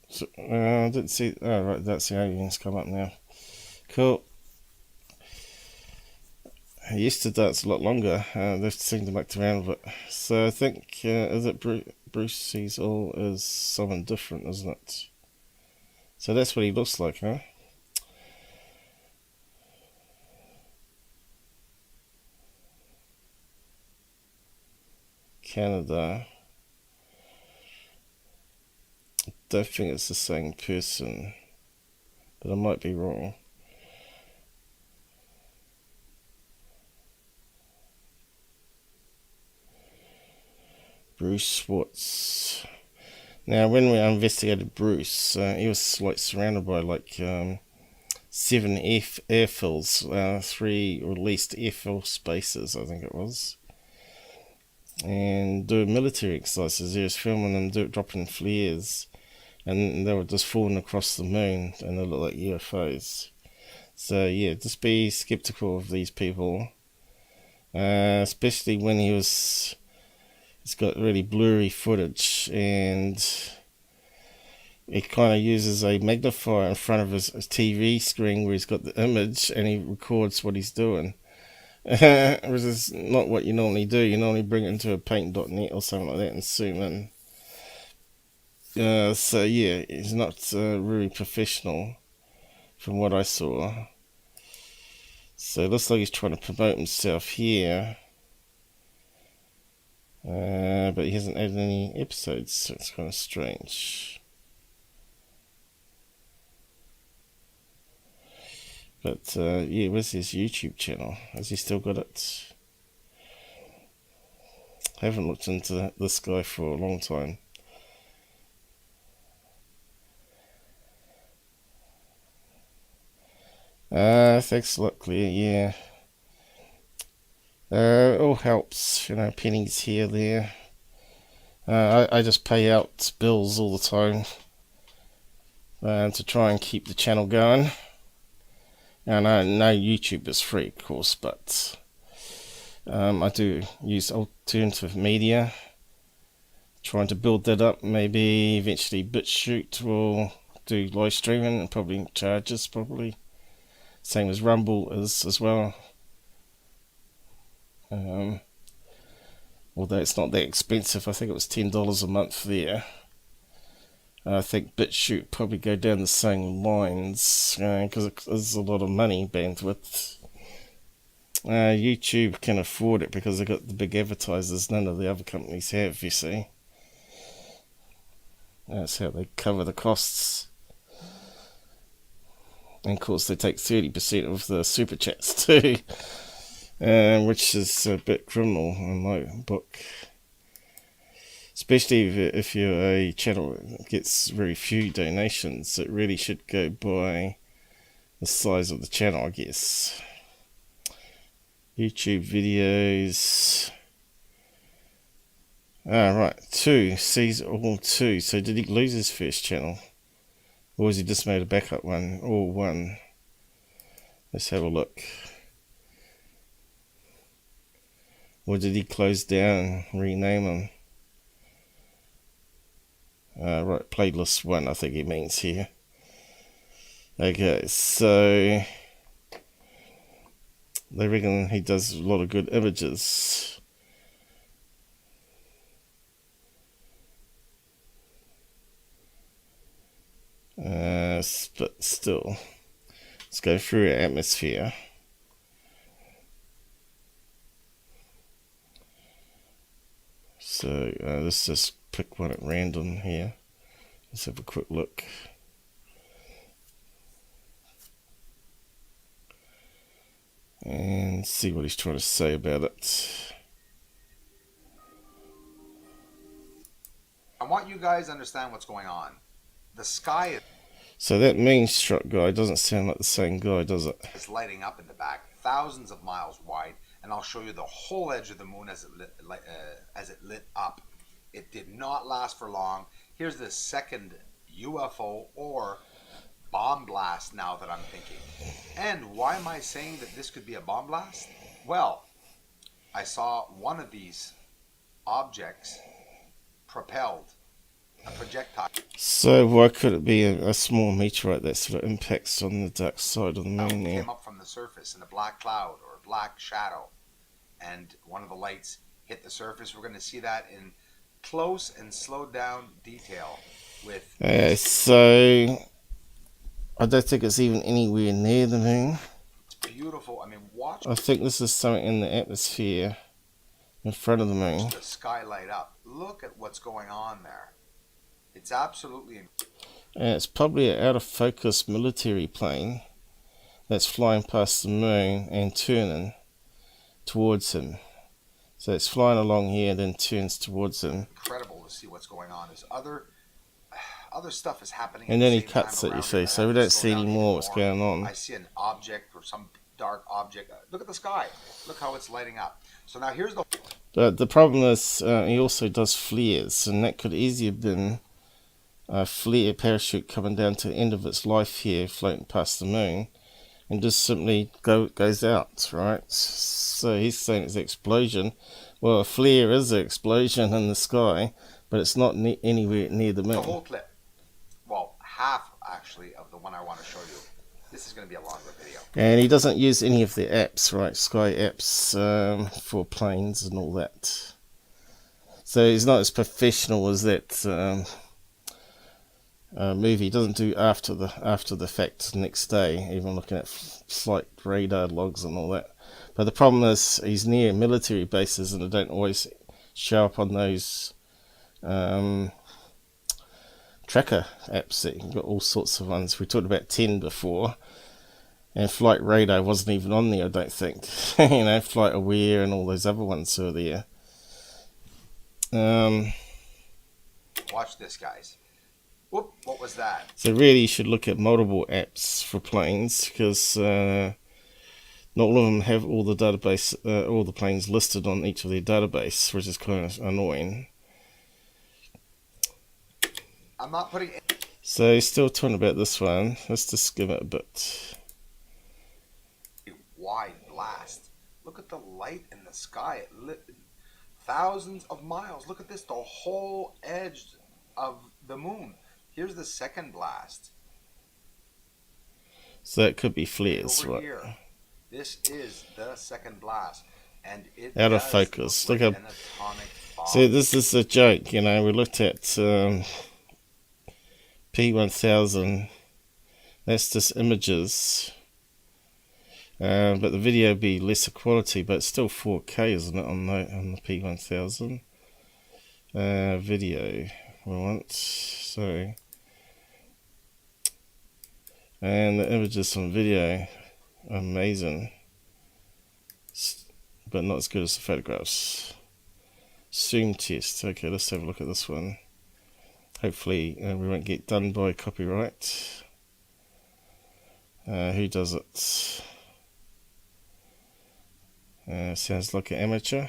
So, I didn't see. Oh, right, that's the aliens come up now. Cool. I used to dance a lot longer. They've seemed to mucked around with it. So I think, is it Bruce Cecil is someone different, isn't it? So that's what he looks like, huh? Canada. I don't think it's the same person, but I might be wrong. Bruce Swartz. Now, when we investigated Bruce, he was like surrounded by like 7 airfills, 3 released airfill spaces, I think it was. and doing military exercises. He was filming them dropping flares, and they were just falling across the moon, and they look like UFOs. So yeah, just be skeptical of these people, especially when it's got really blurry footage, and he kind of uses a magnifier in front of his TV screen where he's got the image, and he records what he's doing. Which is not what you normally do. You normally bring it into a paint.net or something like that and zoom in. So yeah, he's not really professional from what I saw. So it looks like he's trying to promote himself here. But he hasn't added any episodes, so it's kind of strange. But yeah, where's his YouTube channel? Has he still got it? I haven't looked into this guy for a long time. Thanks a lot, Claire, yeah. All helps, you know, pennies here, there. I just pay out bills all the time to try and keep the channel going. And I know YouTube is free, of course, but I do use alternative media, trying to build that up. Maybe eventually BitChute will do live streaming and probably charges, probably. Same as Rumble is as well. Although it's not that expensive, I think it was $10 a month there. I think BitChute probably go down the same lines, because there's a lot of money bandwidth. YouTube can afford it because they've got the big advertisers none of the other companies have, you see. That's how they cover the costs. And of course they take 30% of the super chats too, which is a bit criminal in my book. Especially if you're a channel that gets very few donations, it really should go by the size of the channel, I guess. YouTube videos. Right, 2, sees all 2. So did he lose his first channel? Or has he just made a backup one? Or one? Let's have a look. Or did he close down, rename them? Right, playlist 1, I think he means here. Okay, so they reckon he does a lot of good images. But still, let's go through our atmosphere. So let's just pick one at random here. Let's have a quick look. And see what he's trying to say about it. I want you guys to understand what's going on. The sky So that main shot guy doesn't sound like the same guy, does it? is lighting up in the back, thousands of miles wide, and I'll show you the whole edge of the moon as it lit up. It did not last for long. Here's the second UFO or bomb blast now that I'm thinking. And why am I saying that this could be a bomb blast? Well, I saw one of these objects propelled, a projectile. So why could it be a small meteorite that sort of impacts on the dark side of the moon there? Came up from the surface in a black cloud or a black shadow, and one of the lights hit the surface. We're going to see that in close and slowed down detail with so I don't think it's even anywhere near the moon. it's beautiful. I mean, watch I think this is something in the atmosphere in front of the moon. the sky light up. Look at what's going on there. It's absolutely And it's probably an out of focus military plane that's flying past the moon and turning towards him. So it's flying along here, then turns towards him. incredible to see what's going on. There's other stuff is happening. And then he cuts it, you see, so we don't see any more what's going on. I see an object or some dark object. Look at the sky. Look how it's lighting up. So now here's the... But the problem is he also does flares, and that could easily have been a flare parachute coming down to the end of its life here, floating past the moon, and just simply goes out, right? So he's saying it's an explosion. Well, a flare is an explosion in the sky, but it's not anywhere near the moon. The whole clip. Well, half actually of the one I want to show you. This is going to be a longer video. And he doesn't use any of the apps, right? Sky apps for planes and all that. So he's not as professional as that movie. He doesn't do after the fact next day, even looking at flight radar logs and all that. But the problem is he's near military bases, and they don't always show up on those tracker apps. You've got all sorts of ones. We talked about 10 before, and flight radar wasn't even on there, I don't think. You know, flight aware and all those other ones are there. Watch this, guys. Whoop, what was that? So really you should look at multiple apps for planes, because not all of them have all the database, all the planes listed on each of their database, which is kind of annoying. I'm not putting... So he's still talking about this one. Let's just give it a bit. Wide blast. Look at the light in the sky. It lit thousands of miles. Look at this, the whole edge of the moon. Here's the second blast. So it could be flares, Over right? here. This is the second blast, and it Out of does focus. look Look like at. an atomic bomb. See, this is a joke, you know. We looked at P1000. That's just images. But the video would be lesser quality, but it's still 4K, isn't it, on the P1000 video we want. So, and the images from video are amazing, but not as good as the photographs. Zoom test. Okay, let's have a look at this one. Hopefully we won't get done by copyright. Who does it? Sounds like an amateur.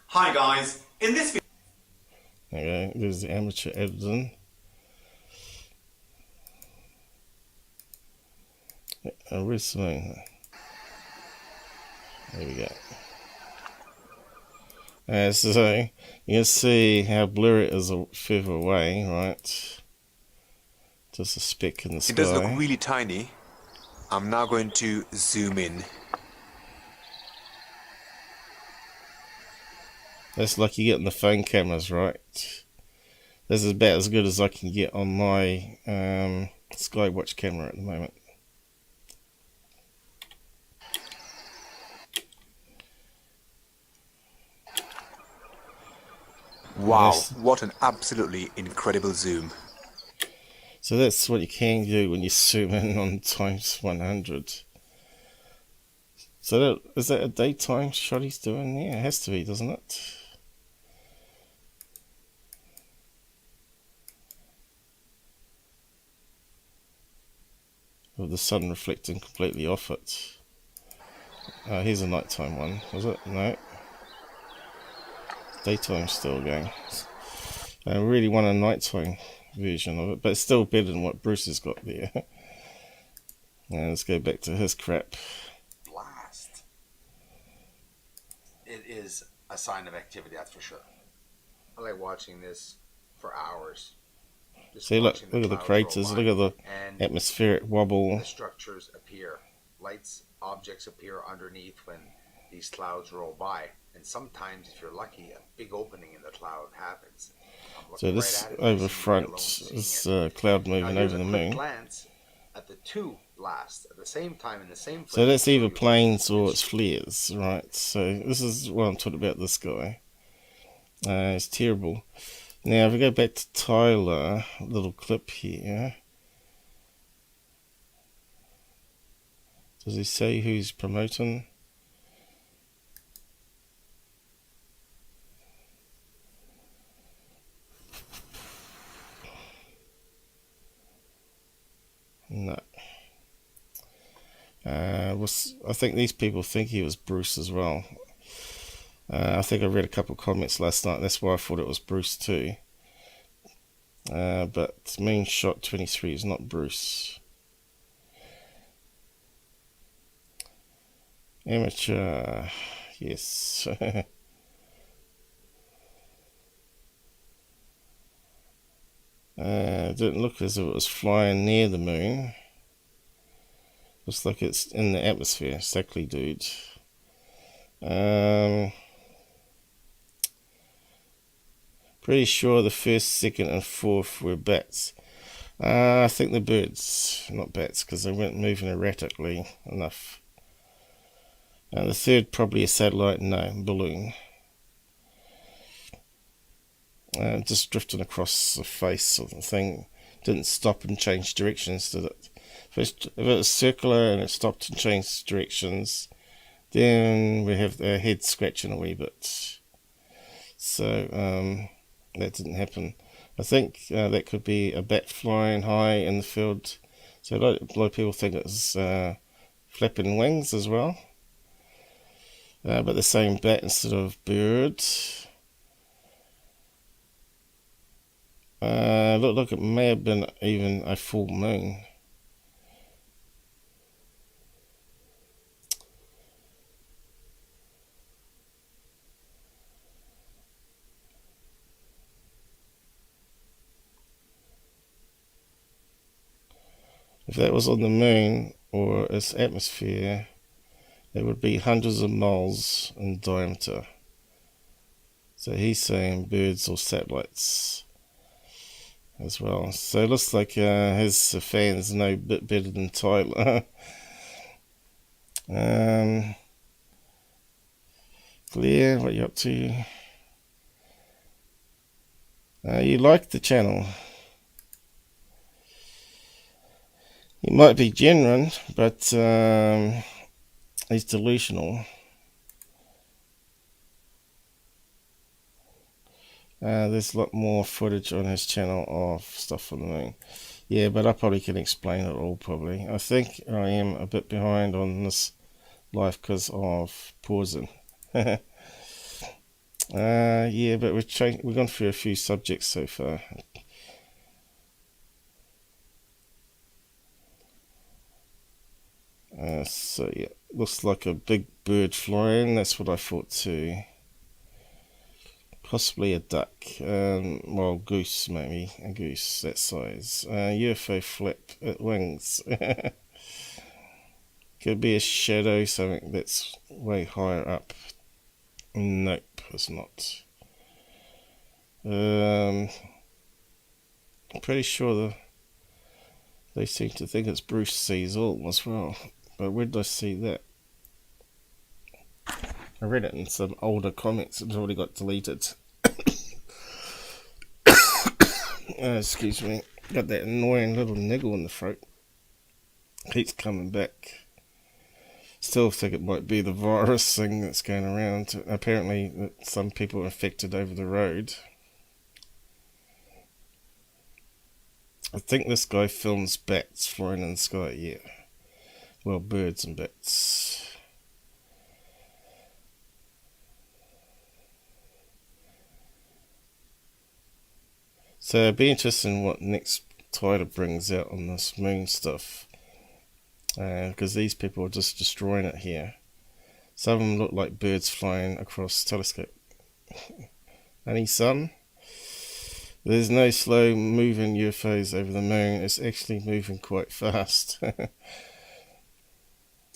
Hi guys, in this video... Okay, there's the amateur editing. Where's the moon? There we go. So you can see how blurry it is further away, right? Just a speck in the sky. It does look really tiny. I'm now going to zoom in. That's like you get on the phone cameras, right? This is about as good as I can get on my Skywatch camera at the moment. Wow, what an absolutely incredible zoom. So that's what you can do when you zoom in on times 100. So is that a daytime shot he's doing there? It has to be, doesn't it? With the sun reflecting completely off it. Here's a nighttime one, was it? No. Daytime still going. I really want a nighttime version of it, but it's still better than what Bruce has got there. Now let's go back to his crap. Blast. It is a sign of activity, that's for sure. I like watching this for hours. Just See, look at the clouds craters, roll by, look at the and atmospheric wobble. the structures appear. Lights, objects appear underneath when these clouds roll by. And sometimes, if you're lucky, a big opening in the cloud happens. So this over front is cloud moving over the moon. Glance at the two blasts at the same time in the same. So that's either planes or it's flares, right? So this is what I'm talking about. This guy, it's terrible. Now if we go back to Tyler, a little clip here. Does he say who's promoting? No. I think these people think he was Bruce as well. I think I read a couple of comments last night. That's why I thought it was Bruce too. But Moonshot 23 is not Bruce. Amateur, yes. Didn't look as if it was flying near the moon. Looks like it's in the atmosphere. Exactly, dude. Pretty sure the first, second, and fourth were bats. I think the birds, not bats, because they weren't moving erratically enough. The third, probably a satellite, no, balloon. Just drifting across the face of the thing. Didn't stop and change directions, did it? First, if it was circular and it stopped and changed directions, then we have the head scratching a wee bit. So that didn't happen. I think that could be a bat flying high in the field. So a lot of people think it's flapping wings as well. But the same bat instead of bird. Looked like it may have been even a full moon. If that was on the moon or its atmosphere, it would be hundreds of miles in diameter. So he's saying birds or satellites as well. So it looks like his fans know a bit better than Tyler. Claire, what are you up to? You like the channel. He might be genuine, but he's delusional. There's a lot more footage on his channel of stuff on the moon. Yeah, but I probably can explain it all probably. I think I am a bit behind on this live because of pausing. Yeah, but we've gone through a few subjects so far. So yeah, looks like a big bird flying. That's what I thought too. Possibly a duck. Well, goose maybe. A goose that size. UFO flap at wings. Could be a shadow, something that's way higher up. Nope, it's not. I'm pretty sure they seem to think it's Bruce sees all as well. But where did I see that? I read it in some older comments. It's already got deleted. Excuse me. Got that annoying little niggle in the throat. Keeps coming back. Still think it might be the virus thing that's going around. Apparently some people are infected over the road. I think this guy films bats flying in the sky, yeah. Well, birds and bats. So it'd be interesting what next Tyler brings out on this moon stuff. Because these people are just destroying it here. Some of them look like birds flying across the telescope. Any sun? There's no slow moving UFOs over the moon. It's actually moving quite fast.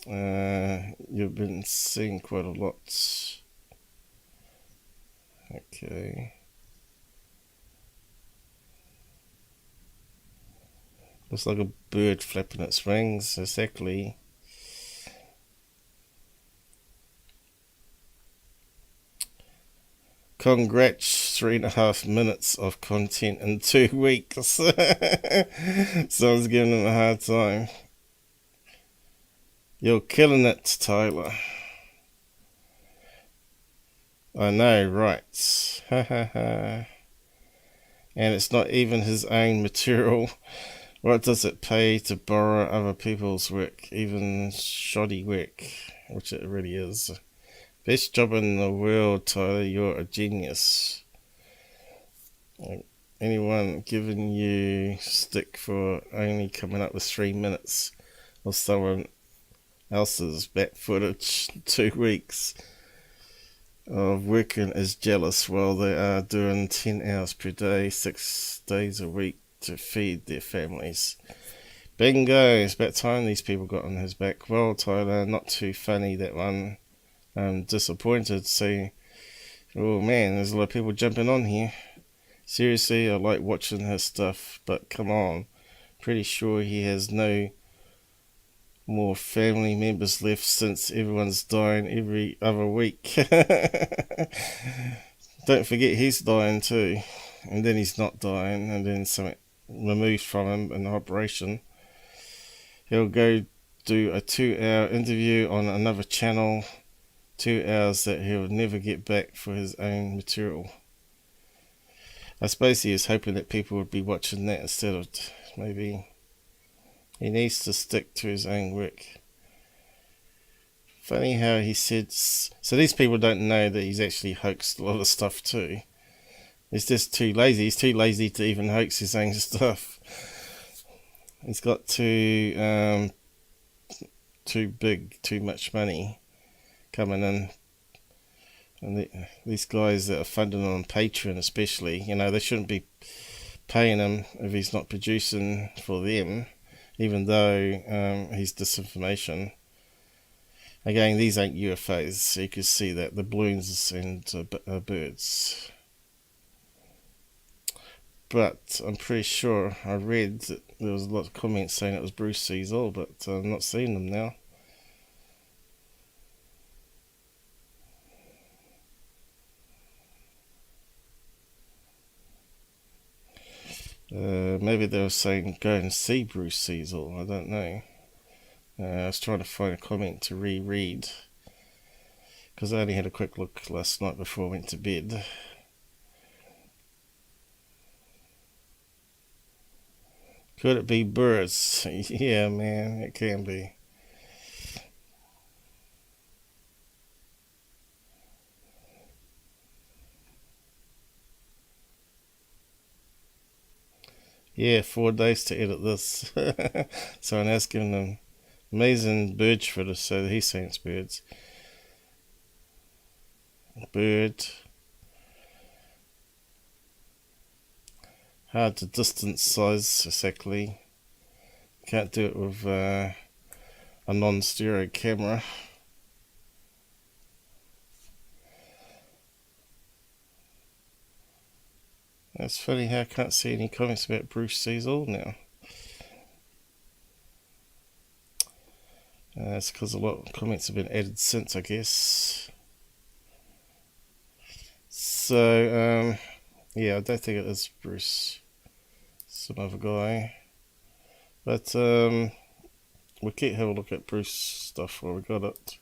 You've been seeing quite a lot. Okay. Looks like a bird flapping its wings, exactly. Congrats, 3.5 minutes of content in 2 weeks. Someone's giving him a hard time. You're killing it, Tyler. I know, right? Ha ha ha. And it's not even his own material. What does it pay to borrow other people's work, even shoddy work, which it really is? Best job in the world, Tyler. You're a genius. Anyone giving you stick for only coming up with 3 minutes of someone else's back footage 2 weeks of working is jealous while they are doing 10 hours per day, 6 days a week to feed their families. Bingo! It's about time these people got on his back. Well, Tyler, not too funny, that one. I'm disappointed. So, oh man, there's a lot of people jumping on here. Seriously, I like watching his stuff, but come on. Pretty sure he has no more family members left since everyone's dying every other week. Don't forget he's dying too. And then he's not dying, and then something removed from him in the operation. He'll go do a 2-hour interview on another channel, 2 hours that he'll never get back for his own material. I suppose he is hoping that people would be watching that instead of maybe. He needs to stick to his own work. Funny how he said. So these people don't know that he's actually hoaxed a lot of stuff too. He's just too lazy. He's too lazy to even hoax his own stuff. He's got too much money coming in. And these guys that are funding on Patreon especially, you know, they shouldn't be paying him if he's not producing for them, even though he's disinformation. Again, these ain't UFOs, so you can see that, the balloons and birds. But I'm pretty sure I read that there was a lot of comments saying it was Bruce Cecil, but I'm not seeing them now. Maybe they were saying go and see Bruce Cecil, I don't know. I was trying to find a comment to reread, because I only had a quick look last night before I went to bed. Could it be birds? Yeah, man, it can be. Yeah, 4 days to edit this. So I'm asking them amazing bird footage, so he's saying it's birds. Bird. Hard to distance size exactly. Can't do it with a non-stereo camera. It's funny how I can't see any comments about Bruce Cecil now. It's because a lot of comments have been added since, I guess. So, yeah, I don't think it is Bruce. Some other guy. But, we can't have a look at Bruce stuff while we got it.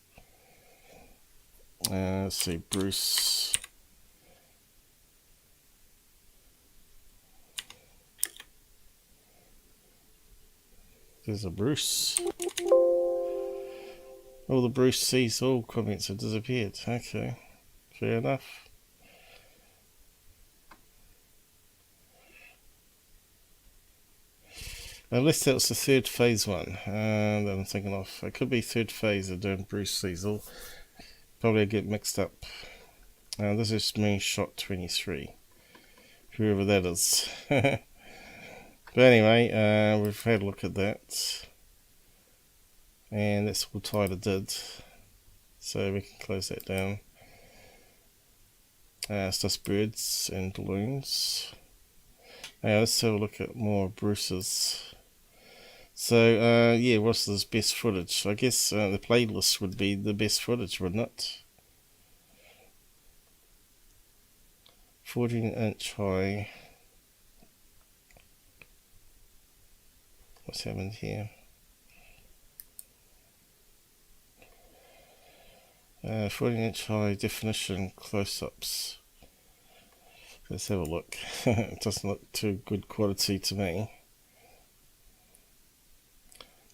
Let's see, Bruce. There's a Bruce. All the Bruce Cecil comments have disappeared. Okay, fair enough. Unless that was the Thirdphase one that I'm thinking of. It could be Thirdphase they're doing Bruce Cecil. Probably I get mixed up. This is Moonshot 23. Whoever that is. But anyway, we've had a look at that. And that's all Tyler did. So we can close that down. It's just birds and balloons. Let's have a look at more Bruce's. So, yeah, what's this best footage? I guess the playlist would be the best footage, wouldn't it? 14-inch high. What's happened here? 14-inch high definition close-ups. Let's have a look. It doesn't look too good quality to me.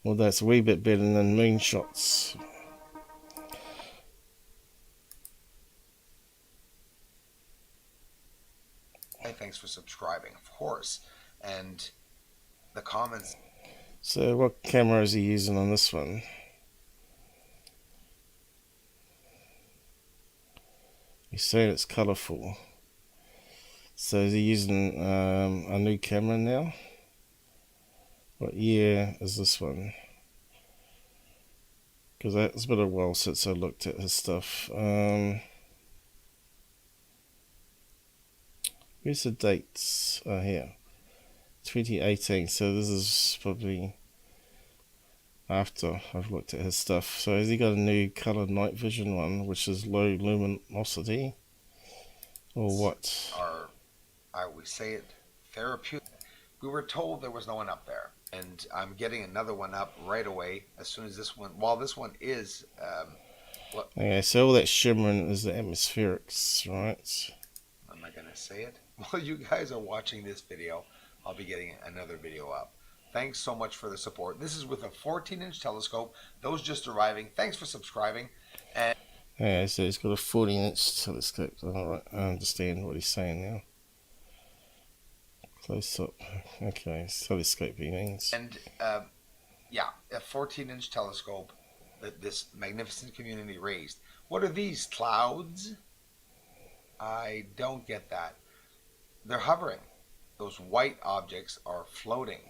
Although it's a wee bit better than moonshots. Hey, thanks for subscribing, of course. And the comments. So what camera is he using on this one? He's saying it's colourful. So is he using a new camera now? What year is this one? Because it's been a while since I looked at his stuff. Where's the dates? Oh, here. 2018. So this is probably after I've looked at his stuff. So has he got a new colour night vision one, which is low luminosity? Or what? Are, I would say it, therapeutic. We were told there was no one up there. And I'm getting another one up right away as soon as this one, while this one is... okay, so all that shimmering is the atmospherics, right? Am I going to say it? While you guys are watching this video, I'll be getting another video up. Thanks so much for the support. This is with a 14-inch telescope. Those just arriving, thanks for subscriing. And yeah, so he's got a 14-inch telescope. Alright, I understand what he's saying now. Close up. Okay, telescope he means. And yeah, a 14-inch telescope that this magnificent community raised. What are these, clouds? I don't get that. They're hovering. Those white objects are floating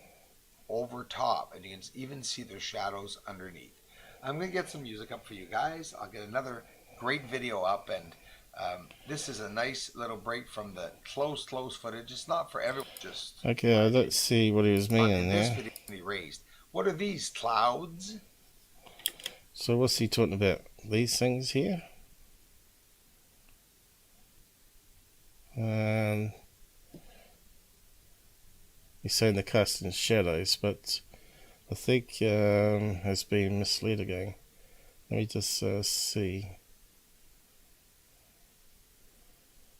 over top, and you can even see their shadows underneath. I'm going to get some music up for you guys. I'll get another great video up, and this is a nice little break from the close footage. It's not for everyone. Just okay, I don't see what he was meaning this there. video he raised. What are these, clouds? So what's he talking about? These things here? He's saying they're casting shadows, but I think has been misled again. Let me just see.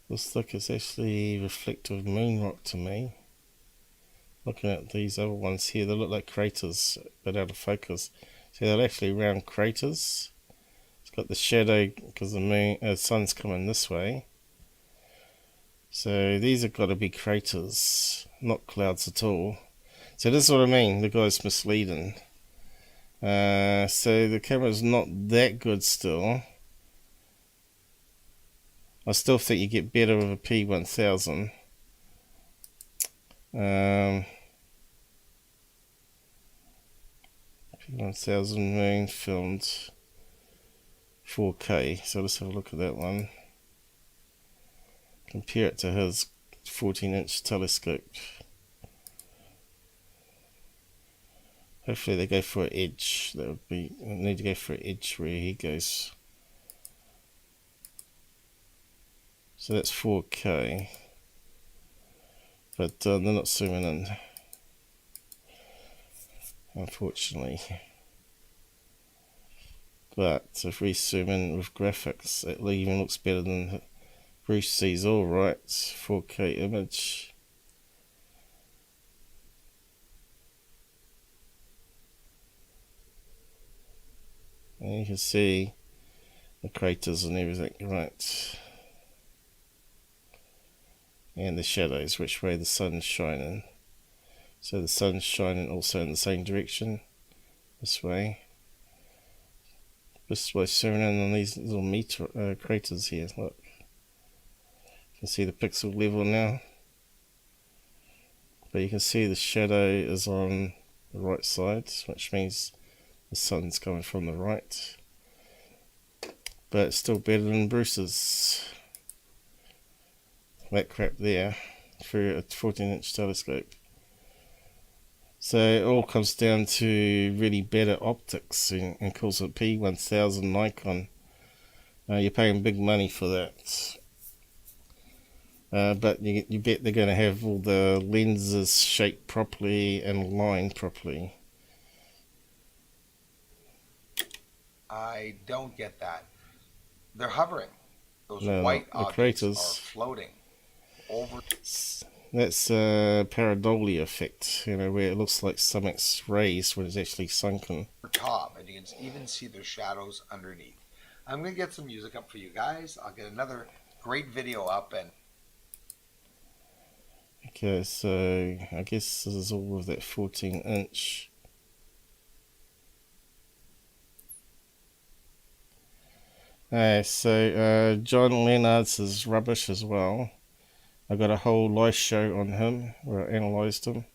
Looks like it's actually reflective moon rock to me. Looking at these other ones here, they look like craters, but out of focus. See, they're actually round craters. It's got the shadow because the sun's coming this way. So these have got to be craters, not clouds at all. So this is what I mean, the guy's misleading. So the camera's not that good still. I still think you get better with a P1000. P1000 moon filmed 4K, so let's have a look at that one. Compare it to his 14-inch telescope. Hopefully they go for an edge. That would be, I need to go for an edge where he goes. So that's 4K. But they're not zooming in, unfortunately. But if we zoom in with graphics, it even looks better than Bruce sees. All right, 4K image. And you can see the craters and everything, right? And the shadows, which way the sun's shining. So the sun's shining also in the same direction, this way. Just by zooming in on these little craters here, look. You can see the pixel level now. But you can see the shadow is on the right side, which means the sun's coming from the right. But it's still better than Bruce's. That crap there through a 14-inch telescope. So it all comes down to really better optics, and calls it P1000 Nikon. You're paying big money for that. But you bet they're going to have all the lenses shaped properly and aligned properly. I don't get that. They're hovering. Those No, white the objects craters are floating over. That's a pareidolia effect, you know, where it looks like something's raised when it's actually sunken. Top, and you can even see the shadows underneath. I'm going to get some music up for you guys. I'll get another great video up. And okay, so I guess this is all of that 14-inch. So John Lenard's is rubbish as well. I got a whole live show on him where I analysed him.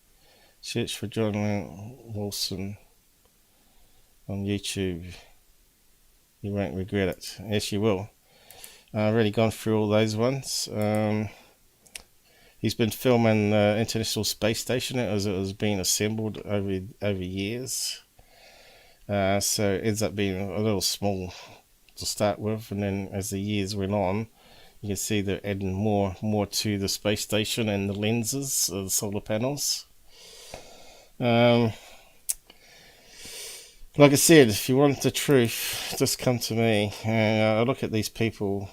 Search for John Lenard Walson on YouTube. You won't regret it. Yes, you will. I've already gone through all those ones. He's been filming the International Space Station as it was being assembled over years. So it ends up being a little small to start with, and then as the years went on, you can see they're adding more to the space station and the lenses, the solar panels. Like I said, if you want the truth, just come to me. I look at these people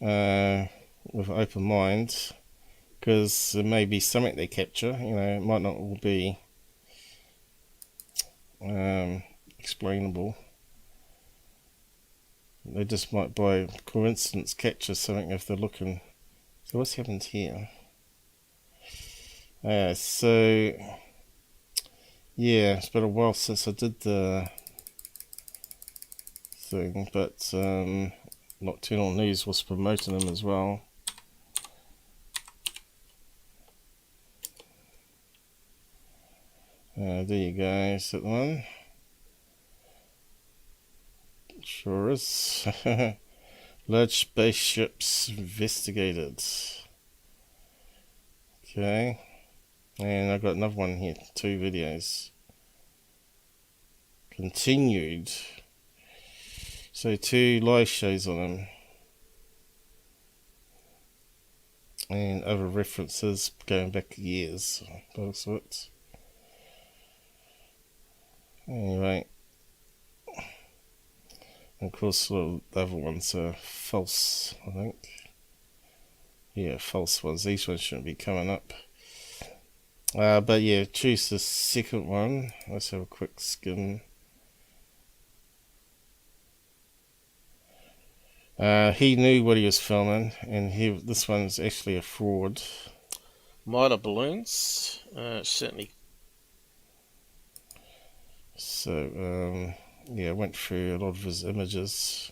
with an open mind, because there may be something they capture. You know, it might not all be explainable. They just might by coincidence capture something if they're looking. So what's happened here? So yeah, it's been a while since I did the thing, but Nocturnal News was promoting them as well. There you go, is that the one? Sure is. Large spaceships investigated. Okay. And I've got another one here, 2 videos. Continued. So 2 live shows on them. And other references going back years. Those sorts. Anyway. And of course, the other ones are false, I think. Yeah, false ones. These ones shouldn't be coming up. But yeah, choose the second one. Let's have a quick skim. He knew what he was filming, and this one's actually a fraud. Mylar balloons, certainly. So, yeah, I went through a lot of his images.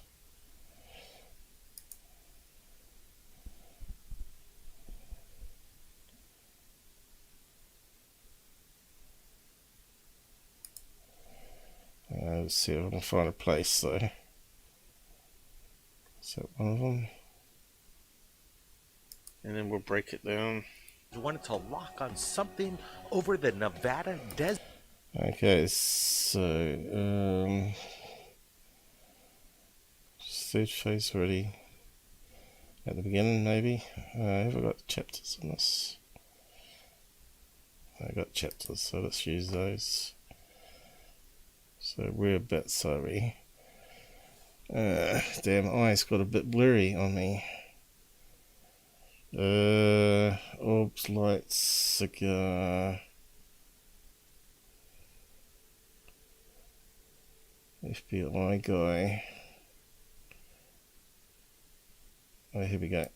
Let's see if I can find a place though. Is that one of them? And then we'll break it down. I wanted to lock on something over the Nevada desert. Okay, so Thirdphase already at the beginning, maybe. Have I got chapters on this? I got chapters, so let's use those. So whereabouts are we? Damn, eyes got a bit blurry on me. Orbs, lights, cigar. FBI guy. Oh, here we go.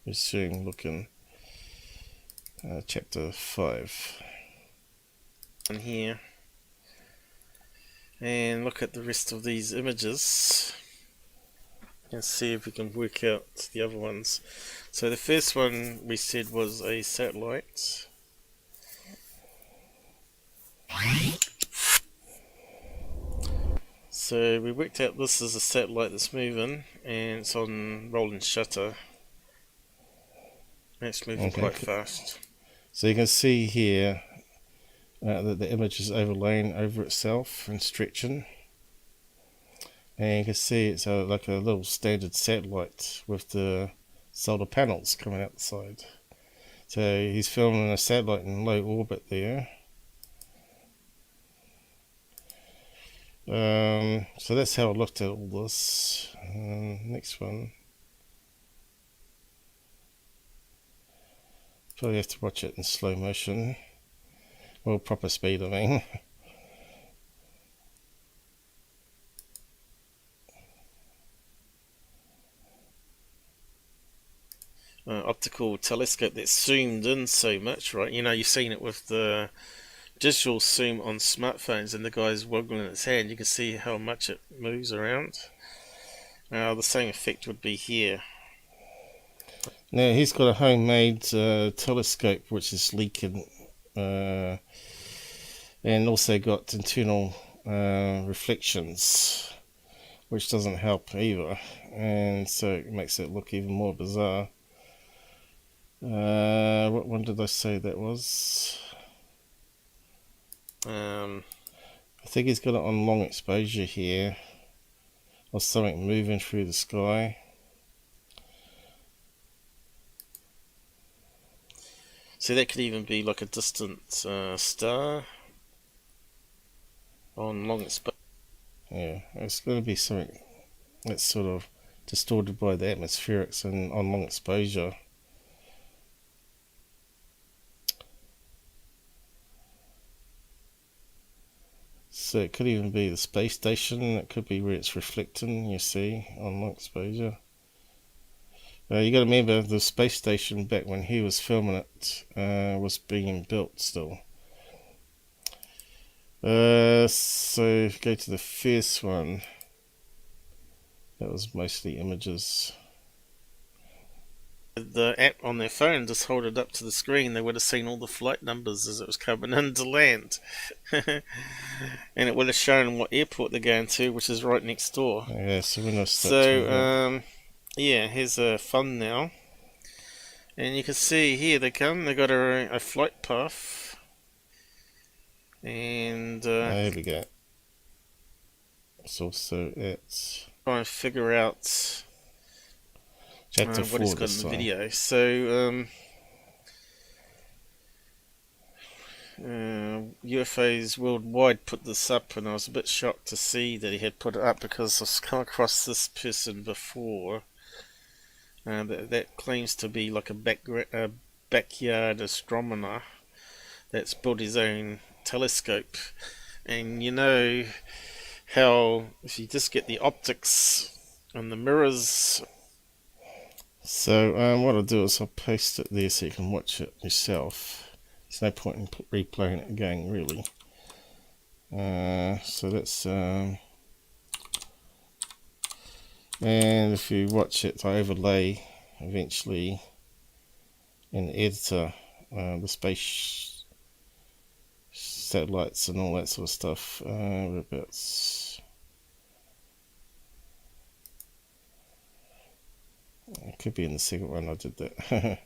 Resume looking. Chapter 5. And here. And look at the rest of these images. And see if we can work out the other ones. So the first one we said was a satellite. So we worked out this is a satellite that's moving, and it's on rolling shutter. It's moving quite fast. So you can see here that the image is overlaying over itself and stretching. And you can see it's like a little standard satellite with the solar panels coming out the side. So he's filming a satellite in low orbit there. So that's how I looked at all this. Next one. Probably have to watch it in slow motion. Well, proper speed, I mean. Optical telescope that's zoomed in so much, right? You know, you've seen it with the digital zoom on smartphones, and the guy's wobbling his hand. You can see how much it moves around. The same effect would be here. Now he's got a homemade telescope which is leaking, and also got internal reflections, which doesn't help either, and so it makes it look even more bizarre. What one did I say that was? I think he's got it on long exposure here, or something moving through the sky. So that could even be like a distant star on long exposure. Yeah, it's going to be something that's sort of distorted by the atmospherics and on long exposure. So it could even be the space station. It could be where it's reflecting, you see, on long exposure. You got to remember the space station back when he was filming it was being built still. So if you go to the first one, that was mostly images. The app on their phone, just hold it up to the screen, they would have seen all the flight numbers as it was coming into land. And it would have shown what airport they're going to, which is right next door. Yeah, so we're not yeah, here's a fun now. And you can see here they come, they got a flight path. And there we go. It's also try and figure out Chapter what he's 4 got in the video. So UFOs Worldwide put this up, and I was a bit shocked to see that he had put it up, because I've come across this person before that claims to be like a backyard astronomer that's built his own telescope. And you know how if you just get the optics and the mirrors. So what I'll do is I'll paste it there so you can watch it yourself. There's no point in replaying it again, really. So that's and if you watch it, I overlay eventually in the editor the space satellites and all that sort of stuff. It could be in the second one I did that.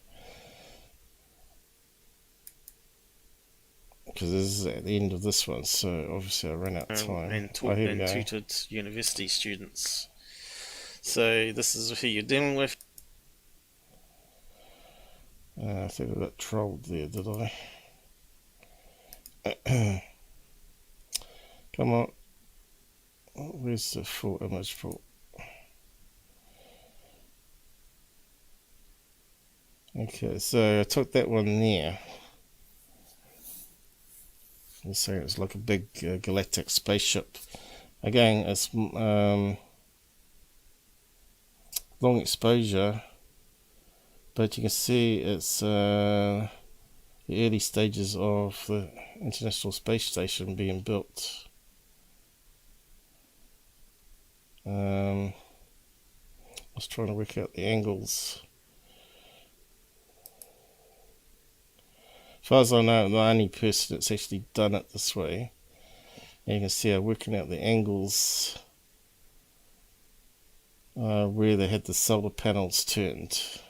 Because this is at the end of this one, so obviously I ran out of time. And tutored university students. So this is who you're dealing with. I think I got trolled there, did I? Come on. Where's the full image for? Okay, so I took that one there. Let's say it's like a big galactic spaceship. Again, it's long exposure, but you can see it's the early stages of the International Space Station being built. I was trying to work out the angles. As far as I know, I'm the only person that's actually done it this way. And you can see I'm working out the angles where they had the solar panels turned,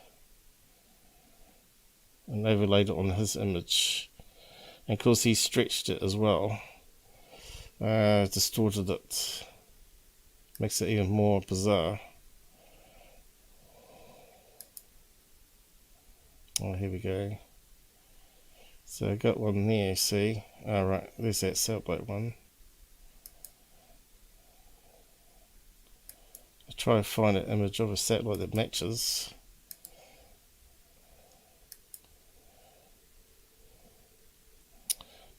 and overlaid it on his image. And of course he stretched it as well, distorted it, makes it even more bizarre. Oh, here we go. So I got one there, see? Alright, there's that satellite one. I'll try and find an image of a satellite that matches.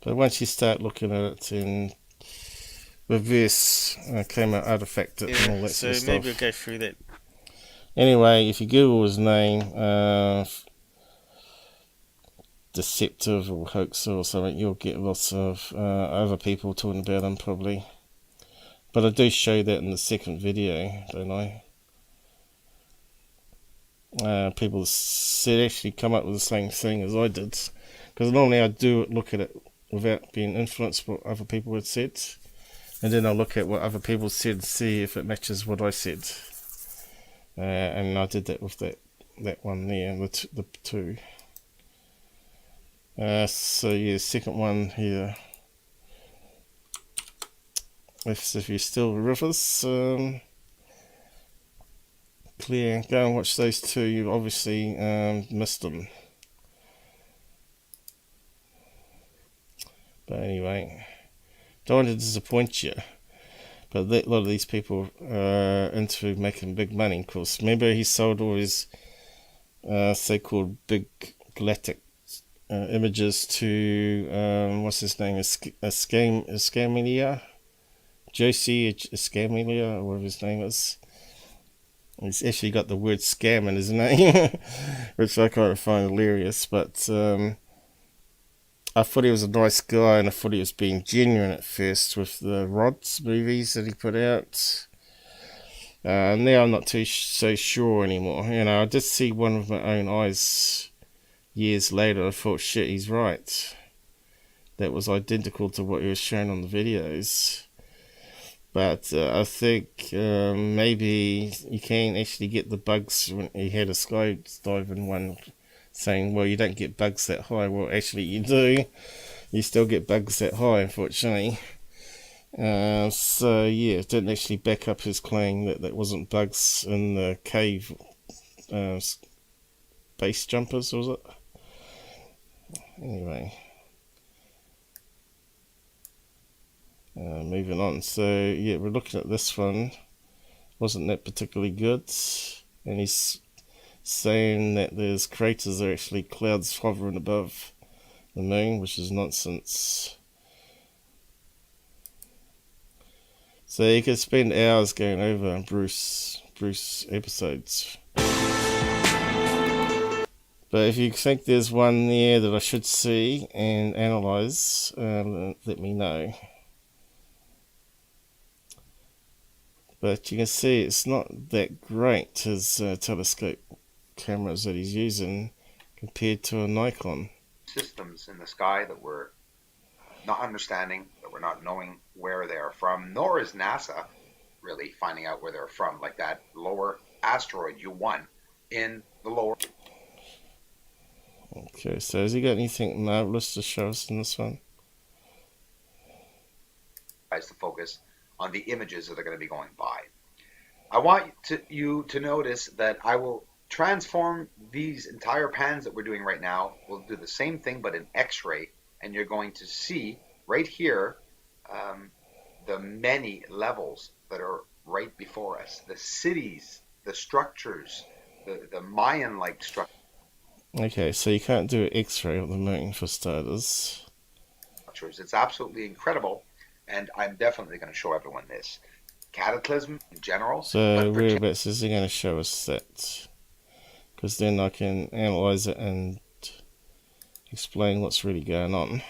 But once you start looking at it in reverse, camera artifact it and all that so sort of maybe stuff. we'll go through that. Anyway, if you Google his name, deceptive or hoax or something, you'll get lots of other people talking about him probably. But I do show that in the second video, don't I? People said actually come up with the same thing as I did, because normally I do look at it without being influenced by what other people had said, and then I'll look at what other people said and see if it matches what I said. And I did that with that one there, the two. So yeah, second one here. If you're still with us, clear, go and watch those two. You obviously missed them. But anyway, don't want to disappoint you, but a lot of these people are into making big money, of course. Remember, he sold all his so-called big latex images to what's his name, Escamilla, Josie Escamilla, or whatever his name is. He's actually got the word scam in his name, which I kind of find hilarious, but I thought he was a nice guy, and I thought he was being genuine at first with the Rods movies that he put out. Now I'm not so sure anymore. You know, I did see one with my own eyes years later. I thought, shit, he's right. That was identical to what he was showing on the videos. But I think maybe you can actually get the bugs. When he had a skydiving one saying, well, you don't get bugs that high. Well, actually you do. You still get bugs that high, unfortunately. So yeah, it didn't actually back up his claim that there wasn't bugs in the cave base jumpers, was it? Anyway. Moving on, so yeah, we're looking at this one. Wasn't that particularly good, and he's saying that there's craters that are actually clouds hovering above the moon, which is nonsense. So you could spend hours going over Bruce episodes. But if you think there's one there that I should see and analyze, let me know. But you can see it's not that great, his telescope cameras that he's using compared to a Nikon. Systems in the sky that we're not understanding, that we're not knowing where they are from, nor is NASA really finding out where they're from, like that lower asteroid U1 in the lower... Okay, so has he got anything marvelous to show us in this one? ...to focus on the images that are going to be going by. I want you to notice that I will transform these entire pans that we're doing right now. We'll do the same thing but in X-ray, and you're going to see right here the many levels that are right before us. The cities, the structures, the Mayan-like structures. Okay, so you can't do an X-ray of the moon for starters. It's absolutely incredible. And I'm definitely going to show everyone this. Cataclysm in general. So whereabouts is he going to show us that? Because then I can analyze it and explain what's really going on.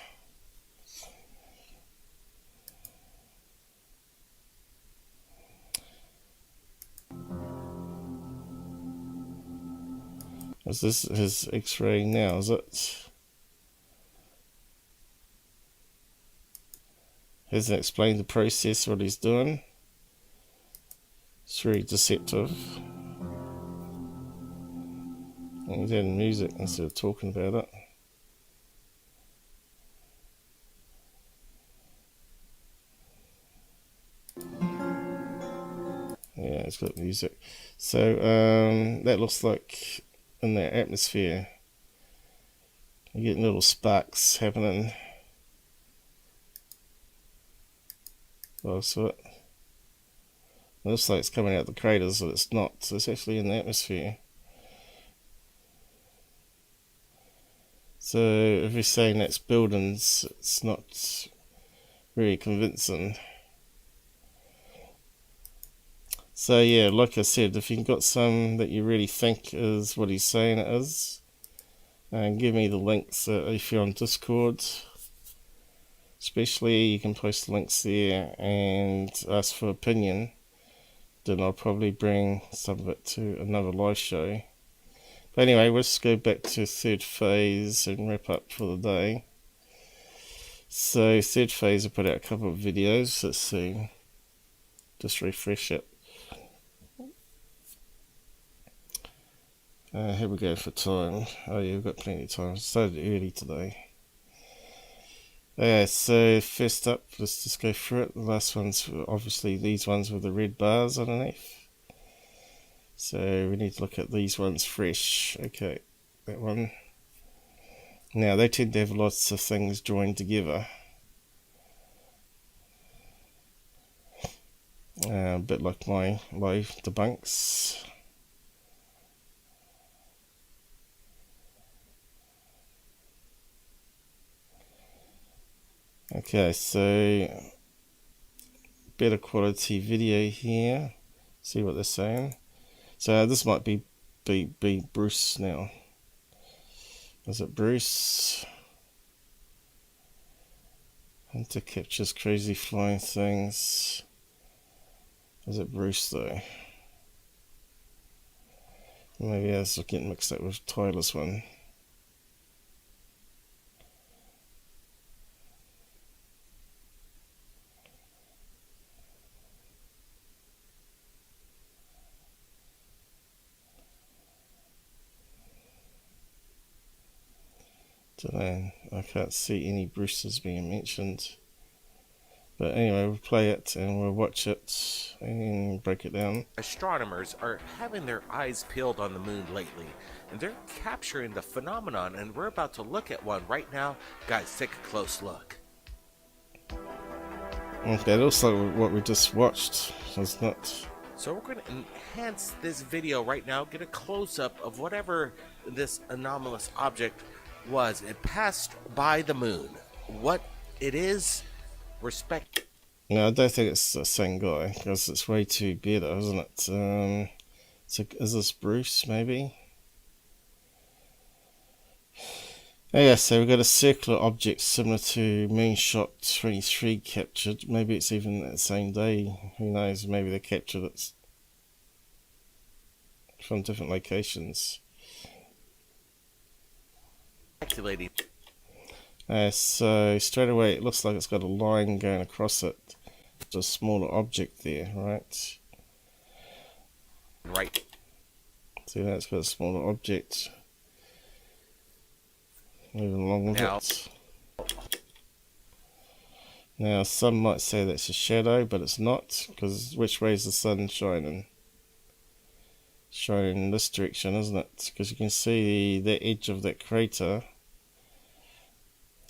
Is this his X-ray now, is it? Hasn't explained the process, what he's doing. It's very deceptive. And he's adding music instead of talking about it. Yeah, it's got music. So that looks like in the atmosphere you're getting little sparks happening. So it looks like it's coming out the craters, but it's not. So it's actually in the atmosphere. So if you're saying that's buildings, it's not really convincing. So yeah, like I said, if you've got some that you really think is what he's saying it is, give me the links if you're on Discord. Especially, you can post links there and ask for opinion. Then I'll probably bring some of it to another live show. But anyway, let's go back to Thirdphase and wrap up for the day. So Thirdphase, I put out a couple of videos. Let's see. Just refresh it. Here we go for time. Oh yeah, we've got plenty of time. Started early today. So first up, let's just go through it. The last one's obviously these ones with the red bars underneath. So we need to look at these ones fresh. Okay, that one. Now they tend to have lots of things joined together. A bit like my live debunks. Okay, so better quality video here. See what they're saying. So this might be Bruce now. Is it Bruce? Hunter captures crazy flying things. Is it Bruce though? Maybe I was getting mixed up with Tyler's one. I can't see any Bruces being mentioned. But anyway, we'll play it and we'll watch it and break it down. Astronomers are having their eyes peeled on the moon lately, and they're capturing the phenomenon, and we're about to look at one right now. Guys, take a close look. Okay, it looks like what we just watched. It's not... So we're going to enhance this video right now, get a close-up of whatever this anomalous object was. It passed by the moon. What it is, respect. No, I don't think it's the same guy, because it's way too better, isn't it? So is this Bruce, maybe? Oh, yeah, so we've got a circular object similar to Moonshot 23 captured. Maybe it's even that same day. Who knows? Maybe they captured it from different locations. Calculating. So straight away it looks like it's got a line going across it. It's a smaller object there, right? Right. See, that's got a smaller object. Moving along with it. Now some might say that's a shadow, but it's not, because which way is the sun shining? Shining in this direction, isn't it? Because you can see the edge of that crater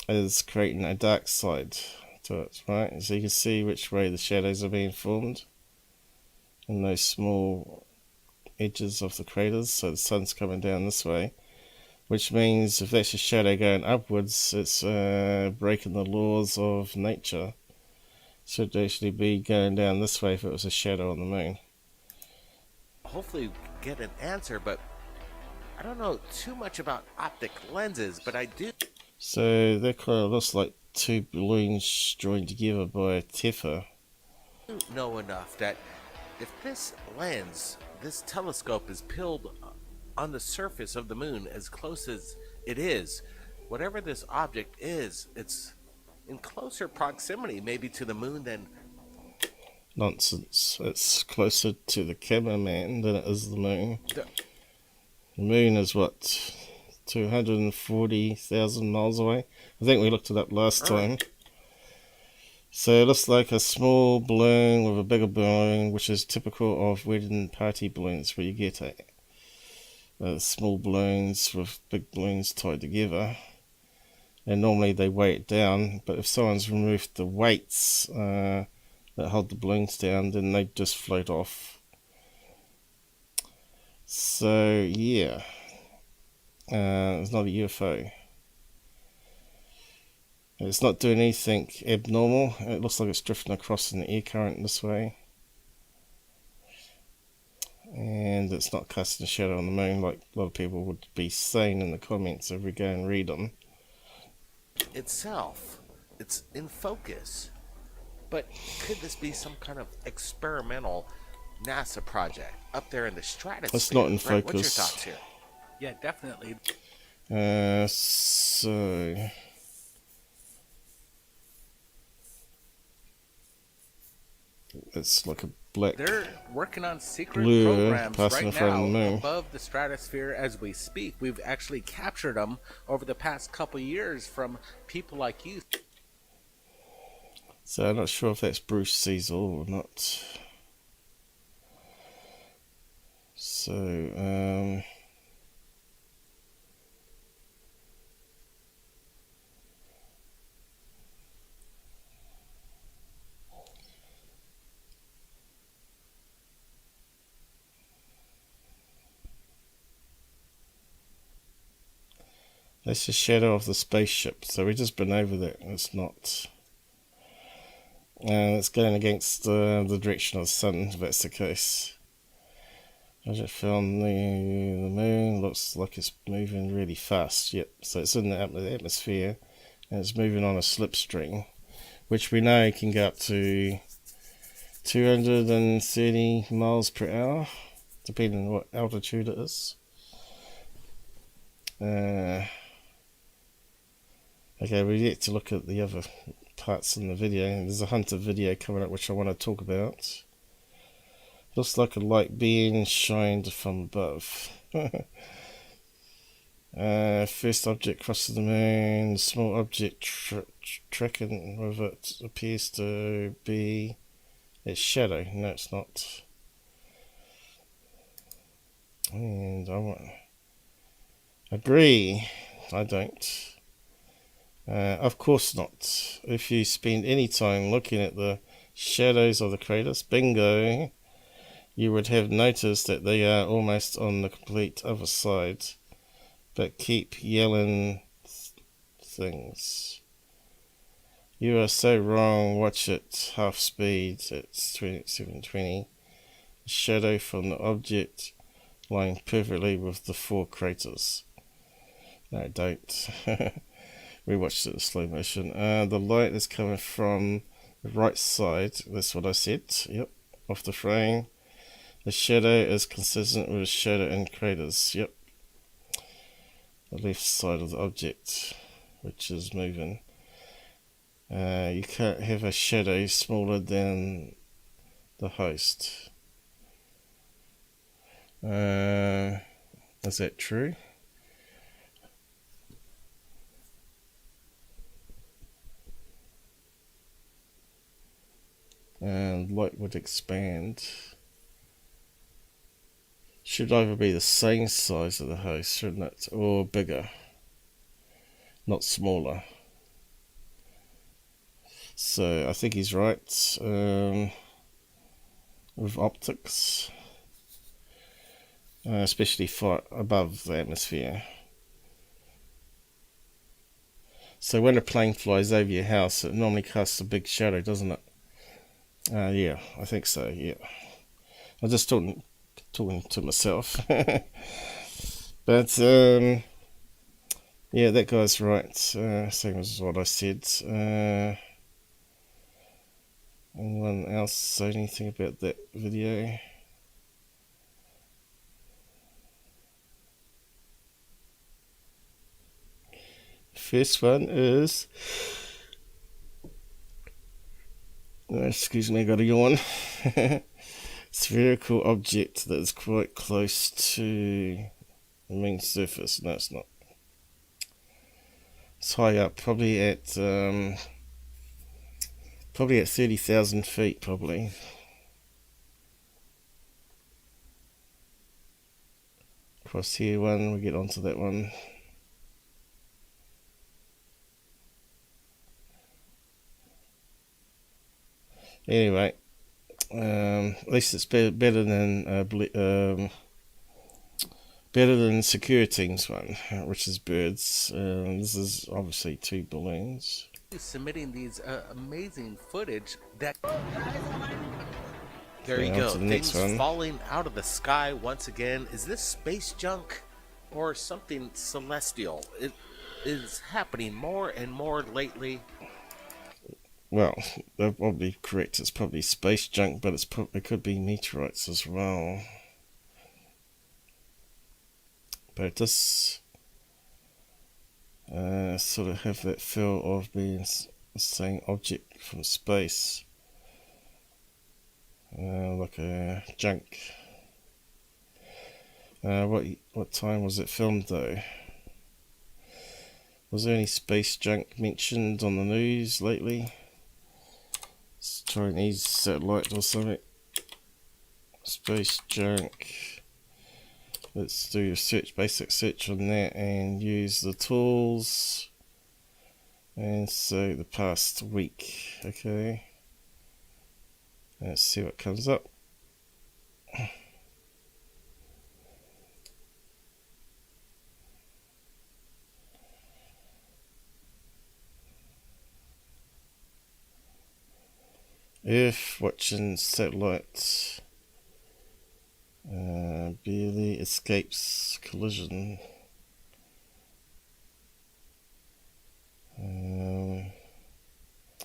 is creating a dark side to it, right? So you can see which way the shadows are being formed in those small edges of the craters. So the sun's coming down this way, which means if that's a shadow going upwards, it's breaking the laws of nature. Should actually be going down this way if it was a shadow on the moon. Hopefully get an answer, but I don't know too much about optic lenses, but I do. So that kind of looks like two balloons joined together by a tether. I know enough that if this lens, this telescope is peeled on the surface of the moon as close as it is, whatever this object is, it's in closer proximity maybe to the moon than... Nonsense. It's closer to the cameraman than it is the moon. The moon is what, 240,000 miles away? I think we looked it up last time. So it looks like a small balloon with a bigger balloon, which is typical of wedding party balloons, where you get small balloons with big balloons tied together. And normally they weigh it down, but if someone's removed the weights that hold the balloons down, then they just float off. So yeah, it's not a UFO. It's not doing anything abnormal. It looks like it's drifting across in the air current this way. And it's not casting a shadow on the moon like a lot of people would be saying in the comments if we go and read them. Itself, it's in focus. But could this be some kind of experimental NASA project up there in the stratosphere? It's not in Brent, focus. what's your thoughts here? Yeah, definitely. So it's like a black They're working on secret blur programs passing in right front of now the moon. above the stratosphere as we speak. We've actually captured them over the past couple years from people like you. So I'm not sure if that's Bruce Cecil or not. So that's the shadow of the spaceship. So we've just been over that. It's not. And it's going against the direction of the sun, if that's the case. I just found the moon. Looks like it's moving really fast. Yep. So it's in the atmosphere, and it's moving on a slipstream, which we know can go up to 230 miles per hour, depending on what altitude it is. Okay, we're yet to look at the other parts in the video. There's a hunter video coming up which I want to talk about. Looks like a light being shined from above. First object crosses the moon. Small object tracking with it appears to be its shadow. No, it's not. And I want agree. I don't. Of course not. If you spend any time looking at the shadows of the craters, bingo, you would have noticed that they are almost on the complete other side. But keep yelling things. You are so wrong. Watch it half speed. It's 720. The shadow from the object lying perfectly with the 4 craters. No, don't. We watched it in slow motion. The light is coming from the right side. That's what I said. Yep. Off the frame. The shadow is consistent with the shadow in craters. Yep. The left side of the object, which is moving. You can't have a shadow smaller than the host. Is that true? And light would expand. Should either be the same size of the host, shouldn't it? Or bigger. Not smaller. So I think he's right. With optics. Especially far above the atmosphere. So when a plane flies over your house, it normally casts a big shadow, doesn't it? Yeah, I think so, yeah. I'm just talking to myself. But, yeah, that guy's right. Same as what I said. Anyone else say anything about that video? First one is... excuse me, I got a yawn. Spherical object that is quite close to the moon surface. No, it's not. It's high up, probably at 30,000 feet, probably. Cross here one, we get onto that one. Anyway, at least it's better than Secureteam's one, which is birds. This is obviously 2 balloons. submitting these amazing footage that... There Okay, you on go. to the next Things one. falling out of the sky once again. Is this space junk or something celestial? It is happening more and more lately. Well, they're probably correct. It's probably space junk, but it could be meteorites as well. But it does sort of have that feel of being the same object from space. Like a junk. What time was it filmed though? Was there any space junk mentioned on the news lately? It's Chinese satellite or something. Space junk. Let's do a search, basic search on that, and use the tools. And so the past week, okay. Let's see what comes up. Earth watching satellite barely escapes collision.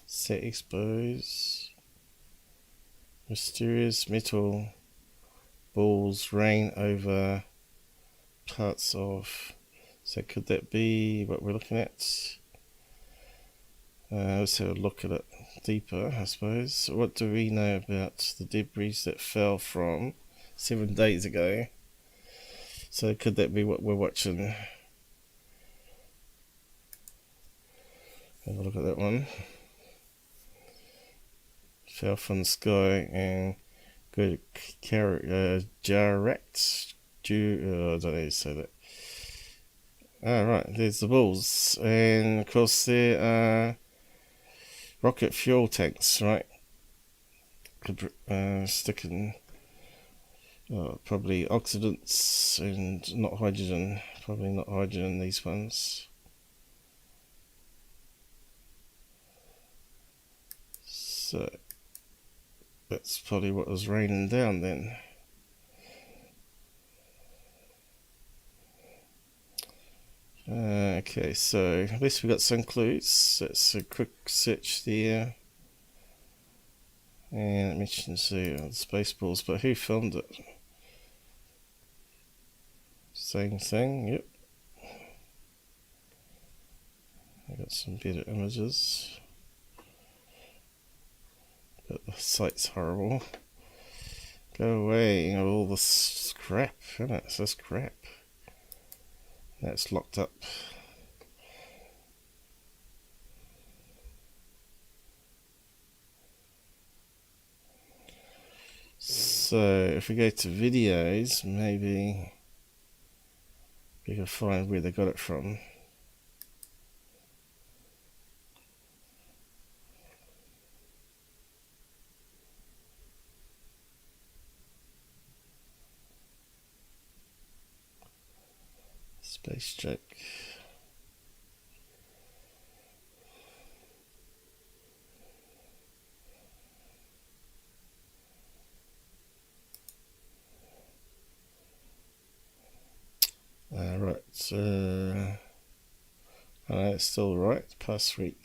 Set expose. Mysterious metal balls rain over parts of. So could that be what we're looking at? Let's have a look at it deeper, I suppose. What do we know about the debris that fell from 7 days ago? So could that be what we're watching? Have a look at that one. Fell from the sky and good jarrect. I don't know how to say that. Alright, there's the balls. And of course there are rocket fuel tanks, right? Could stick in probably oxidants and not hydrogen. Probably not hydrogen, these ones. So that's probably what was raining down then. Okay, so at least we got some clues. That's a quick search there. And it mentions the Spaceballs, but who filmed it? Same thing, yep. I got some better images. But the site's horrible. Go away, all this crap, isn't it? It's just crap. That's locked up. So if we go to videos, maybe we can find where they got it from. Space joke. Right, it's still right, past week.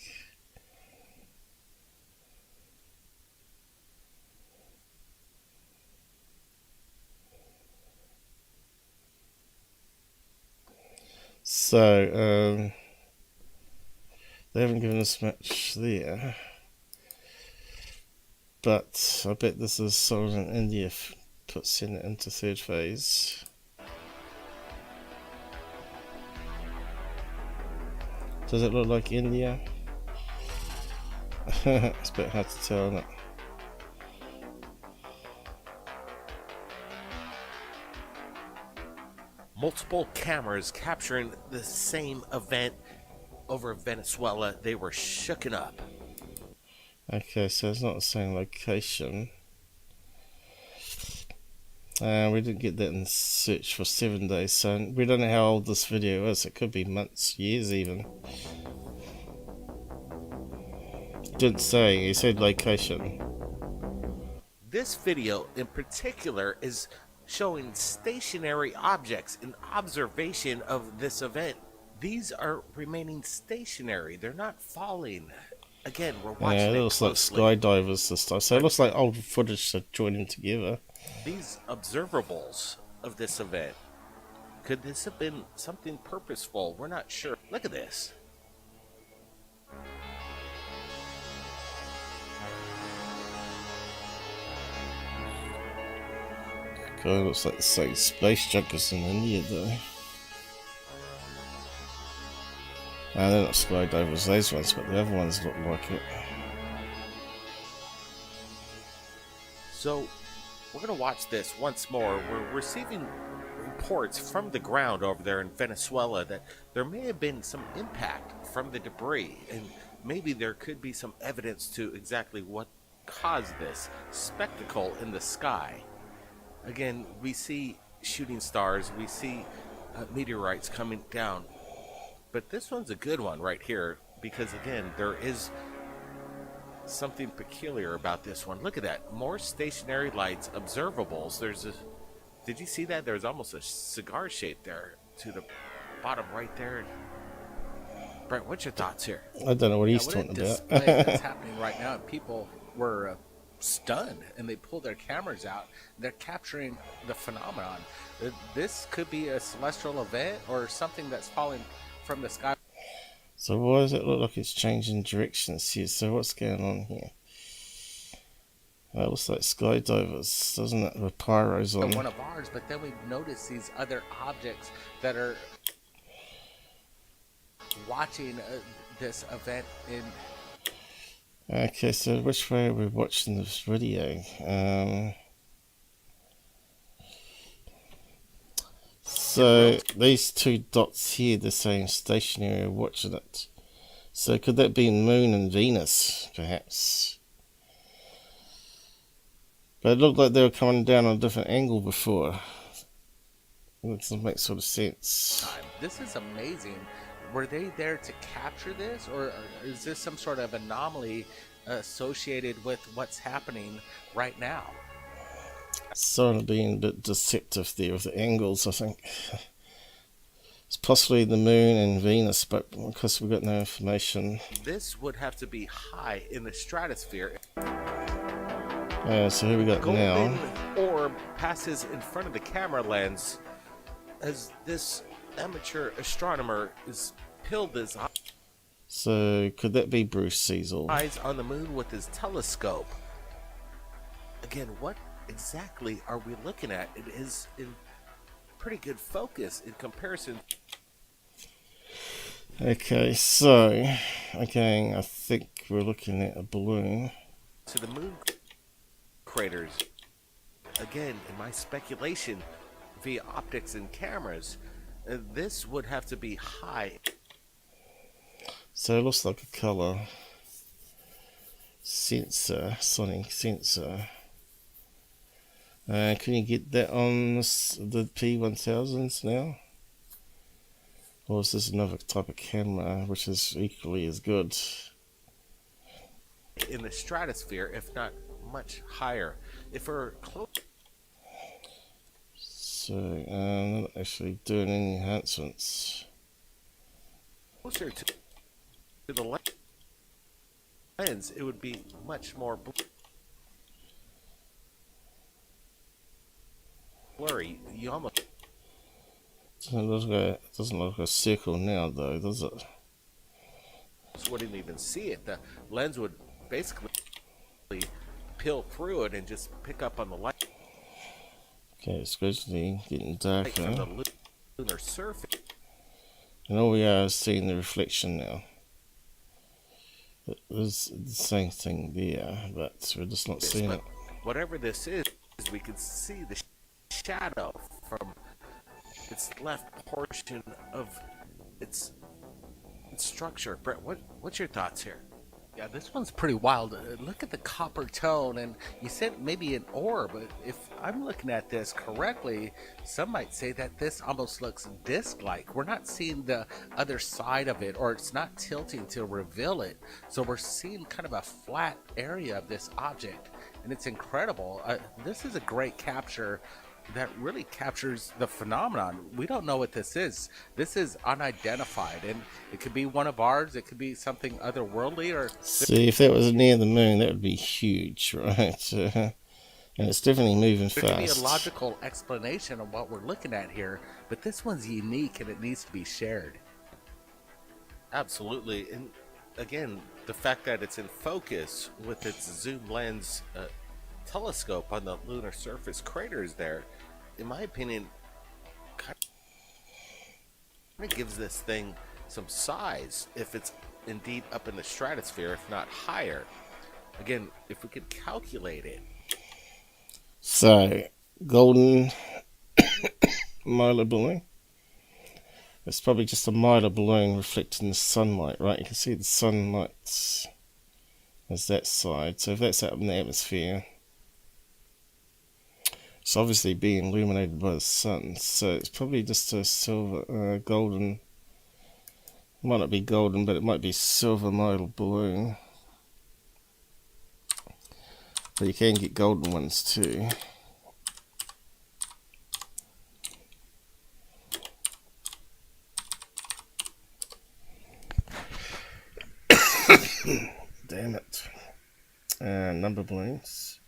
So, they haven't given us much there, but I bet this is someone in India sent it into Thirdphase. Does it look like India? It's a bit hard to tell, isn't it? Multiple cameras capturing the same event over Venezuela. They were shooken up. Okay, so it's not the same location. We didn't get that in search for 7 days, so we don't know how old this video is. It could be months, years even. didn't say. He said location. This video in particular is showing stationary objects in observation of this event. These are remaining stationary. They're not falling. Again, we're watching Yeah, it it looks closely. like skydivers and stuff. So it looks like old footage to joining together. These observables of this event, could this have been something purposeful? We're not sure. Look at this. God, it looks like the same space junk as in India, though. Ah, they're not skydivers, those ones, but the other ones look like it. So, we're going to watch this once more. We're receiving reports from the ground over there in Venezuela that there may have been some impact from the debris, and maybe there could be some evidence to exactly what caused this spectacle in the sky. Again, we see shooting stars, we see meteorites coming down, but this one's a good one right here because, again, there is something peculiar about this one. Look at that. More stationary lights, observables. There's a... Did you see that? There's almost a cigar shape there to the bottom right there. Brent, what's your thoughts here? I don't know what he's talking about. That's happening right now. People were stunned, and they pulled their cameras out. They're capturing the phenomenon. This could be a celestial event or something that's falling from the sky. So why does it look like it's changing directions here? So what's going on here? That looks like skydivers, doesn't it? With pyros on. One of ours, but then we notice these other objects that are watching this event in. Okay, so which way are we watching this video? So these two dots here, they're saying stationary, watching it. So could that be Moon and Venus, perhaps? But it looked like they were coming down on a different angle before. It doesn't make sort of sense. This is amazing. Were they there to capture this, or is this some sort of anomaly associated with what's happening right now? Sort of being a bit deceptive there with the angles, I think. It's possibly the Moon and Venus, but because we've got no information. This would have to be high in the stratosphere. So here we got now. Orb passes in front of the camera lens as this amateur astronomer is pilled his So could that be Bruce Cecil? eyes on the moon with his telescope. Again, what exactly are we looking at? It is in pretty good focus in comparison. Okay, so again, I think we're looking at a balloon. To the moon craters. Again, in my speculation, via optics and cameras, this would have to be high. So it looks like a color sensor, sonic sensor. Can you get that on the P1000s now? Or is this another type of camera which is equally as good? In the stratosphere, if not much higher. If we're close. So, not actually doing any enhancements. Closer to the lens, it would be much more blurry. You almost doesn't look like a circle now, though, does it? Wouldn't even see it. The lens would basically peel through it and just pick up on the light. Okay, it's gradually getting darker. From the lunar surface. And all we are is seeing the reflection now. There's the same thing there, but we're just not seeing it. Whatever this is, we can see the shadow from its left portion of its structure. Brett, what's your thoughts here? Yeah, this one's pretty wild. Look at the copper tone, and you said maybe an ore, but if I'm looking at this correctly, some might say that this almost looks disc-like. We're not seeing the other side of it, or it's not tilting to reveal it. So we're seeing kind of a flat area of this object, and it's incredible. This is a great capture that really captures the phenomenon. We don't know what this is. This is unidentified, and it could be one of ours. It could be something otherworldly, or See, if that was near the moon, that would be huge, right? And it's definitely moving there could be a fast. logical explanation of what we're looking at here, but this one's unique and it needs to be shared. Absolutely. And again, the fact that it's in focus with its zoom lens telescope on the lunar surface craters there, in my opinion, kind of gives this thing some size if it's indeed up in the stratosphere, if not higher. Again, if we could calculate it. So, golden Mylar balloon. It's probably just a Mylar balloon reflecting the sunlight, right? You can see the sunlight as that side. So if that's out in the atmosphere, it's obviously being illuminated by the sun. So it's probably just a silver, golden. It might not be golden, but it might be silver Mylar balloon. But you can get golden ones too. Damn it. Number balloons.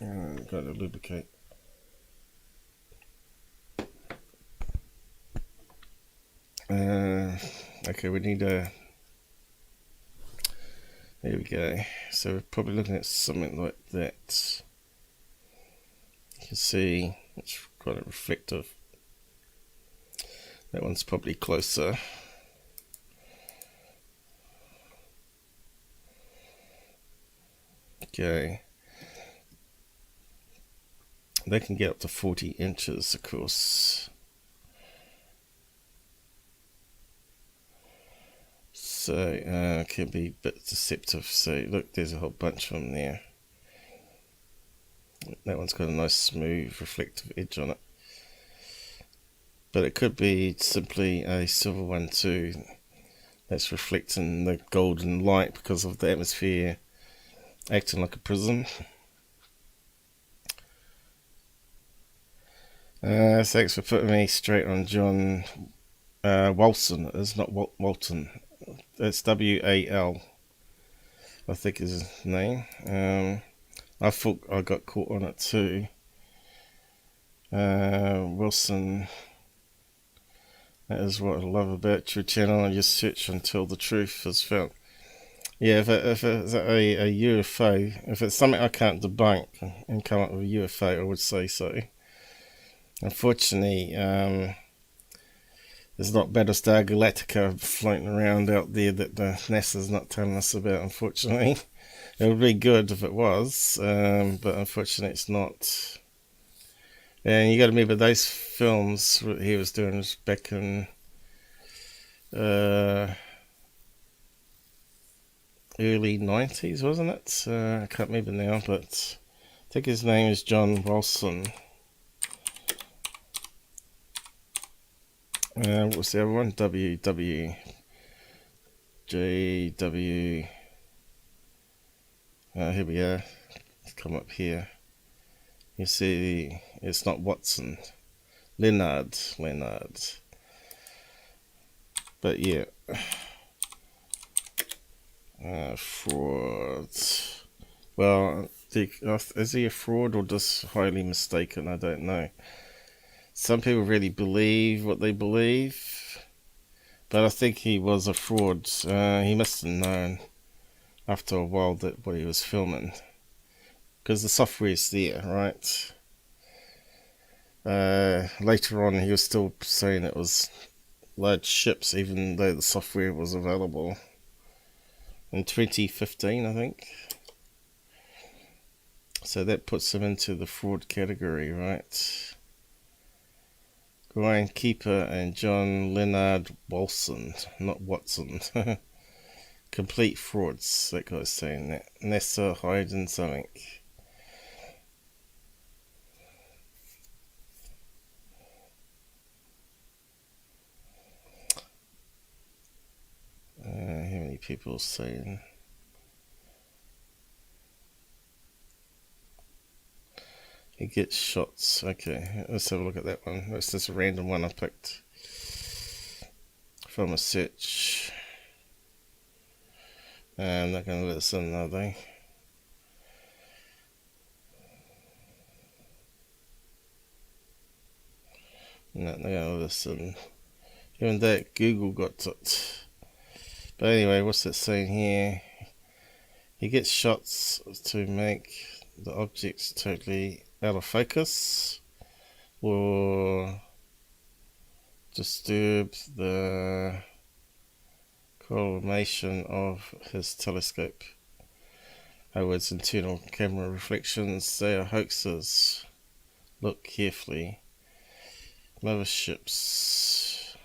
Got to lubricate. Okay, we need a. There we go. So we're probably looking at something like that. You can see it's quite a reflective. That one's probably closer. Okay. They can get up to 40 inches, of course. So, it can be a bit deceptive. So, look, there's a whole bunch of them there. That one's got a nice, smooth, reflective edge on it. But it could be simply a silver one too. That's reflecting the golden light because of the atmosphere acting like a prism. Thanks for putting me straight on John Walson. It's not Walton. It's W-A-L, I think is his name. I thought I got caught on it too. Wilson. That is what I love about your channel. I just search until the truth is found. Yeah, if it's a UFO, if it's something I can't debunk and come up with a UFO, I would say so. Unfortunately, there's not Battlestar Galactica floating around out there that NASA's not telling us about, unfortunately. It would be good if it was, but unfortunately it's not. And you got to remember those films he was doing was back in early 90s, wasn't it? I can't remember now, but I think his name is John Walson. What was the other one? JW. Here we are. Let's come up here. You see, it's not Watson. Lenard. But yeah. Fraud. Well, is he a fraud or just highly mistaken? I don't know. Some people really believe what they believe, but I think he was a fraud. He must have known after a while that what he was filming, because the software is there, right? Later on, he was still saying it was large ships, even though the software was available in 2015, I think. So that puts him into the fraud category, right? Ryan Keeper and John Lenard Walson, not Watson. complete frauds, that guy's saying that. NASA hiding something. How many people saying? He gets shots. Okay, let's have a look at that one. That's just a random one I picked from a search. I'm not going to let this in, are they? No, they're going to let this in. Even that, Google got it. But anyway, what's it saying here? He gets shots to make the objects totally out of focus or disturb the coordination of his telescope. In other words, internal camera reflections, they are hoaxes. Look carefully. Motherships.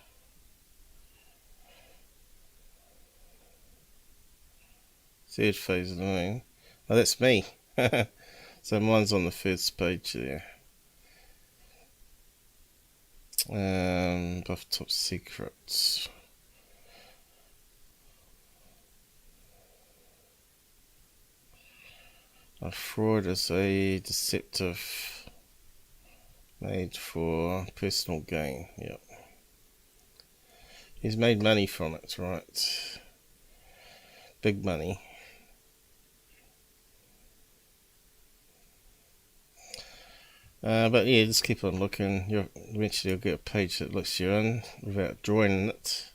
Thirdphase of the moon. Oh, that's me. So mine's on the first page there. Buff top secrets. A fraud is a deceptive made for personal gain. Yep. He's made money from it, right? Big money. But yeah, just keep on looking. Eventually you'll get a page that looks you in without drawing it.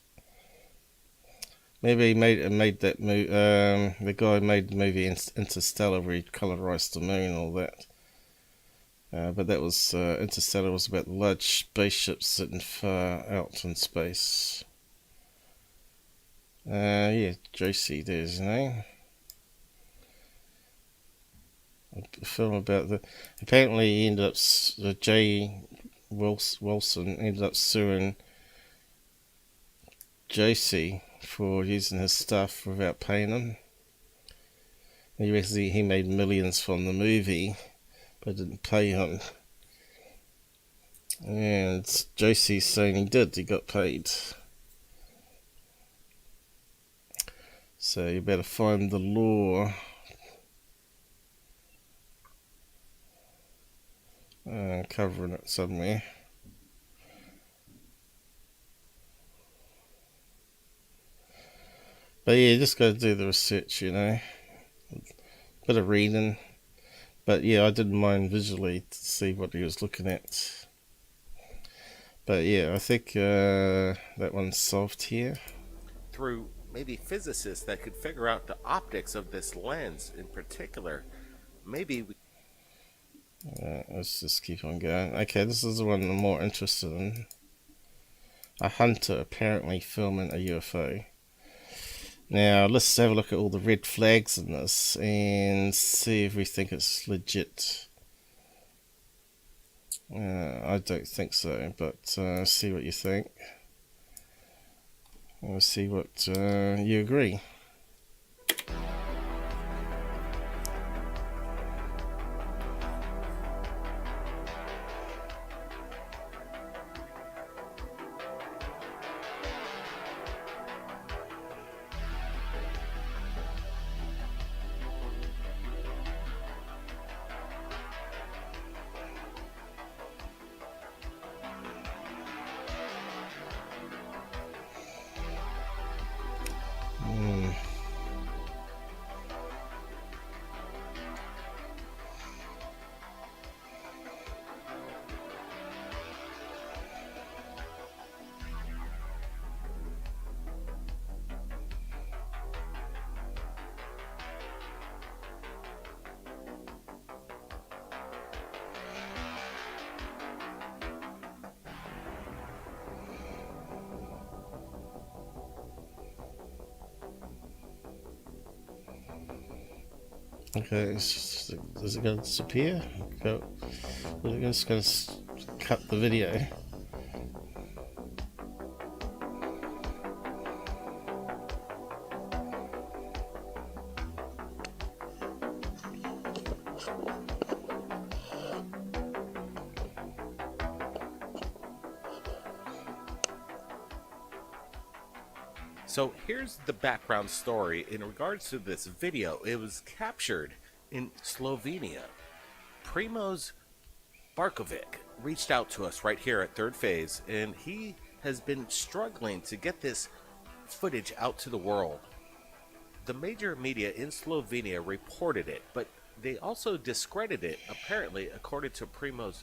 Maybe he made that movie. The guy made the movie Interstellar, where he colorized the moon and all that. But that was Interstellar was about large spaceships sitting far out in space. Yeah, JC, there's his name. A film about the. Apparently, he ended up. J. Walson ended up suing JC for using his stuff without paying him. He made millions from the movie, but didn't pay him. And JC's saying he did. He got paid. So you better find the law. Covering it somewhere. But yeah, just got to do the research, you know. Bit of reading. But yeah, I didn't mind visually to see what he was looking at. But yeah, I think that one's solved here. Through maybe physicists that could figure out the optics of this lens in particular. Maybe we... Let's just keep on going. Okay, this is the one I'm more interested in. A hunter apparently filming a UFO. Now, let's have a look at all the red flags in this and see if we think it's legit. I don't think so, but see what you think. We'll see what you agree. Okay, is it going to disappear? Go. We're just going to cut the video. So here's the background story in regards to this video. It was captured in Slovenia. Primoz Barkovic reached out to us right here at Thirdphase, and he has been struggling to get this footage out to the world. The major media in Slovenia reported it, but they also discredited it, apparently, according to Primoz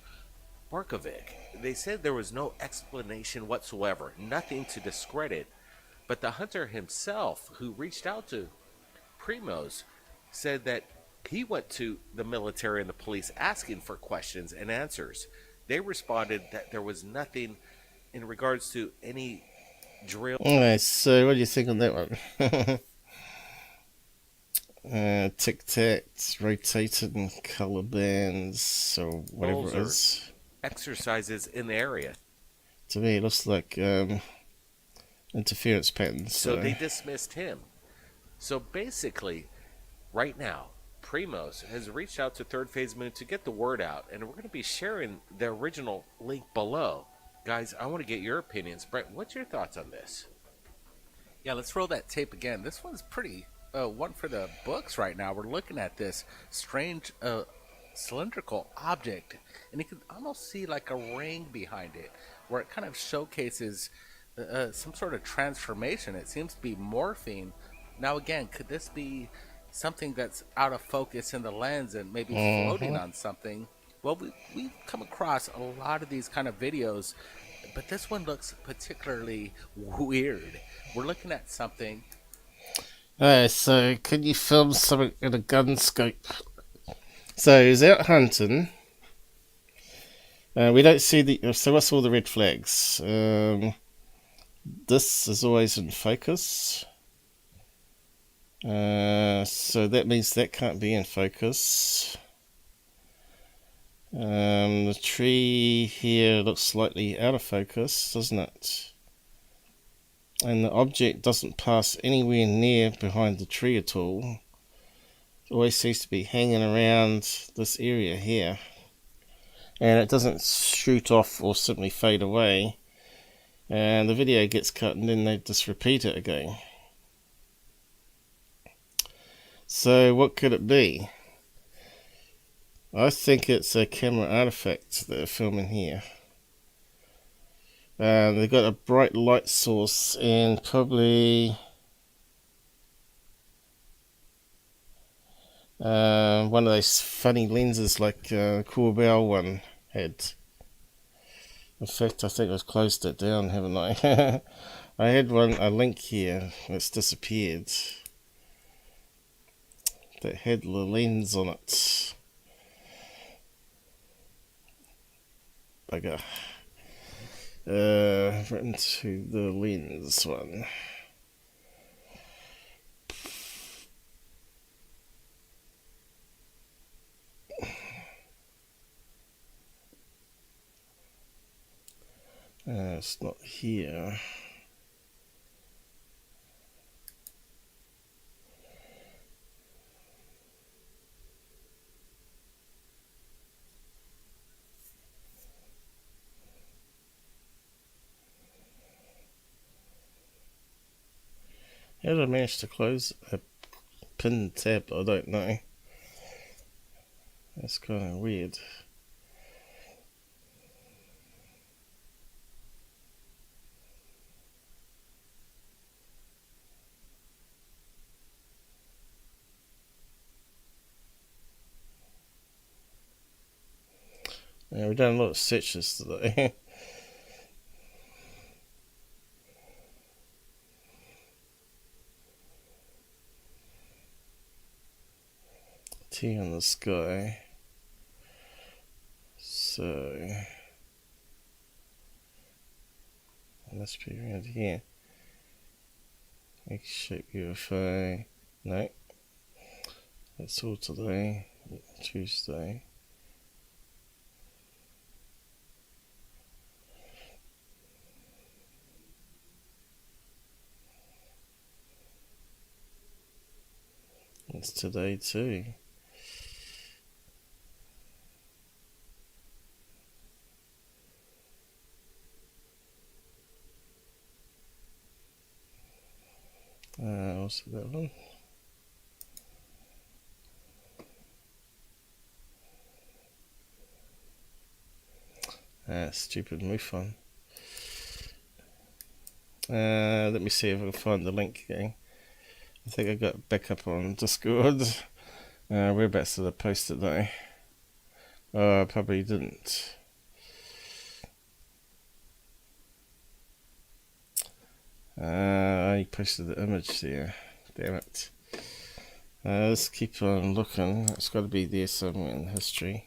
Barkovic. They said there was no explanation whatsoever, nothing to discredit. But the hunter himself, who reached out to Primoz, said that he went to the military and the police asking for questions and answers. They responded that there was nothing in regards to any drill. Alright, so what do you think on that one? Tic-tacs, rotating colour bands, or whatever it is. Exercises in the area. To me, it looks like interference patterns. So they dismissed him. So basically, right now, Primoz has reached out to Thirdphase Moon to get the word out, and we're going to be sharing the original link below. Guys, I want to get your opinions. Brent, what's your thoughts on this? Yeah, let's roll that tape again. This one's pretty one for the books right now. We're looking at this strange cylindrical object, and you can almost see like a ring behind it, where it kind of showcases some sort of transformation. It seems to be morphing. Now again, could this be something that's out of focus in the lens and maybe floating on something? Well, we've come across a lot of these kind of videos, but this one looks particularly weird. We're looking at something. Alright, so can you film something in a gun scope? So he's out hunting. We don't see the. So what's all the red flags? This is always in focus. So that means that can't be in focus. The tree here looks slightly out of focus, doesn't it? And the object doesn't pass anywhere near behind the tree at all. It always seems to be hanging around this area here. And it doesn't shoot off or simply fade away. And the video gets cut and then they just repeat it again. So what could it be? I think it's a camera artifact that they're filming here. They've got a bright light source and probably one of those funny lenses like Corbell one had. In fact, I think I've closed it down, haven't I? I had a link here that's disappeared that had the lens on it. Bugger. Written to the lens one. It's not here. How did I manage to close a pin tab? I don't know. That's kind of weird. Yeah, we've done a lot of searches today. T on the sky. So it must be around here. X-shaped UFO. No. That's all today. Tuesday. It's today too. Also that one. Stupid MUFON. Let me see if I can find the link again. I think I got backup on Discord. Whereabouts did I post it though? Oh, I probably didn't. I posted the image there. Damn it. Let's keep on looking. It's got to be there somewhere in history.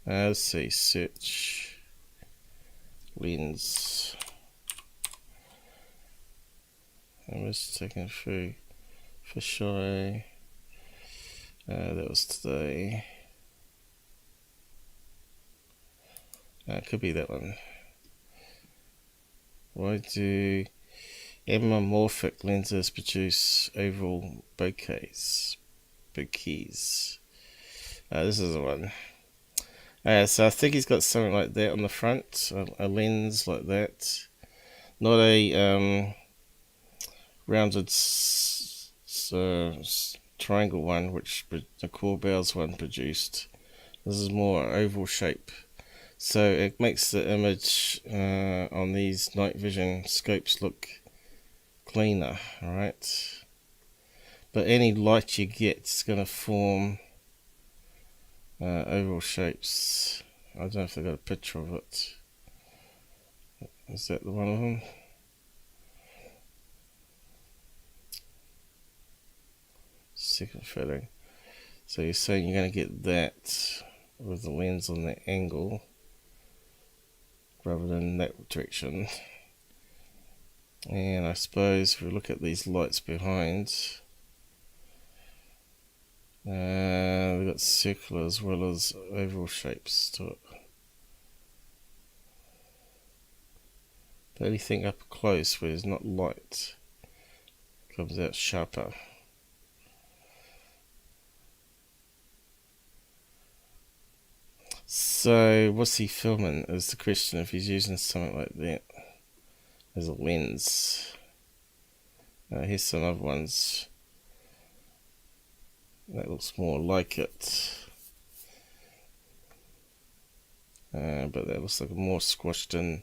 Let's see. Search. Lens. I was taken through fisheye. That was today. It could be that one. Why do anamorphic lenses produce oval bokehs? This is the one. So I think he's got something like that on the front, a lens like that. Not a rounded triangle one, which the Corbell's one produced. This is more oval shape. So it makes the image on these night vision scopes look cleaner, alright? But any light you get is going to form oval shapes. I don't know if they've got a picture of it. Is that the one of them? Second photo. So you're saying you're going to get that with the lens on that angle rather than that direction. And I suppose if we look at these lights behind, we've got circular as well as oval shapes to it. But anything up close where there's not light comes out sharper. So what's he filming is the question, if he's using something like that as a lens. Here's some other ones. That looks more like it. But that looks like a more squashed in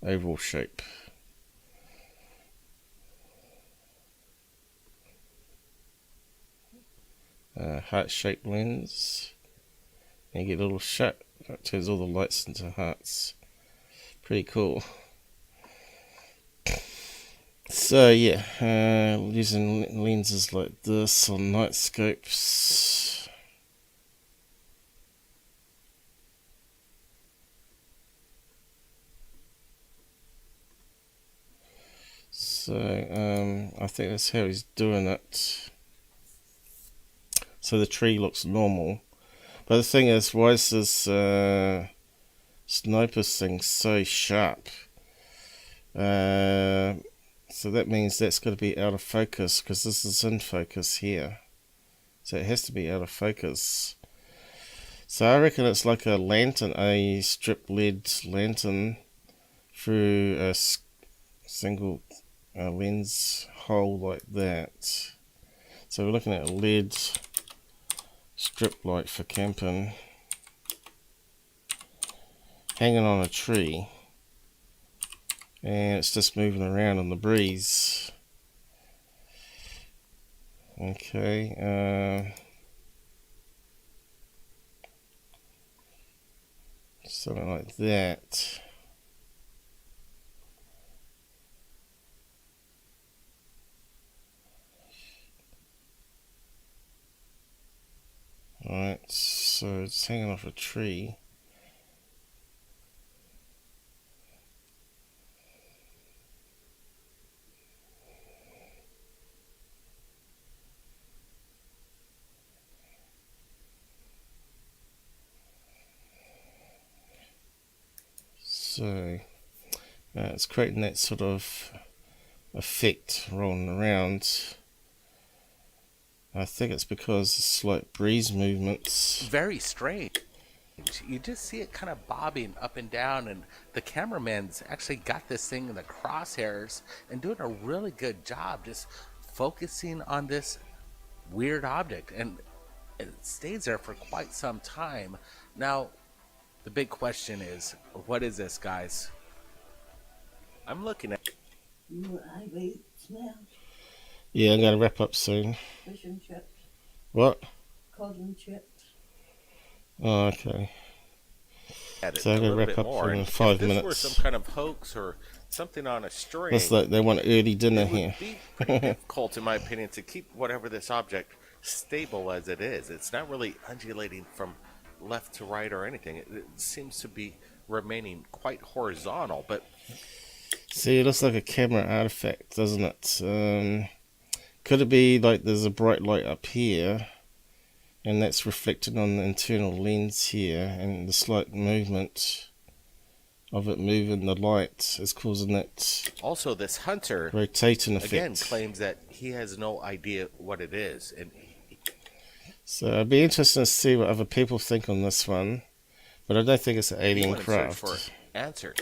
oval shape. Heart-shaped lens. And you get a little shot that turns all the lights into hearts. Pretty cool. So yeah, using lenses like this on night scopes. So I think that's how he's doing it. So the tree looks normal. But the thing is, why is this sniper thing so sharp? So that means that's got to be out of focus, because this is in focus here. So it has to be out of focus. So I reckon it's like a lantern, a strip LED lantern through a single lens hole like that. So we're looking at a LED strip light for camping hanging on a tree, and it's just moving around in the breeze. Okay, something like that. Alright, so it's hanging off a tree. So it's creating that sort of effect rolling around. I think it's because of slight breeze movements. Very strange. You just see it kind of bobbing up and down, and the cameraman's actually got this thing in the crosshairs and doing a really good job just focusing on this weird object, and it stays there for quite some time. Now, the big question is, what is this, guys? I'm looking at... Yeah, I'm going to wrap up soon. Fish and chips. What? Cod and chips. Oh, okay. So I'm going to wrap up in 5 minutes. If this were some kind of hoax or something on a string, Looks like they want early dinner it would here. be pretty difficult, in my opinion, to keep whatever this object stable as it is. It's not really undulating from left to right or anything. It seems to be remaining quite horizontal, but... See, it looks like a camera artifact, doesn't it? Could it be like there's a bright light up here, and that's reflected on the internal lens here, and the slight movement of it moving the light is causing that also this hunter rotating effect. Again claims that he has no idea what it is, and so it'd be interesting to see what other people think on this one, but I don't think it's an alien craft. For answer.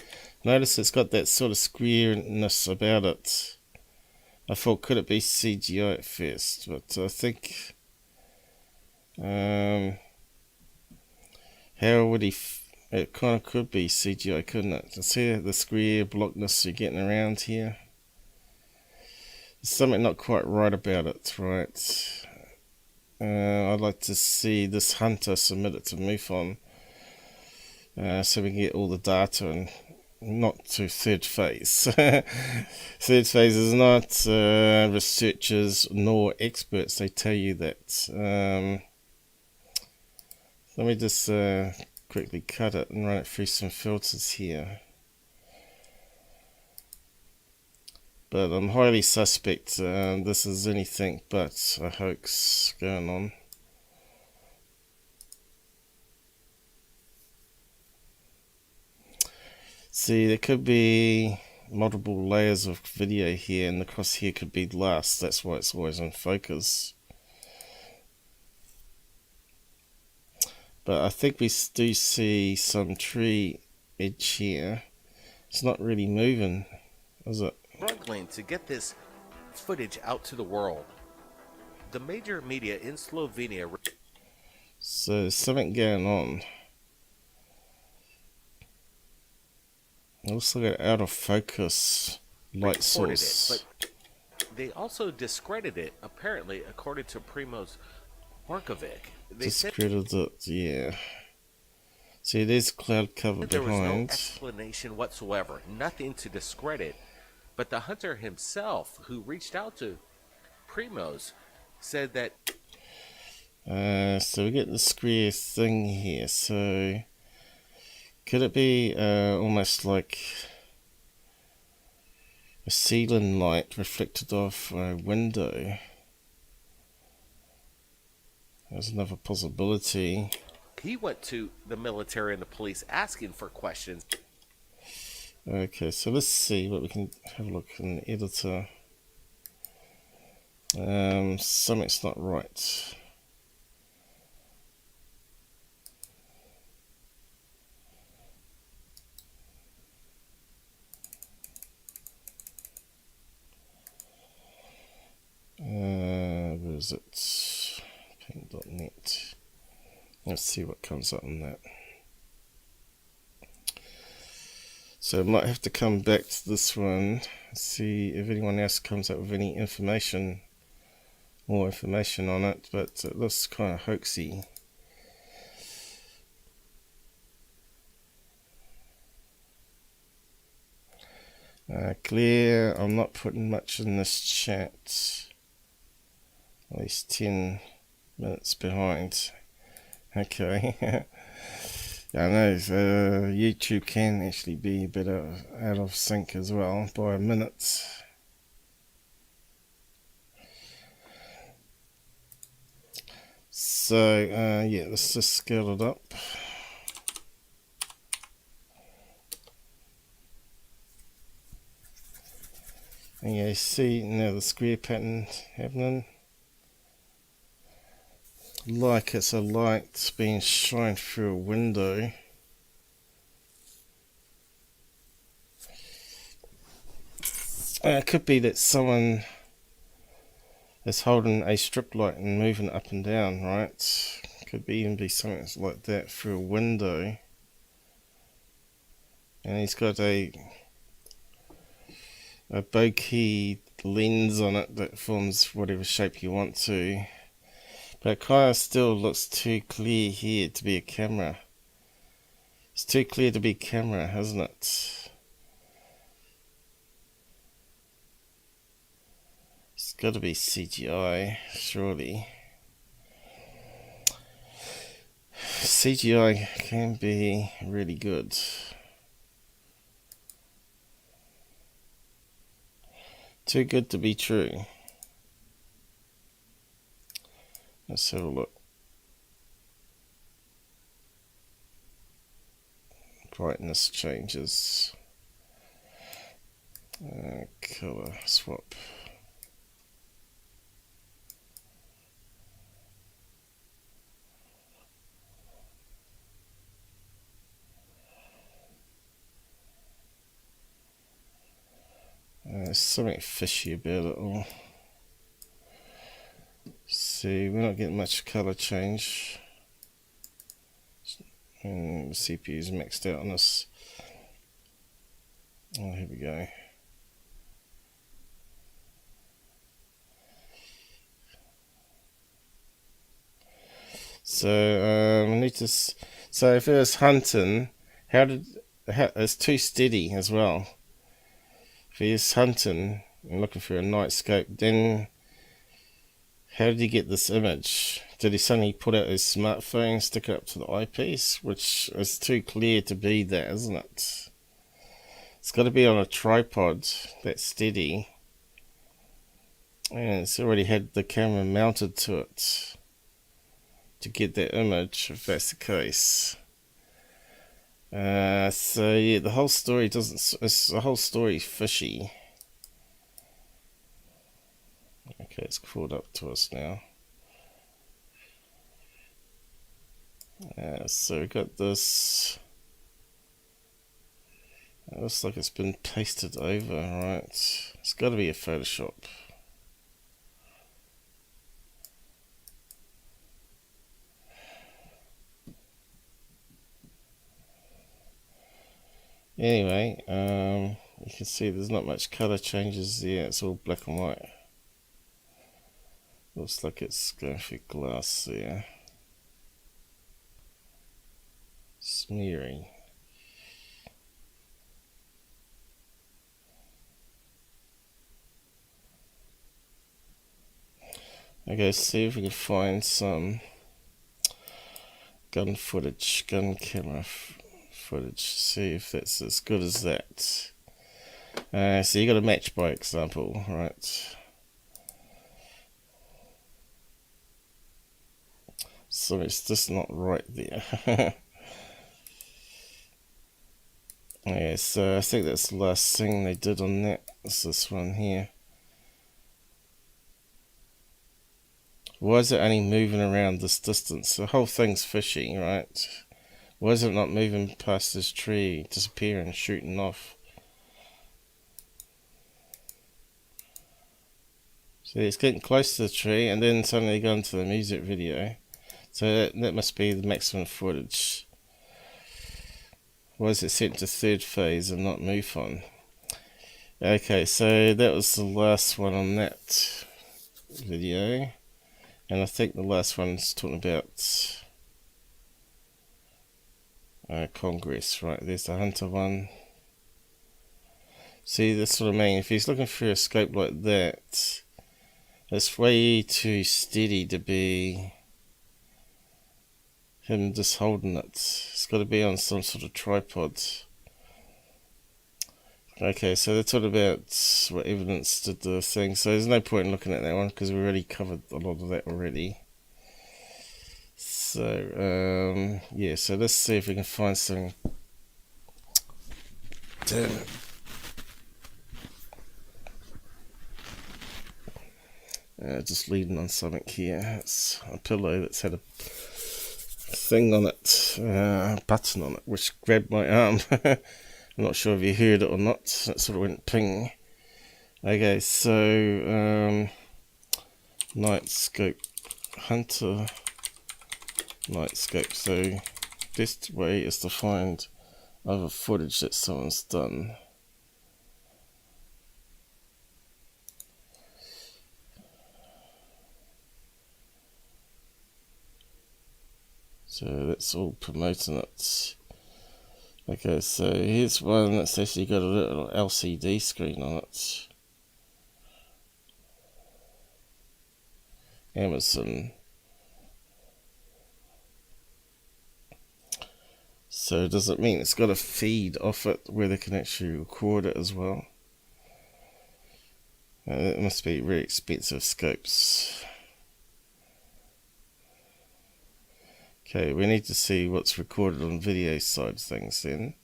Notice it's got that sort of squareness about it. I thought, could it be CGI at first, but I think how would he it kind of could be CGI, couldn't it? See the square blockness you're getting around here? There's something not quite right about it, right? I'd like to see this hunter submit it to MUFON, so we can get all the data and not to Thirdphase. Thirdphase is not researchers nor experts, they tell you that. Let me just quickly cut it and run it through some filters here. But I'm highly suspect this is anything but a hoax going on. See, there could be multiple layers of video here, and the crosshair could be last. That's why it's always in focus. But I think we do see some tree edge here. It's not really moving, is it? Struggling to get this footage out to the world. The major media in Slovenia... So there's something going on. It looks like an out of focus light source. It, but they also discredited it, apparently, according to Primoz Markovic. They Discredited it, yeah. See, there's cloud cover there behind. was no explanation whatsoever, nothing to discredit. But the hunter himself, who reached out to Primoz, said that... so we get the square thing here, so... Could it be almost like a ceiling light reflected off a window? There's another possibility. He went to the military and the police asking for questions. Okay, so let's see what we can have a look in the editor. Something's not right. Where is it? Paint.net. Let's see what comes up on that. So I might have to come back to this one, see if anyone else comes up with any information, more information on it, but it looks kind of hoaxy. Clear, I'm not putting much in this chat. At least 10 minutes behind. Okay. I know YouTube can actually be a bit out of sync as well by a minute. So yeah, let's just scale it up. And yeah, you see now the square pattern happening. like it's a light being shined through a window. It could be that someone is holding a strip light and moving it up and down, right? Could even be something like that through a window. And he's got a bokeh lens on it that forms whatever shape you want to. But it kind of still looks too clear here to be a camera. It's too clear to be a camera, hasn't it? It's got to be CGI, surely. CGI can be really good. Too good to be true. Let's have a look. Brightness changes. Color swap. There's something fishy about it all. See, we're not getting much color change. And the CPU's maxed out on this. Oh, here we go. So we need to. So if it was hunting, it's too steady as well. If he's hunting and looking for a night scope, then how did he get this image? Did he suddenly put out his smartphone, stick it up to the eyepiece? Which is too clear to be that, isn't it? It's got to be on a tripod that's steady. And it's already had the camera mounted to it to get that image, if that's the case. So yeah, the whole story the whole story fishy. Okay, it's crawled up to us now. So we got this. It looks like it's been pasted over, right? It's got to be a Photoshop. Anyway, you can see there's not much color changes there. It's all black and white. Looks like it's going through glass there. Smearing. Okay, see if we can find some gun footage, gun camera footage. See if that's as good as that. So you got a match by example, right? So it's just not right there. Yeah, so I think that's the last thing they did on that. It's this one here. Why is it only moving around this distance? The whole thing's fishy, right? Why is it not moving past this tree, disappearing, shooting off? See, it's getting close to the tree and then suddenly going to the music video. So that must be the maximum footage. Why is it set to Thirdphase and not MUFON? Okay, so that was the last one on that video. And I think the last one's talking about Congress, right? There's the Hunter one. See, that's what I mean. If he's looking for a scope like that, it's way too steady to be him just holding it. It's got to be on some sort of tripod. Okay, so that's all about what evidence did the thing. So there's no point in looking at that one because we already covered a lot of that already. So yeah, so let's see if we can find some. Damn it. Just leaning on something here. It's a pillow that's had a thing on it, button on it, which grabbed my arm. I'm not sure if you heard it or not. It sort of went ping. Okay, so night scope, hunter night scope. So best way is to find other footage that someone's done. So that's all promoting it. Okay, so here's one that's actually got a little LCD screen on it. Amazon. So does it mean it's got a feed off it where they can actually record it as well? It must be very expensive scopes. Okay, we need to see what's recorded on video side of things then.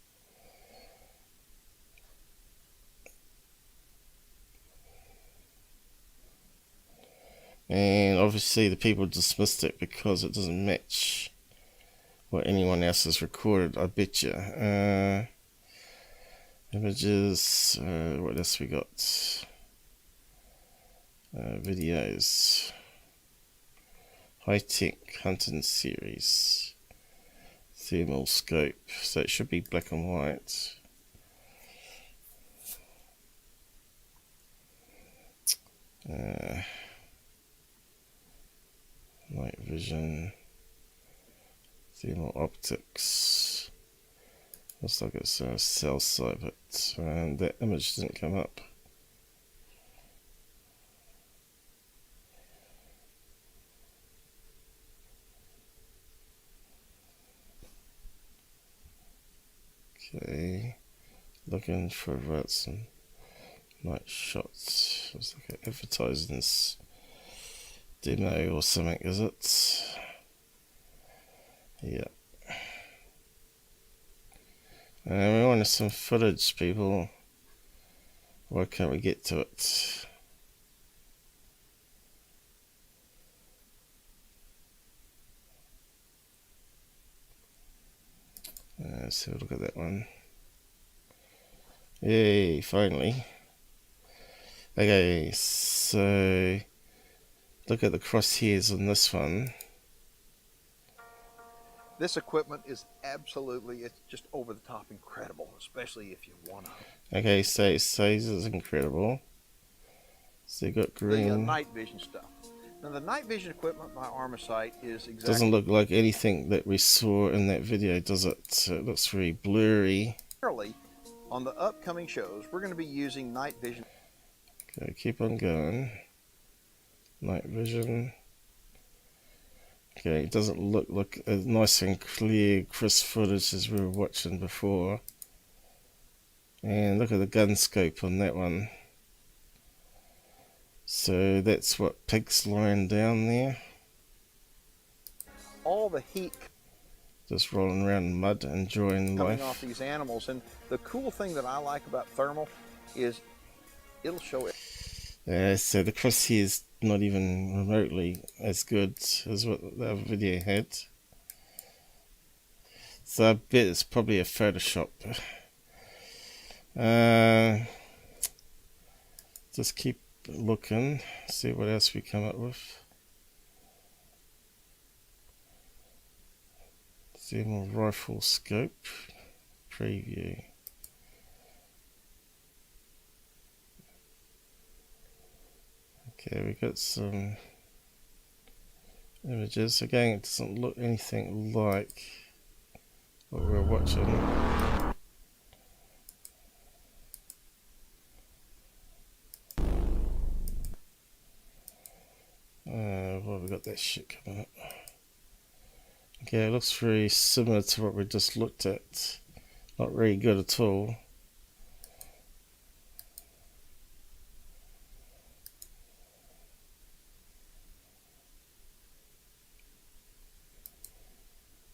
And obviously the people dismissed it because it doesn't match what anyone else has recorded, I bet you. Images, what else we got? Videos. High-tech hunting series. Thermal scope. So it should be black and white. Night vision. Thermal optics. Looks like it's a cell site, but that image didn't come up. Okay, looking for some night shots. Looks like an advertising demo or something, is it? Yeah. We wanted some footage, people. Why can't we get to it? Let's have a look at that one. Yay, finally. Okay, so look at the crosshairs on this one. This equipment is absolutely, it's just over the top incredible, especially if you want to. Okay, so it says it's incredible. So you got green. The night vision stuff. Now the night vision equipment by Armasight is exactly... Doesn't look like anything that we saw in that video, does it? So it looks very blurry. On the upcoming shows, we're going to be using night vision. Okay, keep on going. Night vision. Okay, it doesn't look like a nice and clear, crisp footage as we were watching before. And look at the gun scope on that one. So that's what pigs lying down there. All the heat just rolling around in mud, enjoying coming life. off these animals. And the cool thing that I like about thermal is it'll show it. So the crosshair is not even remotely as good as what the other video had. So I bet it's probably a Photoshop. Just keep looking, see what else we come up with. Thermal rifle scope preview. Okay, we got some images. Again, it doesn't look anything like what we're watching. Well, we got that shit coming up. Okay, it looks very similar to what we just looked at. Not very good at all.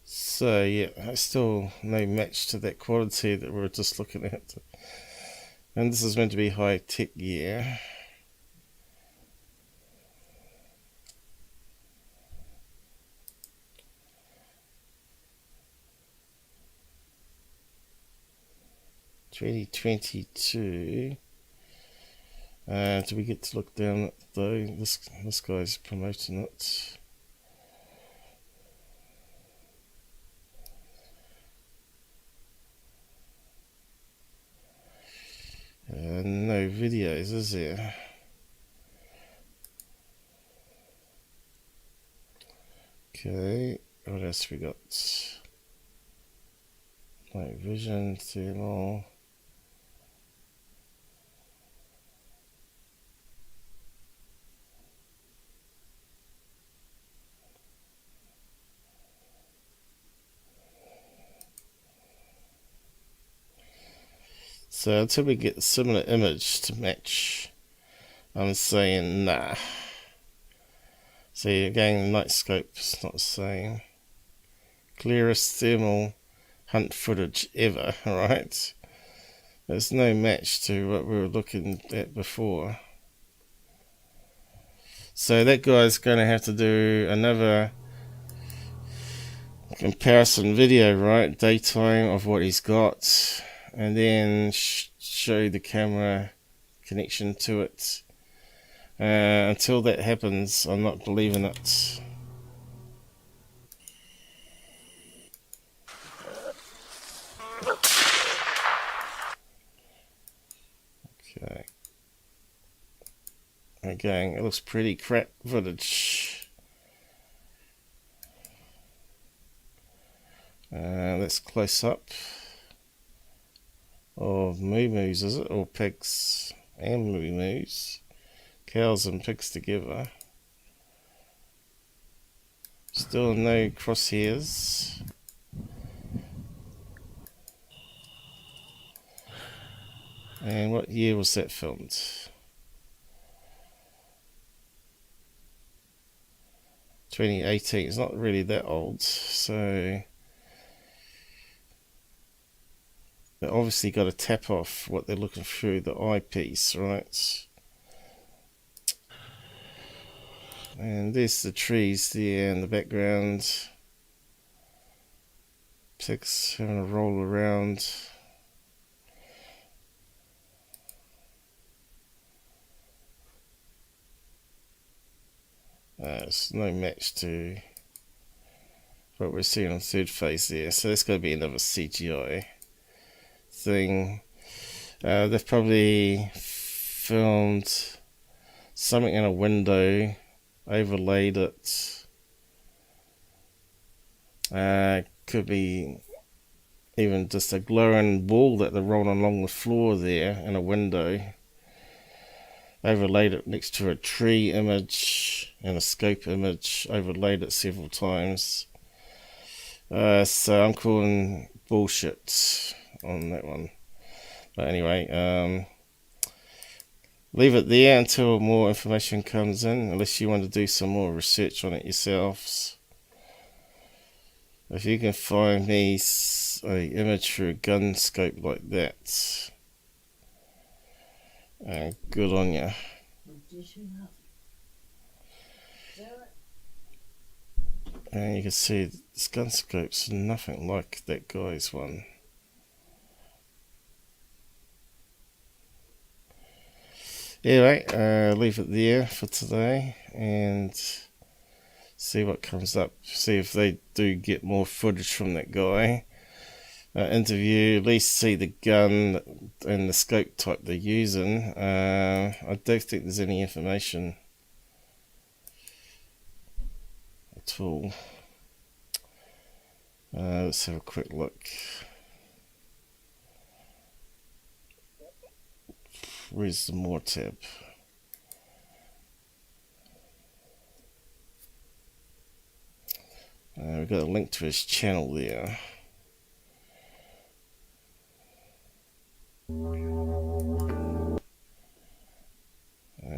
So yeah, it's still no match to that quality that we were just looking at. And this is meant to be high tech gear. 2022. Do we get to look down it though? This guy's promoting it. No videos, is there? Okay, what else we got? Night vision, thermal. So until we get a similar image to match, I'm saying nah. See, again, the night scope's not the same. Clearest thermal hunt footage ever, right? There's no match to what we were looking at before. So that guy's going to have to do another comparison video, right? Daytime of what he's got, and then show the camera connection to it. Until that happens, I'm not believing it. Okay. Again, it looks pretty crap footage. That's close up of moo-moos, is it? Or pigs and moo-moos. Cows and pigs together. Still no crosshairs. And what year was that filmed? 2018. It's not really that old, so they obviously got to tap off what they're looking through the eyepiece, right? And there's the trees there in the background. Pigs having a roll around. It's no match to what we're seeing on Thirdphase there, so that's going to be another CGI thing. They've probably filmed something in a window, overlaid it. Could be even just a glowing wall that they're rolling along the floor there in a window. Overlaid it next to a tree image and a scope image, overlaid it several times. So I'm calling bullshit on that one. But anyway, leave it there until more information comes in, unless you want to do some more research on it yourselves. If you can find me an image through a gun scope like that, good on you. And you can see this gun scope's nothing like that guy's one. Anyway, leave it there for today and see what comes up. See if they do get more footage from that guy. Interview, at least see the gun and the scope type they're using. I don't think there's any information at all. Let's have a quick look. Where's the more tab? We've got a link to his channel there.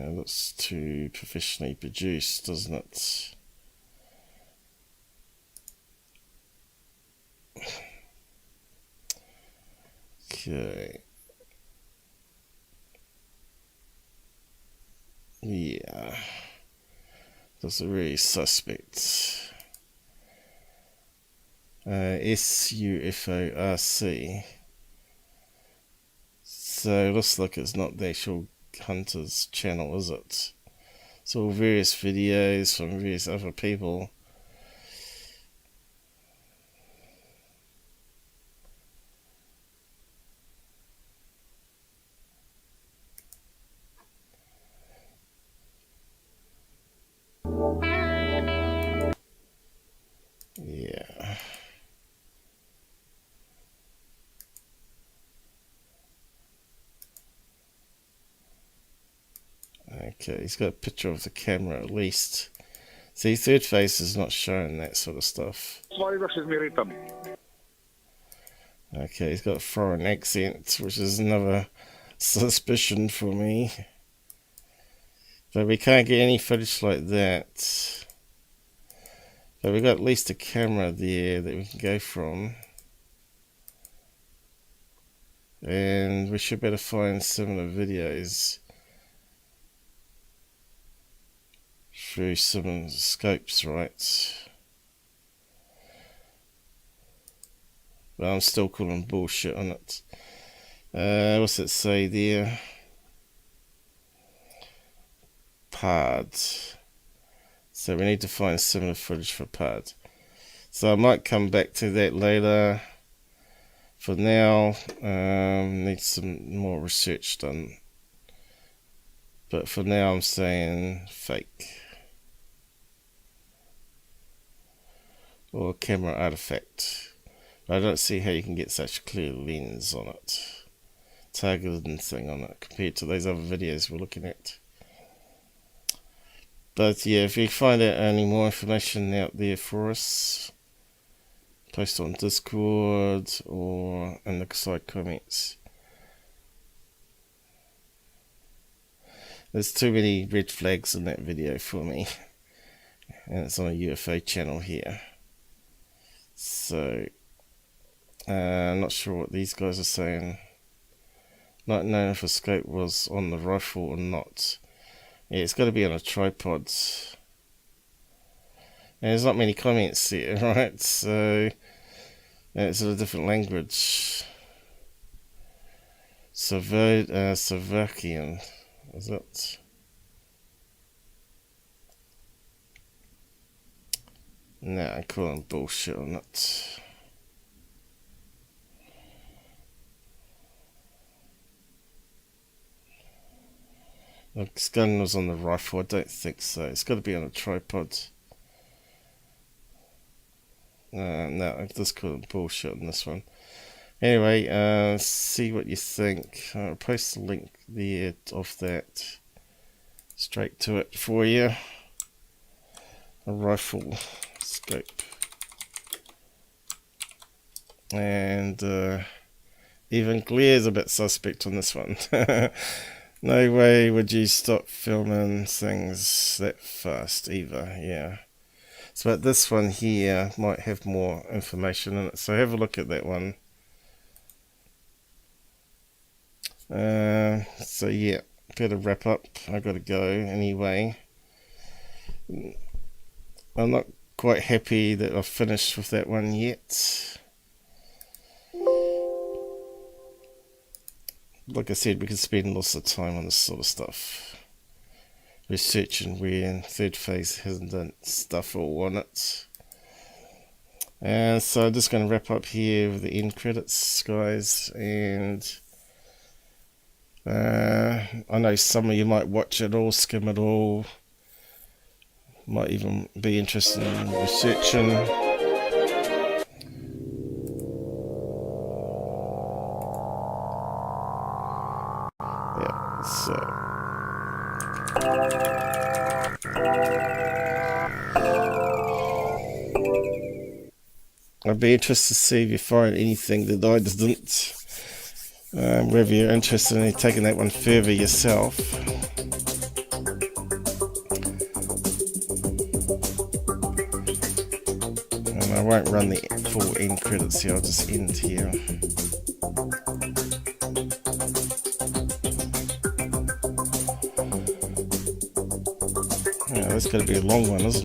Looks too professionally produced, doesn't it? Okay. Yeah. That's a really suspect. SUFORC. So it looks like it's not the actual hunter's channel, is it? It's all various videos from various other people. Yeah. Okay, he's got a picture of the camera at least. See, Thirdphase is not showing that sort of stuff. Okay, he's got a foreign accent, which is another suspicion for me. But we can't get any footage like that. But we got at least a camera there that we can go from. And we should be able to find similar videos through some scopes, right? But I'm still calling bullshit on it. What's it say there? Pard. So we need to find similar footage for Pard. So I might come back to that later. For now, need some more research done. But for now I'm saying fake. Or camera artifact. I don't see how you can get such a clear lens on it. Targeted thing on it compared to those other videos we're looking at. But yeah, if you find out any more information out there for us, post on Discord or in the side comments. There's too many red flags in that video for me. And it's on a UFO channel here. So, I'm not sure what these guys are saying. Not knowing if a scope was on the rifle or not. Yeah, it's got to be on a tripod. And there's not many comments here, right? So, it's in a different language. Slovakian, is it? Nah, I'm calling bullshit on it. Look, this gun was on the rifle. I don't think so. It's got to be on a tripod. No, I'm just calling bullshit on this one. Anyway, see what you think. I'll post the link there of that straight to it for you. A rifle scope. And even Glaire's a bit suspect on this one. No way would you stop filming things that fast either, yeah. So but this one here might have more information in it, so have a look at that one. So yeah, better wrap up. I gotta go anyway. I'm not quite happy that I've finished with that one yet. Like I said, we could spend lots of time on this sort of stuff. Researching where Thirdphase hasn't done stuff all on it. And so I'm just going to wrap up here with the end credits, guys. And I know some of you might watch it all, skim it all. Might even be interested in researching. Yeah, so I'd be interested to see if you find anything that I didn't. Whether you're interested in taking that one further yourself. And I won't run the full end credits here, I'll just end here. Yeah, that's going to be a long one, isn't it?